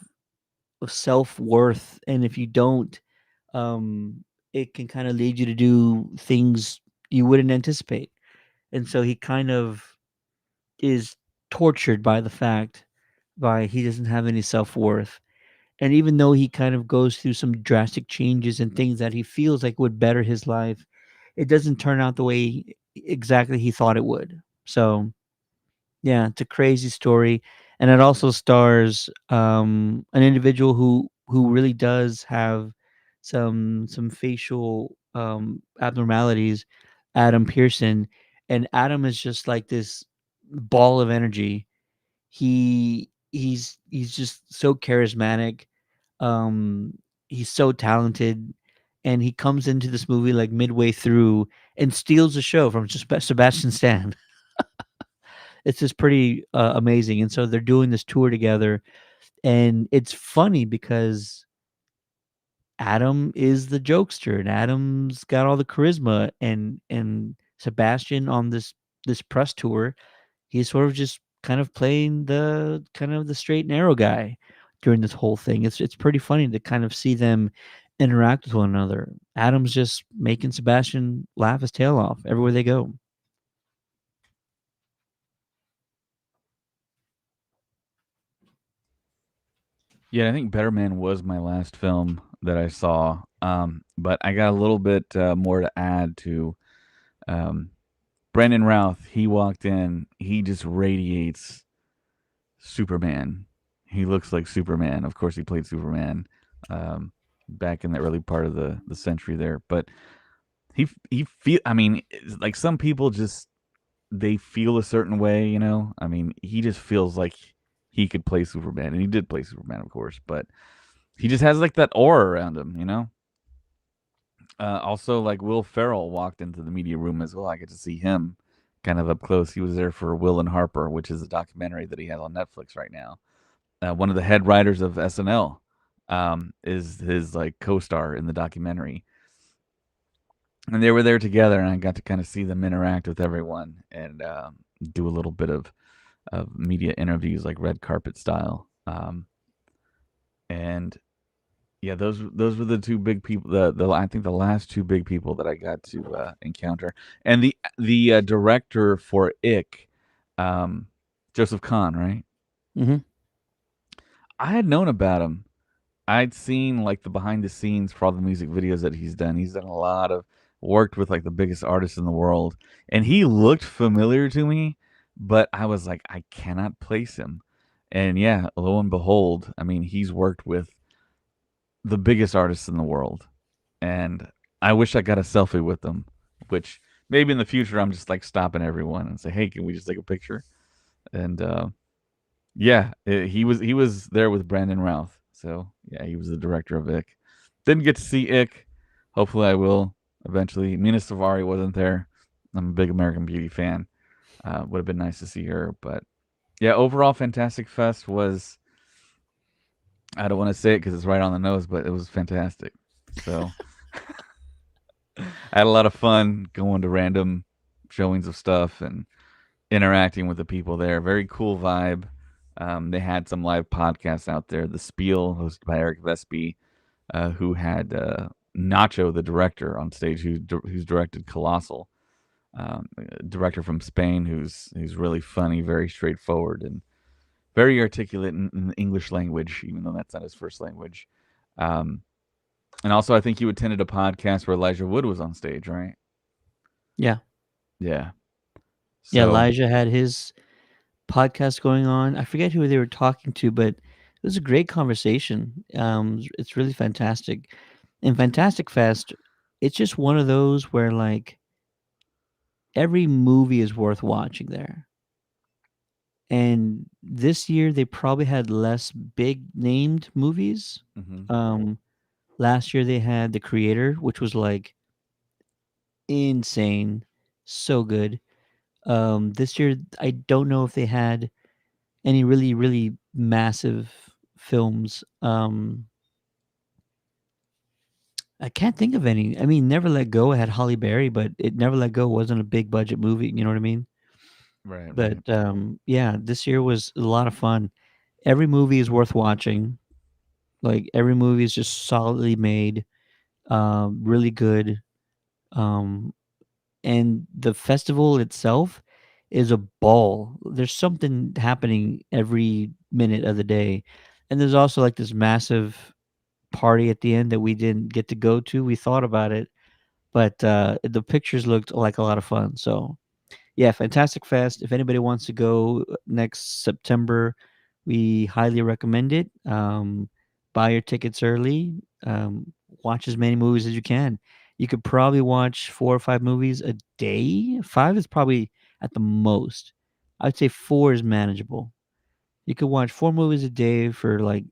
self-worth, and if you don't, it can kind of lead you to do things you wouldn't anticipate. And so he kind of is tortured by the fact by he doesn't have any self-worth. And even though he kind of goes through some drastic changes and things that he feels like would better his life, it doesn't turn out the way exactly he thought it would. So yeah, it's a crazy story, and it also stars an individual who really does have some facial abnormalities, Adam Pearson, and Adam is just like this ball of energy. He's just so charismatic. Um, he's so talented, and he comes into this movie like midway through and steals the show from Sebastian Stan. It's just pretty amazing. And so they're doing this tour together, and it's funny because Adam is the jokester, and Adam's got all the charisma, and Sebastian on this press tour, he's sort of just kind of playing the kind of the straight and narrow guy during this whole thing. It's pretty funny to kind of see them interact with one another. Adam's just making Sebastian laugh his tail off everywhere they go. Yeah, I think Better Man was my last film that I saw. But I got a little bit more to add to um, Brandon Routh. He walked in, he just radiates Superman. He looks like Superman. Of course, he played Superman um, back in the early part of the century there. But he feel. I mean, like some people just they feel a certain way. I mean, he just feels like he could play Superman, and he did play Superman, of course. But he just has like that aura around him. Also, like Will Ferrell walked into the media room as well. I get to see him kind of up close. He was there for Will and Harper, which is a documentary that he has on Netflix right now. One of the head writers of SNL is his like co-star in the documentary. and they were there together, and I got to kind of see them interact with everyone and do a little bit of media interviews, like red carpet style. And yeah, those were the two big people. The I think the last two big people that I got to encounter, and the director for Ick, um, Joseph Kahn, right? Mhm. I had known about him. I'd seen like the behind the scenes for all the music videos that he's done. He's done a lot of worked with like the biggest artists in the world, and he looked familiar to me, but I was like, I cannot place him. And yeah, lo and behold, I mean, he's worked with the biggest artists in the world, and I wish I got a selfie with them. Which maybe in the future, I'm just like stopping everyone and say, hey, can we just take a picture? And yeah, he was there with Brandon Routh. So yeah, he was the director of Ick. Didn't get to see Ick. Hopefully, I will eventually. Mina Savari wasn't there. I'm a big American Beauty fan. Would have been nice to see her, but yeah, overall, Fantastic Fest was. I don't want to say it because it's right on the nose, but it was fantastic. So I had a lot of fun going to random showings of stuff and interacting with the people there. Very cool vibe. They had some live podcasts out there. The Spiel, hosted by Eric Vespi, who had Nacho, the director, on stage, who's directed Colossal, director from Spain, who's really funny, very straightforward, and very articulate in the English language, even though that's not his first language. Um, and also, I think you attended a podcast where Elijah Wood was on stage, right? Yeah. Yeah. Yeah, So, Elijah had his podcast going on. I forget who they were talking to, but it was a great conversation. It's really fantastic. In Fantastic Fest, it's just one of those where like every movie is worth watching there. And this year they probably had less big named movies. mhm. Um, Last year they had The Creator, which was like insane, so good. This year I don't know if they had any really really massive films. I can't think of any. I mean, Never Let Go had Holly Berry, but it Never Let Go wasn't a big budget movie. You know what I mean? Right, But right. yeah, this year was a lot of fun. Every movie is worth watching. Like every movie is just solidly made, really good. Um, and the festival itself is a ball. There's something happening every minute of the day, and there's also like this massive party at the end that we didn't get to go to. We thought about it, but the pictures looked like a lot of fun. So yeah, Fantastic Fest. If anybody wants to go next September, we highly recommend it. Buy your tickets early. Watch as many movies as you can. You could probably watch 4 or 5 movies a day. Five is probably at the most. I'd say four is manageable. You could watch 4 movies a day for like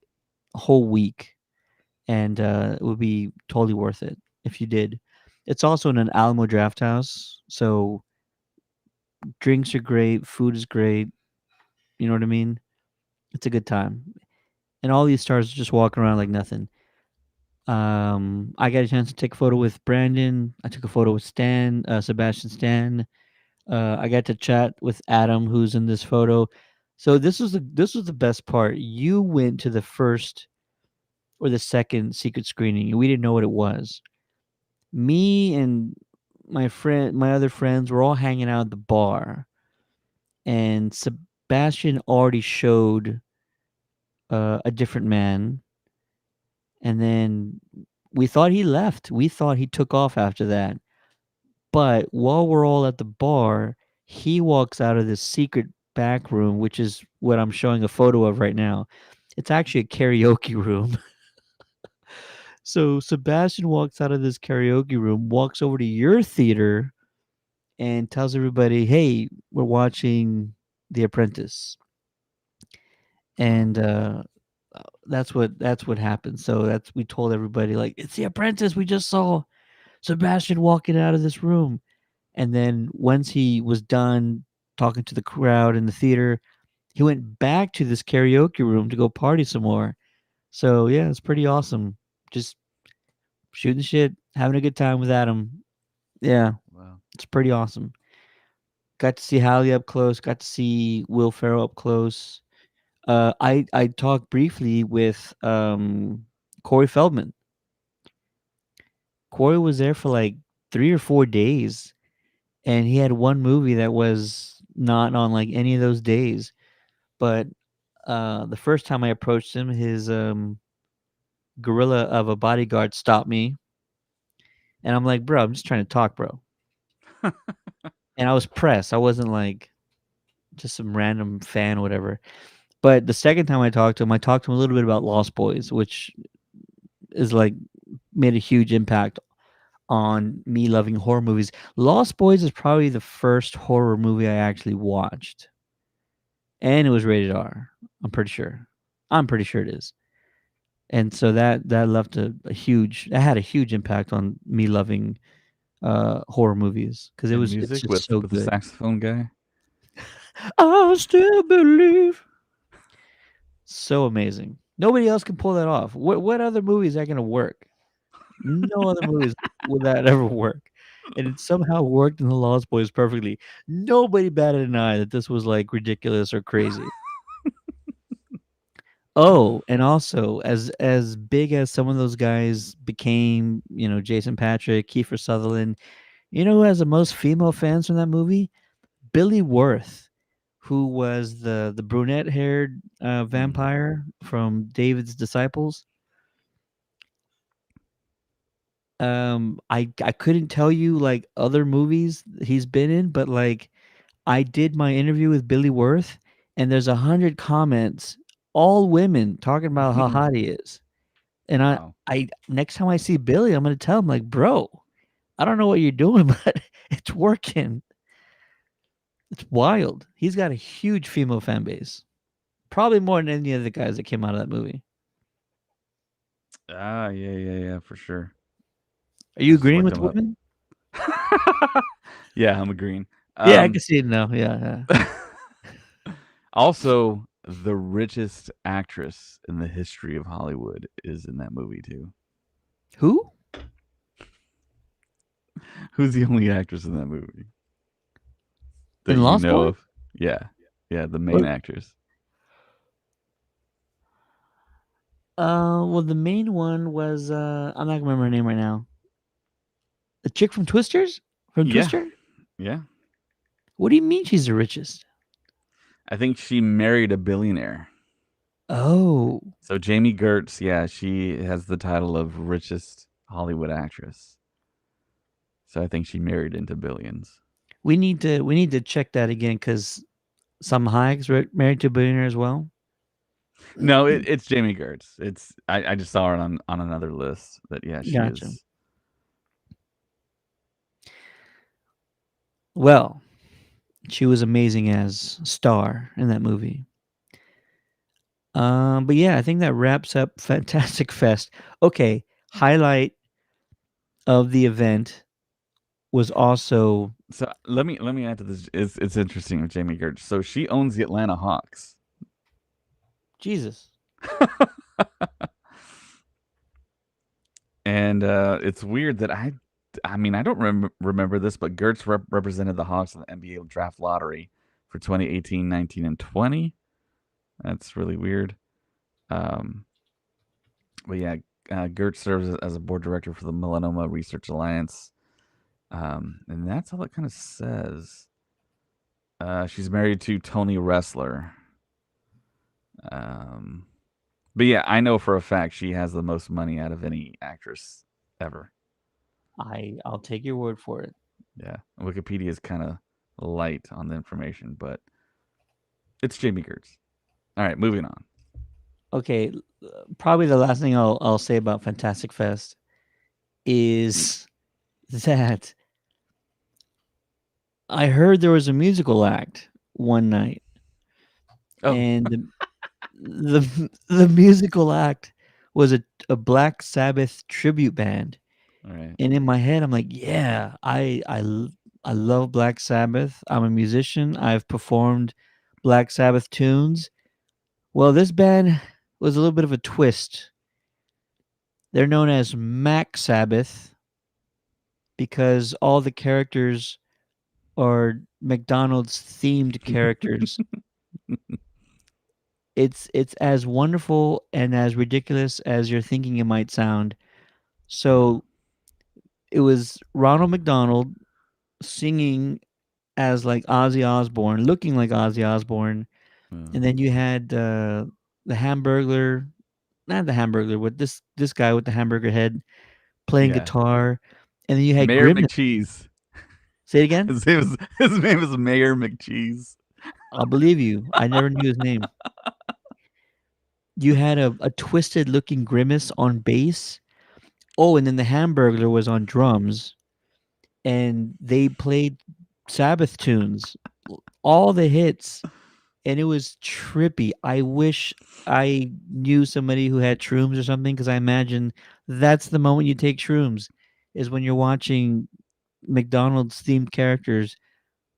a whole week, and it would be totally worth it if you did. It's also in an Alamo Draft House, so drinks are great, food is great. You know what I mean? It's a good time, and all these stars just walking around like nothing. I got a chance to take a photo with Brandon. I took a photo with Stan, Sebastian Stan. I got to chat with Adam, who's in this photo. So this was the best part. You went to the first or the second secret screening, and we didn't know what it was. Me and my other friends, were all hanging out at the bar, and Sebastian already showed A Different Man, and then we thought he left. We thought he took off after that. But while we're all at the bar, he walks out of this secret back room, which is what I'm showing a photo of right now. It's actually a karaoke room. So Sebastian walks out of this karaoke room, walks over to your theater, and tells everybody, "Hey, we're watching The Apprentice." And that's what happened. So that's we told everybody like, "It's The Apprentice. We just saw Sebastian walking out of this room." And then once he was done talking to the crowd in the theater, he went back to this karaoke room to go party some more. So yeah, it's pretty awesome. Just shooting shit, having a good time with Adam. Yeah, Wow. it's pretty awesome. Got to see Halle up close. Got to see Will Ferrell up close. I talked briefly with Corey Feldman. Corey was there for like 3 or 4 days, and he had one movie that was not on like any of those days. But the first time I approached him, his gorilla of a bodyguard stopped me, and I'm like, "Bro, I'm just trying to talk, bro." And I was pressed. I wasn't like just some random fan or whatever. But the second time I talked to him a little bit about Lost Boys, which is like made a huge impact on me loving horror movies. Lost Boys is probably the first horror movie I actually watched, and it was rated R. I'm pretty sure. I'm pretty sure it is. And so that left a huge that had a huge impact on me loving horror movies because And it's music just so with the good. saxophone guy. I still believe. So amazing. Nobody else can pull that off. What other movie is that gonna work? No other movies would that ever work. And it somehow worked in The Lost Boys perfectly. Nobody batted an eye that this was, like, ridiculous or crazy. Oh, and also, as big as some of those guys became, Jason Patrick, Kiefer Sutherland, you know who has the most female fans from that movie? Billy Worth, who was the brunette-haired, Mm. vampire from David's Disciples. I couldn't tell you, like, other movies he's been in, but, like, I did my interview with Billy Worth, and there's 100 comments, all women talking about how hot he is. And Wow. I next time I see Billy, I'm gonna tell him, like, "Bro, I don't know what you're doing, but it's working." It's wild. He's got a huge female fan base, probably more than any of the guys that came out of that movie. Ah, yeah, yeah, yeah, for sure. Are I you just agreeing looked with him the up. women? Yeah, I'm agreeing. Yeah, I can see it now. Yeah, yeah. Also, the richest actress in the history of Hollywood is in that movie too. Who? Who's the only actress in that movie that In you Lost know Boys? of? Yeah, yeah, the main What? actress. Well, the main one was I'm not gonna remember her name right now. The chick from Twisters? From Yeah, Twister? yeah. What do you mean she's the richest? I think she married a billionaire. Oh, So Jamie Gertz, yeah, she has the title of richest Hollywood actress. So I think she married into billions. we need to check that again because some Hayek's married to a billionaire as well. No, it's Jamie Gertz. I just saw her on another list that yeah, she Gotcha. is. Well, she was amazing as Star in that movie. But yeah, I think that wraps up Fantastic Fest. Okay, highlight of the event was also So let me add to this. It's interesting with Jamie Gertz. So she owns the Atlanta Hawks. Jesus. And it's weird that I mean, I don't remember this, but Gertz represented the Hawks in the NBA draft lottery for 2018, 19, and 20. That's really weird. Um, but yeah, Gertz serves as a board director for the Melanoma Research Alliance. And that's all it kind of says. She's married to Tony Wrestler. Um, but yeah, I know for a fact she has the most money out of any actress ever. I'll take your word for it. Yeah, Wikipedia is kind of light on the information, but it's Jamie Gertz. All right, moving on. Okay, probably the last thing I'll say about Fantastic Fest is that I heard there was a musical act one night, Oh, and the musical act was a Black Sabbath tribute band. all right. And in my head, I'm like, yeah, I love Black Sabbath. I'm a musician. I've performed Black Sabbath tunes. Well, this band was a little bit of a twist. They're known as Mac Sabbath, because all the characters are McDonald's themed characters. It's as wonderful and as ridiculous as you're thinking it might sound. Yeah. So it was Ronald McDonald singing as like Ozzy Osbourne, looking like Ozzy Osbourne, Yeah. and then you had the Hamburglar, not the Hamburglar, with this guy with the hamburger head playing Yeah. guitar, and then you had Mayor Grimace. McCheese. Say it again. His name is Mayor McCheese. I'll believe you. I never knew his name. You had a twisted looking Grimace on bass. Oh, and then the Hamburglar was on drums, and they played Sabbath tunes, all the hits, and it was trippy. I wish I knew somebody who had shrooms or something, because I imagine that's the moment you take shrooms, is when you're watching McDonald's themed characters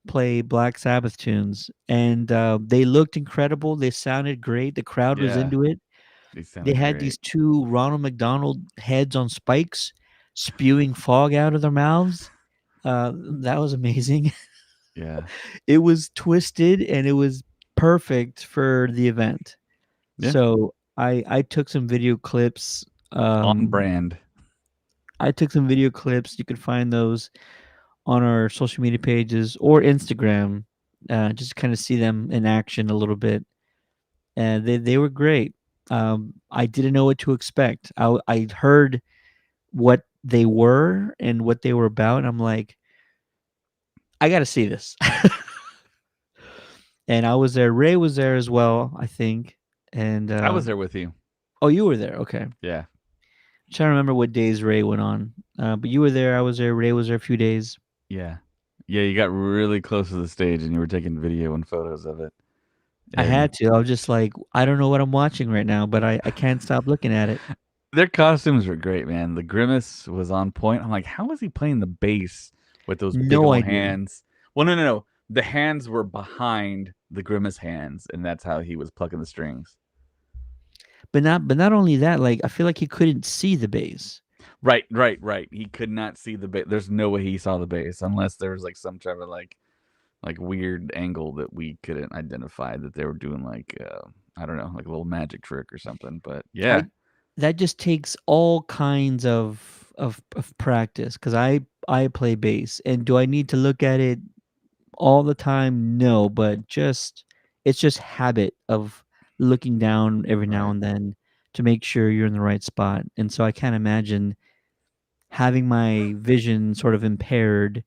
play Black Sabbath tunes, and they looked incredible. They sounded great. The crowd was Yeah, into it. they They sounded had great. these two Ronald McDonald heads on spikes spewing fog out of their mouths. That was amazing. Yeah. It was twisted and it was perfect for the event. Yeah. So I took some video clips. On Um, brand. I took some video clips. You could find those on our social media pages or Instagram. Just kind of see them in action a little bit, and they were great. I didn't know what to expect. I heard what they were and what they were about, and I'm like, I got to see this. And I was there. Ray was there as well, I think. And I was there with you. oh, you were there. Okay. I'm Yeah. trying to remember what days Ray went on. But you were there. I was there. Ray was there a few days. Yeah. Yeah, you got really close to the stage and you were taking video and photos of it. I And had to. I was just like, I don't know what I'm watching right now, but I can't stop looking at it. their costumes were great, man. The grimace was on point. I'm like, how is he playing the bass with those big No old idea. hands? Well, no, no, no. The hands were behind the grimace hands, and that's how he was plucking the strings. But not only that, like I feel like he couldn't see the bass. Right, right, right. He could not see the bass. There's no way he saw the bass unless there was like some type of like weird angle that we couldn't identify that they were doing like I don't know, like a little magic trick or something. But yeah, I That just takes all kinds of practice, because I play bass, and do I need to look at it all the time? No, but just it's just habit of looking down every now right. and then to make sure you're in the right spot. And so I can't imagine having my vision sort of impaired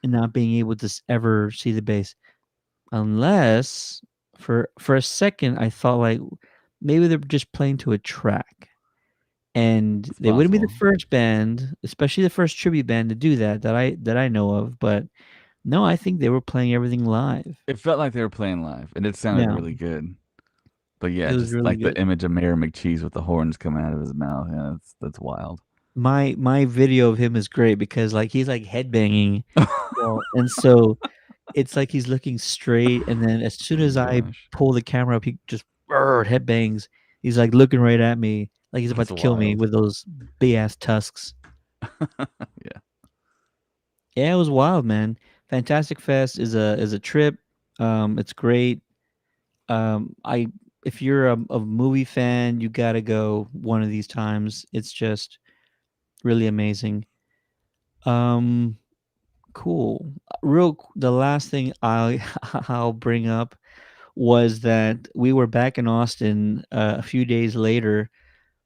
and not being able to ever see the bass, unless for a second I thought like maybe they're just playing to a track. And It's they wouldn't be the possible. first band, especially the first tribute band to do that I know of, but no, I think they were playing everything live. It felt like they were playing live, and it sounded Yeah, really good. But yeah, it was just really like the good. image of Mayor McCheese with the horns coming out of his mouth. Yeah, that's wild. My video of him is great because like he's like headbanging, well, and so it's like he's looking straight, and then as soon Oh as my I gosh, pull the camera up, he just headbangs. He's like looking right at me, like he's about that's to kill me wild. with those big ass tusks. Yeah, Yeah, it was wild, man. Fantastic Fest is a trip. It's great. I If you're a movie fan, you gotta go one of these times. It's just really amazing. Um, cool. The last thing I'll bring up was that we were back in Austin a few days later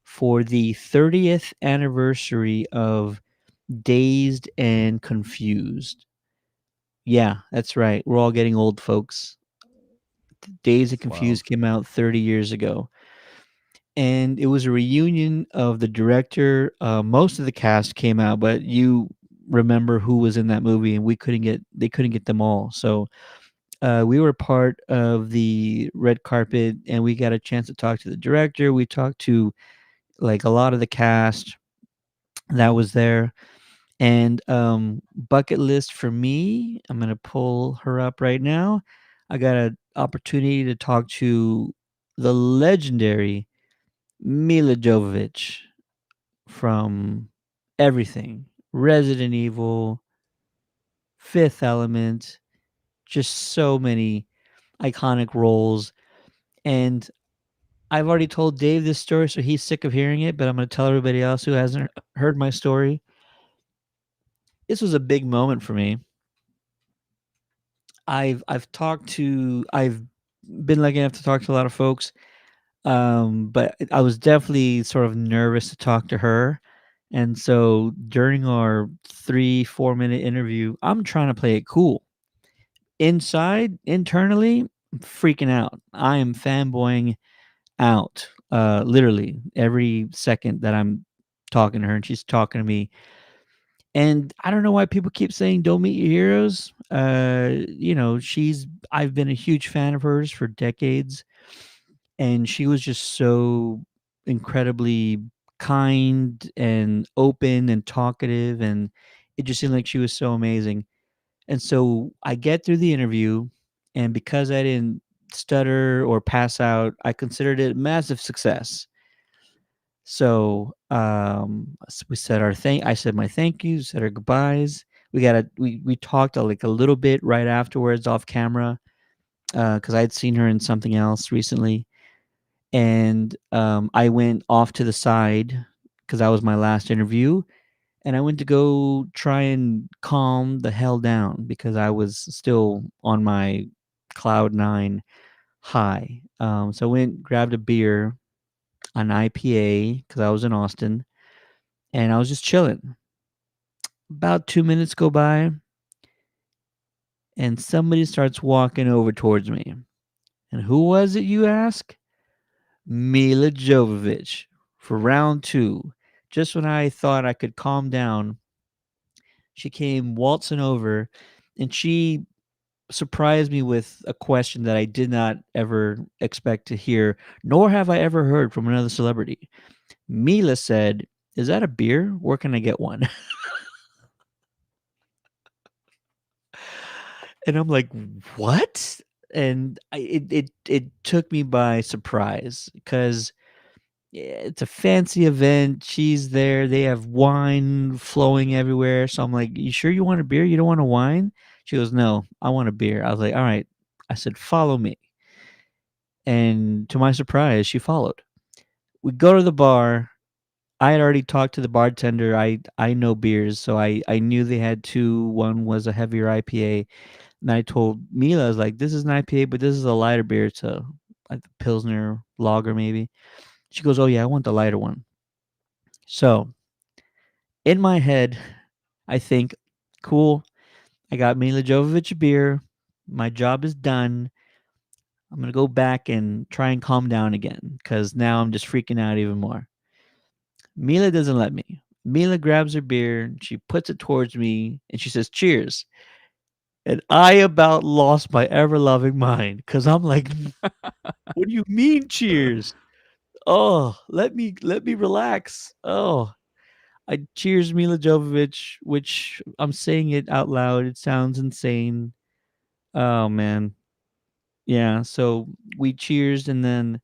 for the 30th anniversary of Dazed and Confused. Yeah, that's right. We're all getting old, folks. Dazed and it's wild. Confused came out 30 years ago. And it was a reunion of the director. Most of the cast came out, but you remember who was in that movie, and they couldn't get them all. So we were part of the red carpet, and we got a chance to talk to the director. We talked to like a lot of the cast that was there. And bucket list for me, I'm gonna pull her up right now. I got an opportunity to talk to the legendary Mila Jovovich from everything. Resident Evil, Fifth Element, just so many iconic roles. And I've already told Dave this story, so he's sick of hearing it, but I'm going to tell everybody else who hasn't heard my story. This was a big moment for me. I've been lucky enough to talk to a lot of folks, but I was definitely sort of nervous to talk to her. And so during our 3-4 minute interview, I'm trying to play it cool. Inside, internally, I'm freaking out. I am fanboying out, literally every second that I'm talking to her and she's talking to me. And I don't know why people keep saying don't meet your heroes. I've been a huge fan of hers for decades, and she was just so incredibly kind and open and talkative, and it just seemed like she was so amazing. And so I get through the interview, and because I didn't stutter or pass out, I considered it a massive success. So we said our thank. I said my thank yous, said our goodbyes. We talked like a little bit right afterwards off camera because I had seen her in something else recently, and I went off to the side because that was my last interview, and I went to go try and calm the hell down because I was still on my cloud nine high. So I went grabbed a beer, an IPA because I was in Austin, and I was just chilling. About 2 minutes go by, and somebody starts walking over towards me. And who was it, you ask? Mila Jovovich for round two. Just when I thought I could calm down, she came waltzing over, and she surprised me with a question that I did not ever expect to hear, nor have I ever heard from another celebrity. Mila said, "Is that a beer? Where can I get one?" And I'm like, "What?" And it took me by surprise because it's a fancy event. She's there. They have wine flowing everywhere. So I'm like, "You sure you want a beer? You don't want a wine?" She goes, "No, I want a beer." I was like, "All right." I said, "Follow me." And to my surprise, she followed. We go to the bar. I had already talked to the bartender. I know beers, so I knew they had two. One was a heavier IPA. And I told Mila, I was like, "This is an IPA, but this is a lighter beer. It's a like Pilsner lager, maybe." She goes, "Oh, yeah, I want the lighter one." So in my head, I think, cool. I got Mila Jovovich a beer. My job is done. I'm going to go back and try and calm down again because now I'm just freaking out even more. Mila doesn't let me. Mila grabs her beer, she puts it towards me, and she says, "Cheers." And I about lost my ever loving mind because I'm like, "What do you mean, cheers? Oh, let me relax. Oh, I cheers Mila Jovovich, which I'm saying it out loud. It sounds insane. Oh man, yeah. So we cheers, and then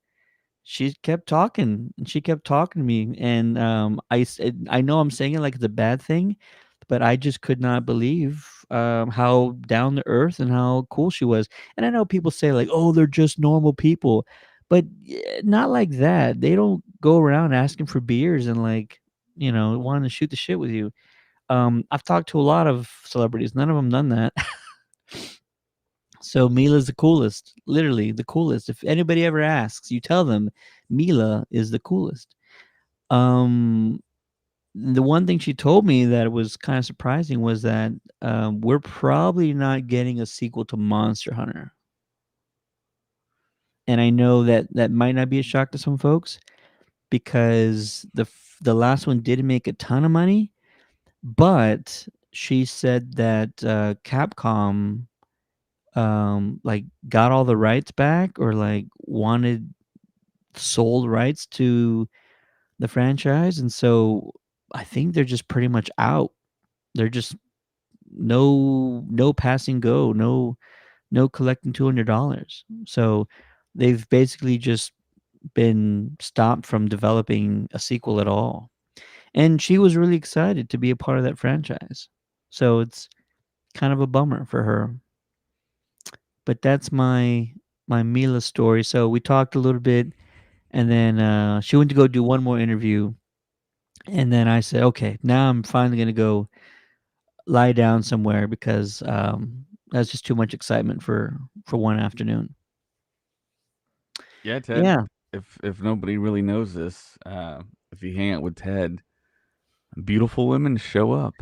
she kept talking, and she kept talking to me, and I know I'm saying it like it's a bad thing, but I just could not believe how down to earth and how cool she was. And I know people say like, "Oh, they're just normal people," but not like that. They don't go around asking for beers and like wanting to shoot the shit with you. I've talked to a lot of celebrities. None of them done that. So Mila's the coolest, literally the coolest. If anybody ever asks, you tell them Mila is the coolest. Um, the one thing she told me that was kind of surprising was that we're probably not getting a sequel to Monster Hunter, and I know that that might not be a shock to some folks because the last one did make a ton of money, but she said that Capcom like got all the rights back or like wanted sold rights to the franchise, and so I think they're just pretty much out. They're just no passing go, no collecting $200. So they've basically just been stopped from developing a sequel at all. and she was really excited to be a part of that franchise. So it's kind of a bummer for her. But that's my Mila story. So we talked a little bit, and then she went to go do one more interview, and then I said, okay, now I'm finally gonna go lie down somewhere because that's just too much excitement for one afternoon. Yeah, Ted. Yeah, If nobody really knows this, if you hang out with Ted, beautiful women show up.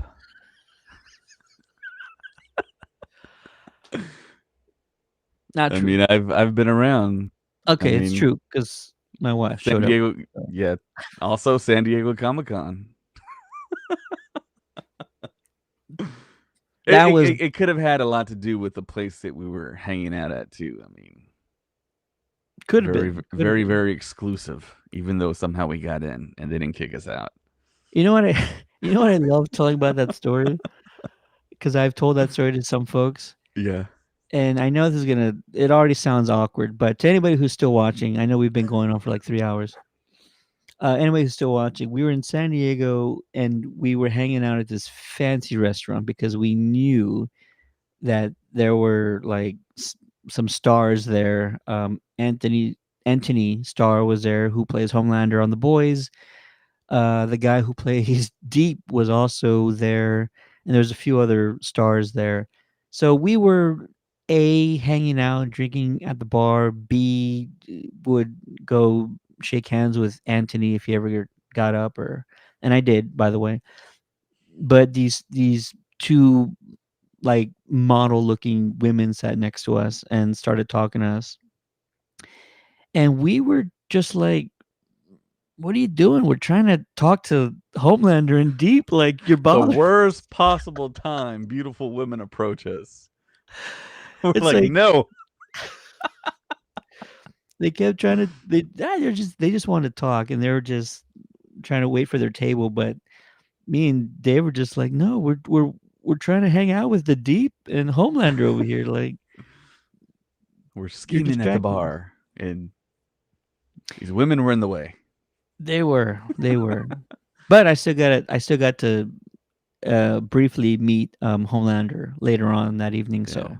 not I true. mean, I've been around. I Okay, it's mean, true because my wife San showed up. Diego, So. yeah. Also, San Diego Comic Con. It, That it was it it could have had a lot to do with the place that we were hanging out at too. I mean, could have very been, could have very been. very exclusive. Even though somehow we got in and they didn't kick us out. You know what I, you know what I love telling about that story because I've told that story to some folks, Yeah. and I know this is gonna. It already sounds awkward, but to anybody who's still watching, I know we've been going on for like 3 hours. Anybody who's still watching, we were in San Diego and we were hanging out at this fancy restaurant because we knew that there were like some stars there. Anthony Starr was there, who plays Homelander on The Boys. The guy who plays Deep was also there, and there's a few other stars there. So we were A, hanging out, drinking at the bar. B, would go shake hands with Anthony if he ever got up, or and I did, by the way. But these two like model looking women sat next to us and started talking to us, and we were just like, what are you doing? We're trying to talk to Homelander and Deep. Like, you're The bothering. worst possible time beautiful women approach us. We're It's like, like no. they kept trying to. They just wanted to talk, and they were just trying to wait for their table. But me and Dave were just like, no, we're trying to hang out with the Deep and Homelander over here. Like, We're you're scheming at the distracting us. bar, and these women were in the way. They were. But I still got to briefly meet Homelander later on that evening. Yeah. So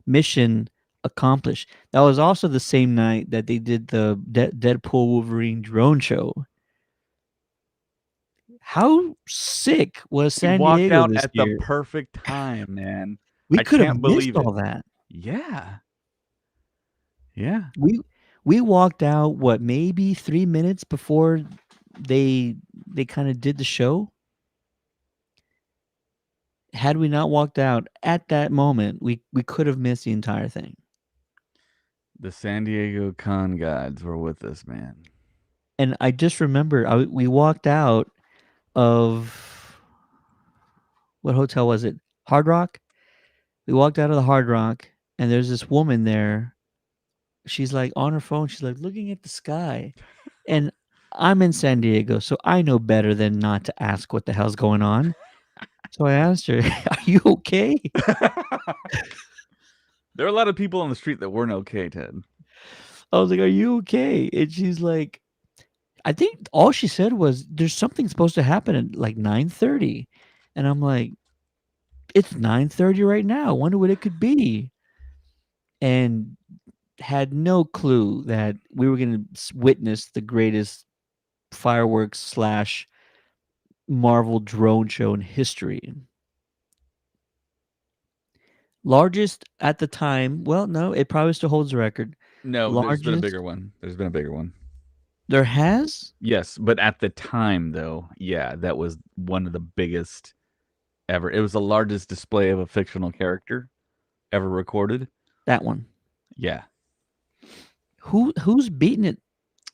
mission accomplished. That was also the same night that they did the Deadpool Wolverine drone show. How sick was We San walked Diego out this at the year? perfect time, man. We I could have can't missed believe it. all that. Yeah. Yeah. We we walked out what, maybe 3 minutes before they they kind of did the show. Had we not walked out at that moment, we could have missed the entire thing. The San Diego con gods were with us, man. And I just remember we walked out of, what hotel was it? Hard Rock. We walked out of the Hard Rock, and there's this woman there. She's like on her phone. She's like looking at the sky, and I'm in San Diego, so I know better than not to ask what the hell's going on. So I asked her, "Are you okay?" There are a lot of people on the street that weren't okay, Ted. I was like, "Are you okay?" And she's like, I think all she said was, "There's something supposed to happen at like 9:30," and I'm like, "It's 9:30 right now. I wonder what it could be." And had no clue that we were going to witness the greatest fireworks slash Marvel drone show in history. Largest at the time. Well, no, it probably still holds the record. No, there's been a Largest bigger one. There's been a bigger one. there has Yes, but at the time, though, yeah, that was one of the biggest ever. It was the largest display of a fictional character ever recorded. that one. Yeah. Who's beaten it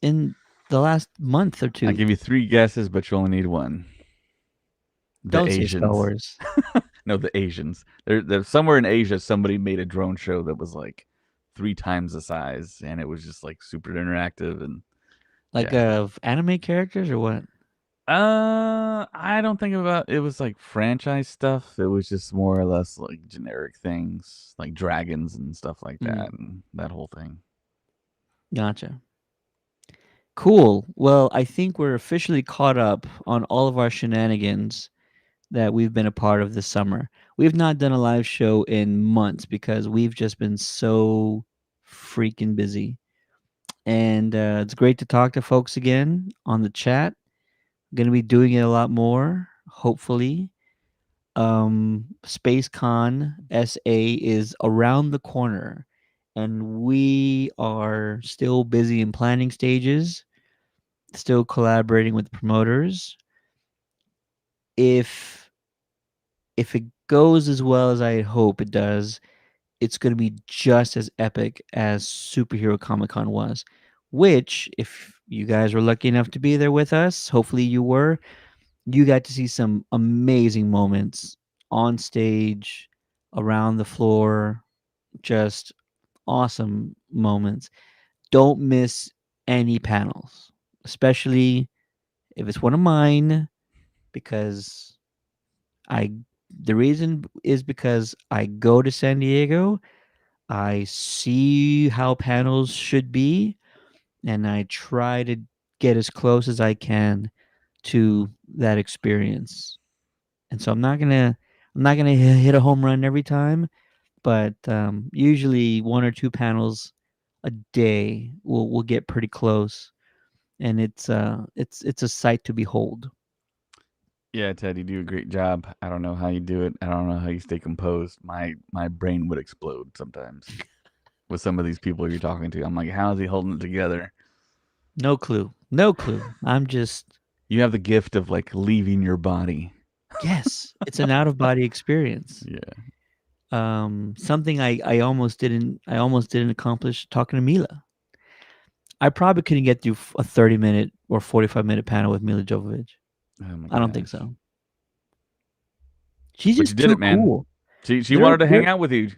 in the last month or I two? give you three guesses, but you only need one. The Don't say Star Asians. Wars. No, the Asians. There's somewhere in Asia, somebody made a drone show that was like three times the size, and it was just like super interactive and Like yeah. of anime characters or what? I don't think about it was like franchise stuff. It was just more or less like generic things, like dragons and stuff like Mm, that, and that whole thing. gotcha. Cool. Well, I think we're officially caught up on all of our shenanigans that we've been a part of this summer. We've not done a live show in months because we've just been so freaking busy. And it's great to talk to folks again on the chat. Going to be doing it a lot more, hopefully. SpaceCon SA is around the corner, and we are still busy in planning stages, still collaborating with promoters. If it goes as well as I hope it does, it's going to be just as epic as Superhero Comic Con was. Which, if you guys were lucky enough to be there with us, hopefully you were, you got to see some amazing moments on stage, around the floor, just awesome moments. Don't miss any panels, especially if it's one of mine, because I the reason is because I go to San Diego, I see how panels should be, and I try to get as close as I can to that experience. And so I'm not gonna hit a home run every time, but usually one or two panels a day will get pretty close, and it's a sight to behold. Yeah, Ted, you do a great job. I don't know how you do it. I don't know how you stay composed. My brain would explode sometimes with some of these people you're talking to. I'm like, how is he holding it together? No clue, no clue. I'm just You have the gift of like leaving your body. yes, it's an out of body experience. Yeah. Something I almost didn't accomplish talking to Mila. I probably couldn't get through a 30-minute or 45-minute panel with Mila Jovovich. Oh my I don't think gosh. so. She's But you just did too it, man. cool. She They're wanted to hang they're out with you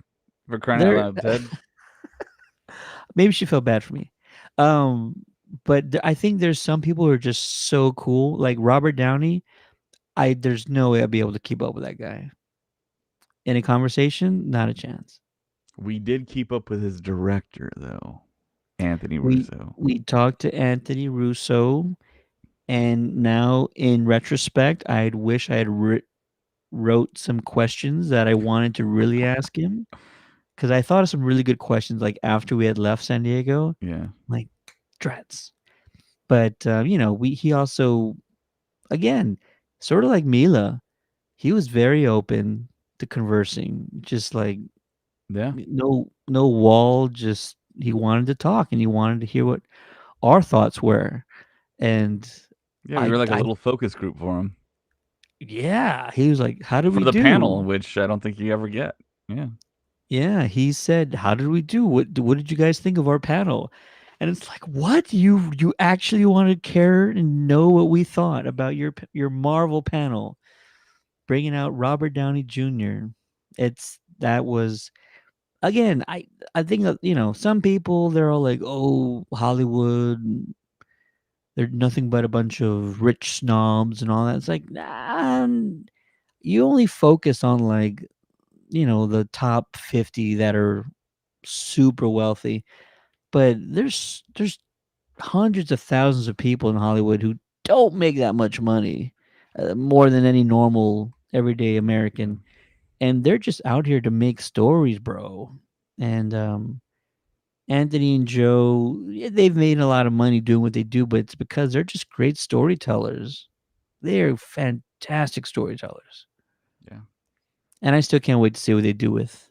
for crying out they're loud, Ted. maybe she felt bad for me. Um, but I think there's some people who are just so cool, like Robert Downey. There's no way I'd be able to keep up with that guy in a conversation. Not a chance. We did keep up with his director though, Anthony We Russo. we talked to Anthony Russo, and now in retrospect, I'd wish I had wrote some questions that I wanted to really ask him because I thought of some really good questions like after we had left San Diego, Yeah. like dreads. But he also, again, sort of like Mila, he was very open to conversing, just like Yeah. no wall, just he wanted to talk and he wanted to hear what our thoughts were. And Yeah, we I were like a I little focus group for him. yeah, he was like, "How did For we the panel, do?" which I don't think you ever get. Yeah. Yeah, he said, "How did we do? What did you guys think of our panel?" And it's like, "What? You actually want to care and know what we thought about your Marvel panel, bringing out Robert Downey Jr." It's that was again, I think that, some people they're all like, "Oh, Hollywood, they're nothing but a bunch of rich snobs and all that." It's like, nah, you only focus on like, the top 50 that are super wealthy, but there's hundreds of thousands of people in Hollywood who don't make that much money, more than any normal everyday Yeah. American, and they're just out here to make stories, bro. And Anthony and Joe, yeah, they've made a lot of money doing what they do, but it's because they're just great storytellers. They're fantastic storytellers, Yeah. and I still can't wait to see what they do with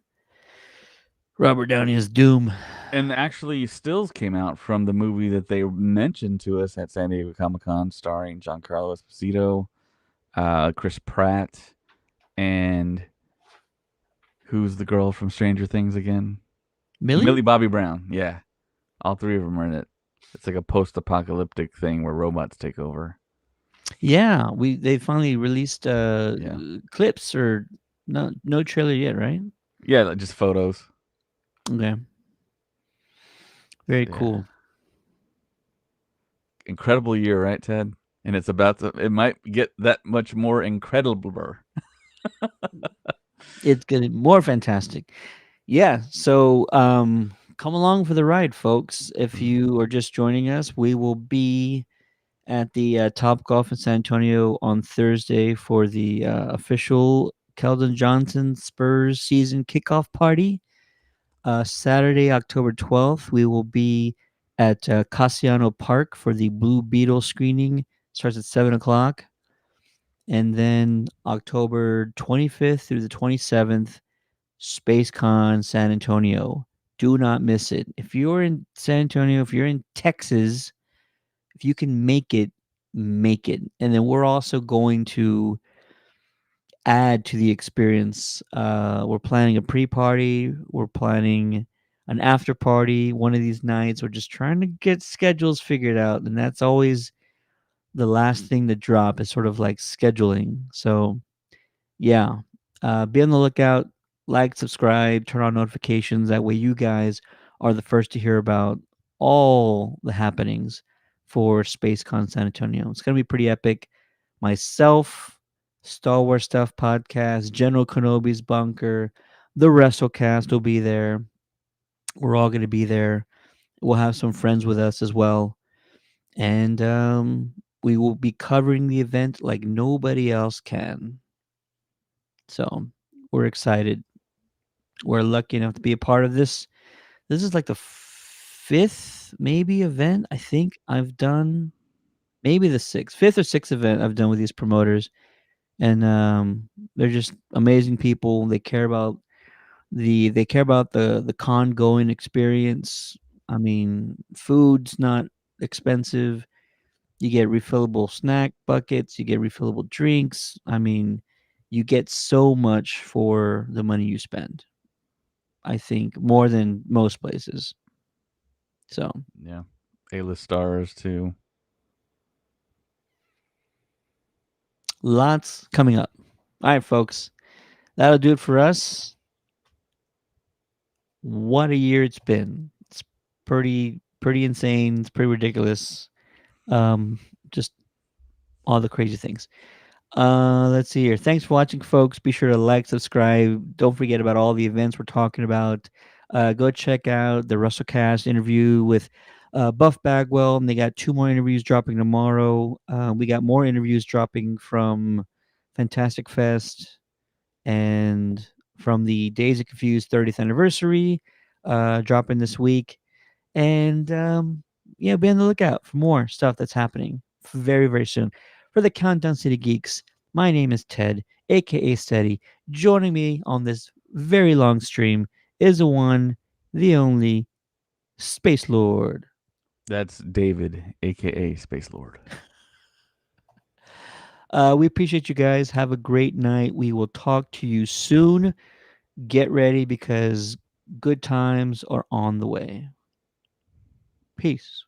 Robert Downey as Doom. And actually, stills came out from the movie that they mentioned to us at San Diego Comic Con, starring Giancarlo Esposito, Chris Pratt, and who's the girl from Stranger Things again? Millie? Millie Bobby Brown. Yeah, all three of them are in it. It's like a post-apocalyptic thing where robots take over. Yeah, they finally released Yeah, clips or no trailer yet, right? yeah, like just photos. Okay, very Yeah, cool. incredible year, right, Ted? And it's about to. It might get that much more incredible. It's gonna more fantastic. Yeah. So come along for the ride, folks. If Mhm. you are just joining us, we will be at the Top Golf in San Antonio on Thursday for the official Keldon Johnson Spurs season kickoff party. Saturday, October 12th, we will be at Casiano Park for the Blue Beetle screening. Starts at 7 o'clock. And then October 25th through the 27th, SpaceCon San Antonio. Do not miss it. If you're in San Antonio, if you're in Texas, if you can make it, make it. And then we're also going to add to the experience. We're planning a pre-party. We're planning an after party one of these nights. We're just trying to get schedules figured out, and that's always the last thing to drop is sort of like scheduling. So yeah, be on the lookout. Like, subscribe, turn on notifications. That way, you guys are the first to hear about all the happenings for SpaceCon San Antonio. It's gonna be pretty epic. Myself, Star Wars Stuff Podcast, General Kenobi's Bunker, the WrestleCast will be there. We're all gonna be there. We'll have some friends with us as well, and we will be covering the event like nobody else can. So we're excited. We're lucky enough to be a part of this. This is like the fifth, maybe, event I think I've done. Maybe the sixth, fifth or sixth event I've done with these promoters, and they're just amazing people. They care about the con going experience. I mean, food's not expensive. You get refillable snack buckets. You get refillable drinks. I mean, you get so much for the money you spend. I think more than most places. So Yeah. A-list stars too. lots coming up. All right, folks, that'll do it for us. What a year it's been. It's pretty insane. It's pretty ridiculous. Um, just all the crazy things. Let's see here. Thanks for watching, folks. Be sure to like, subscribe. Don't forget about all the events we're talking about. Go check out the WrestleCast interview with Buff Bagwell, and they got two more interviews dropping tomorrow. We got more interviews dropping from Fantastic Fest and from the Days of Confused 30th anniversary, dropping this week. And yeah, be on the lookout for more stuff that's happening very, very soon. For the Countdown City Geeks, my name is Ted, aka Steady. Joining me on this very long stream is the one, the only Space Lord. That's David, aka Space Lord. We appreciate you guys. Have a great night. We will talk to you soon. Get ready because good times are on the way. Peace.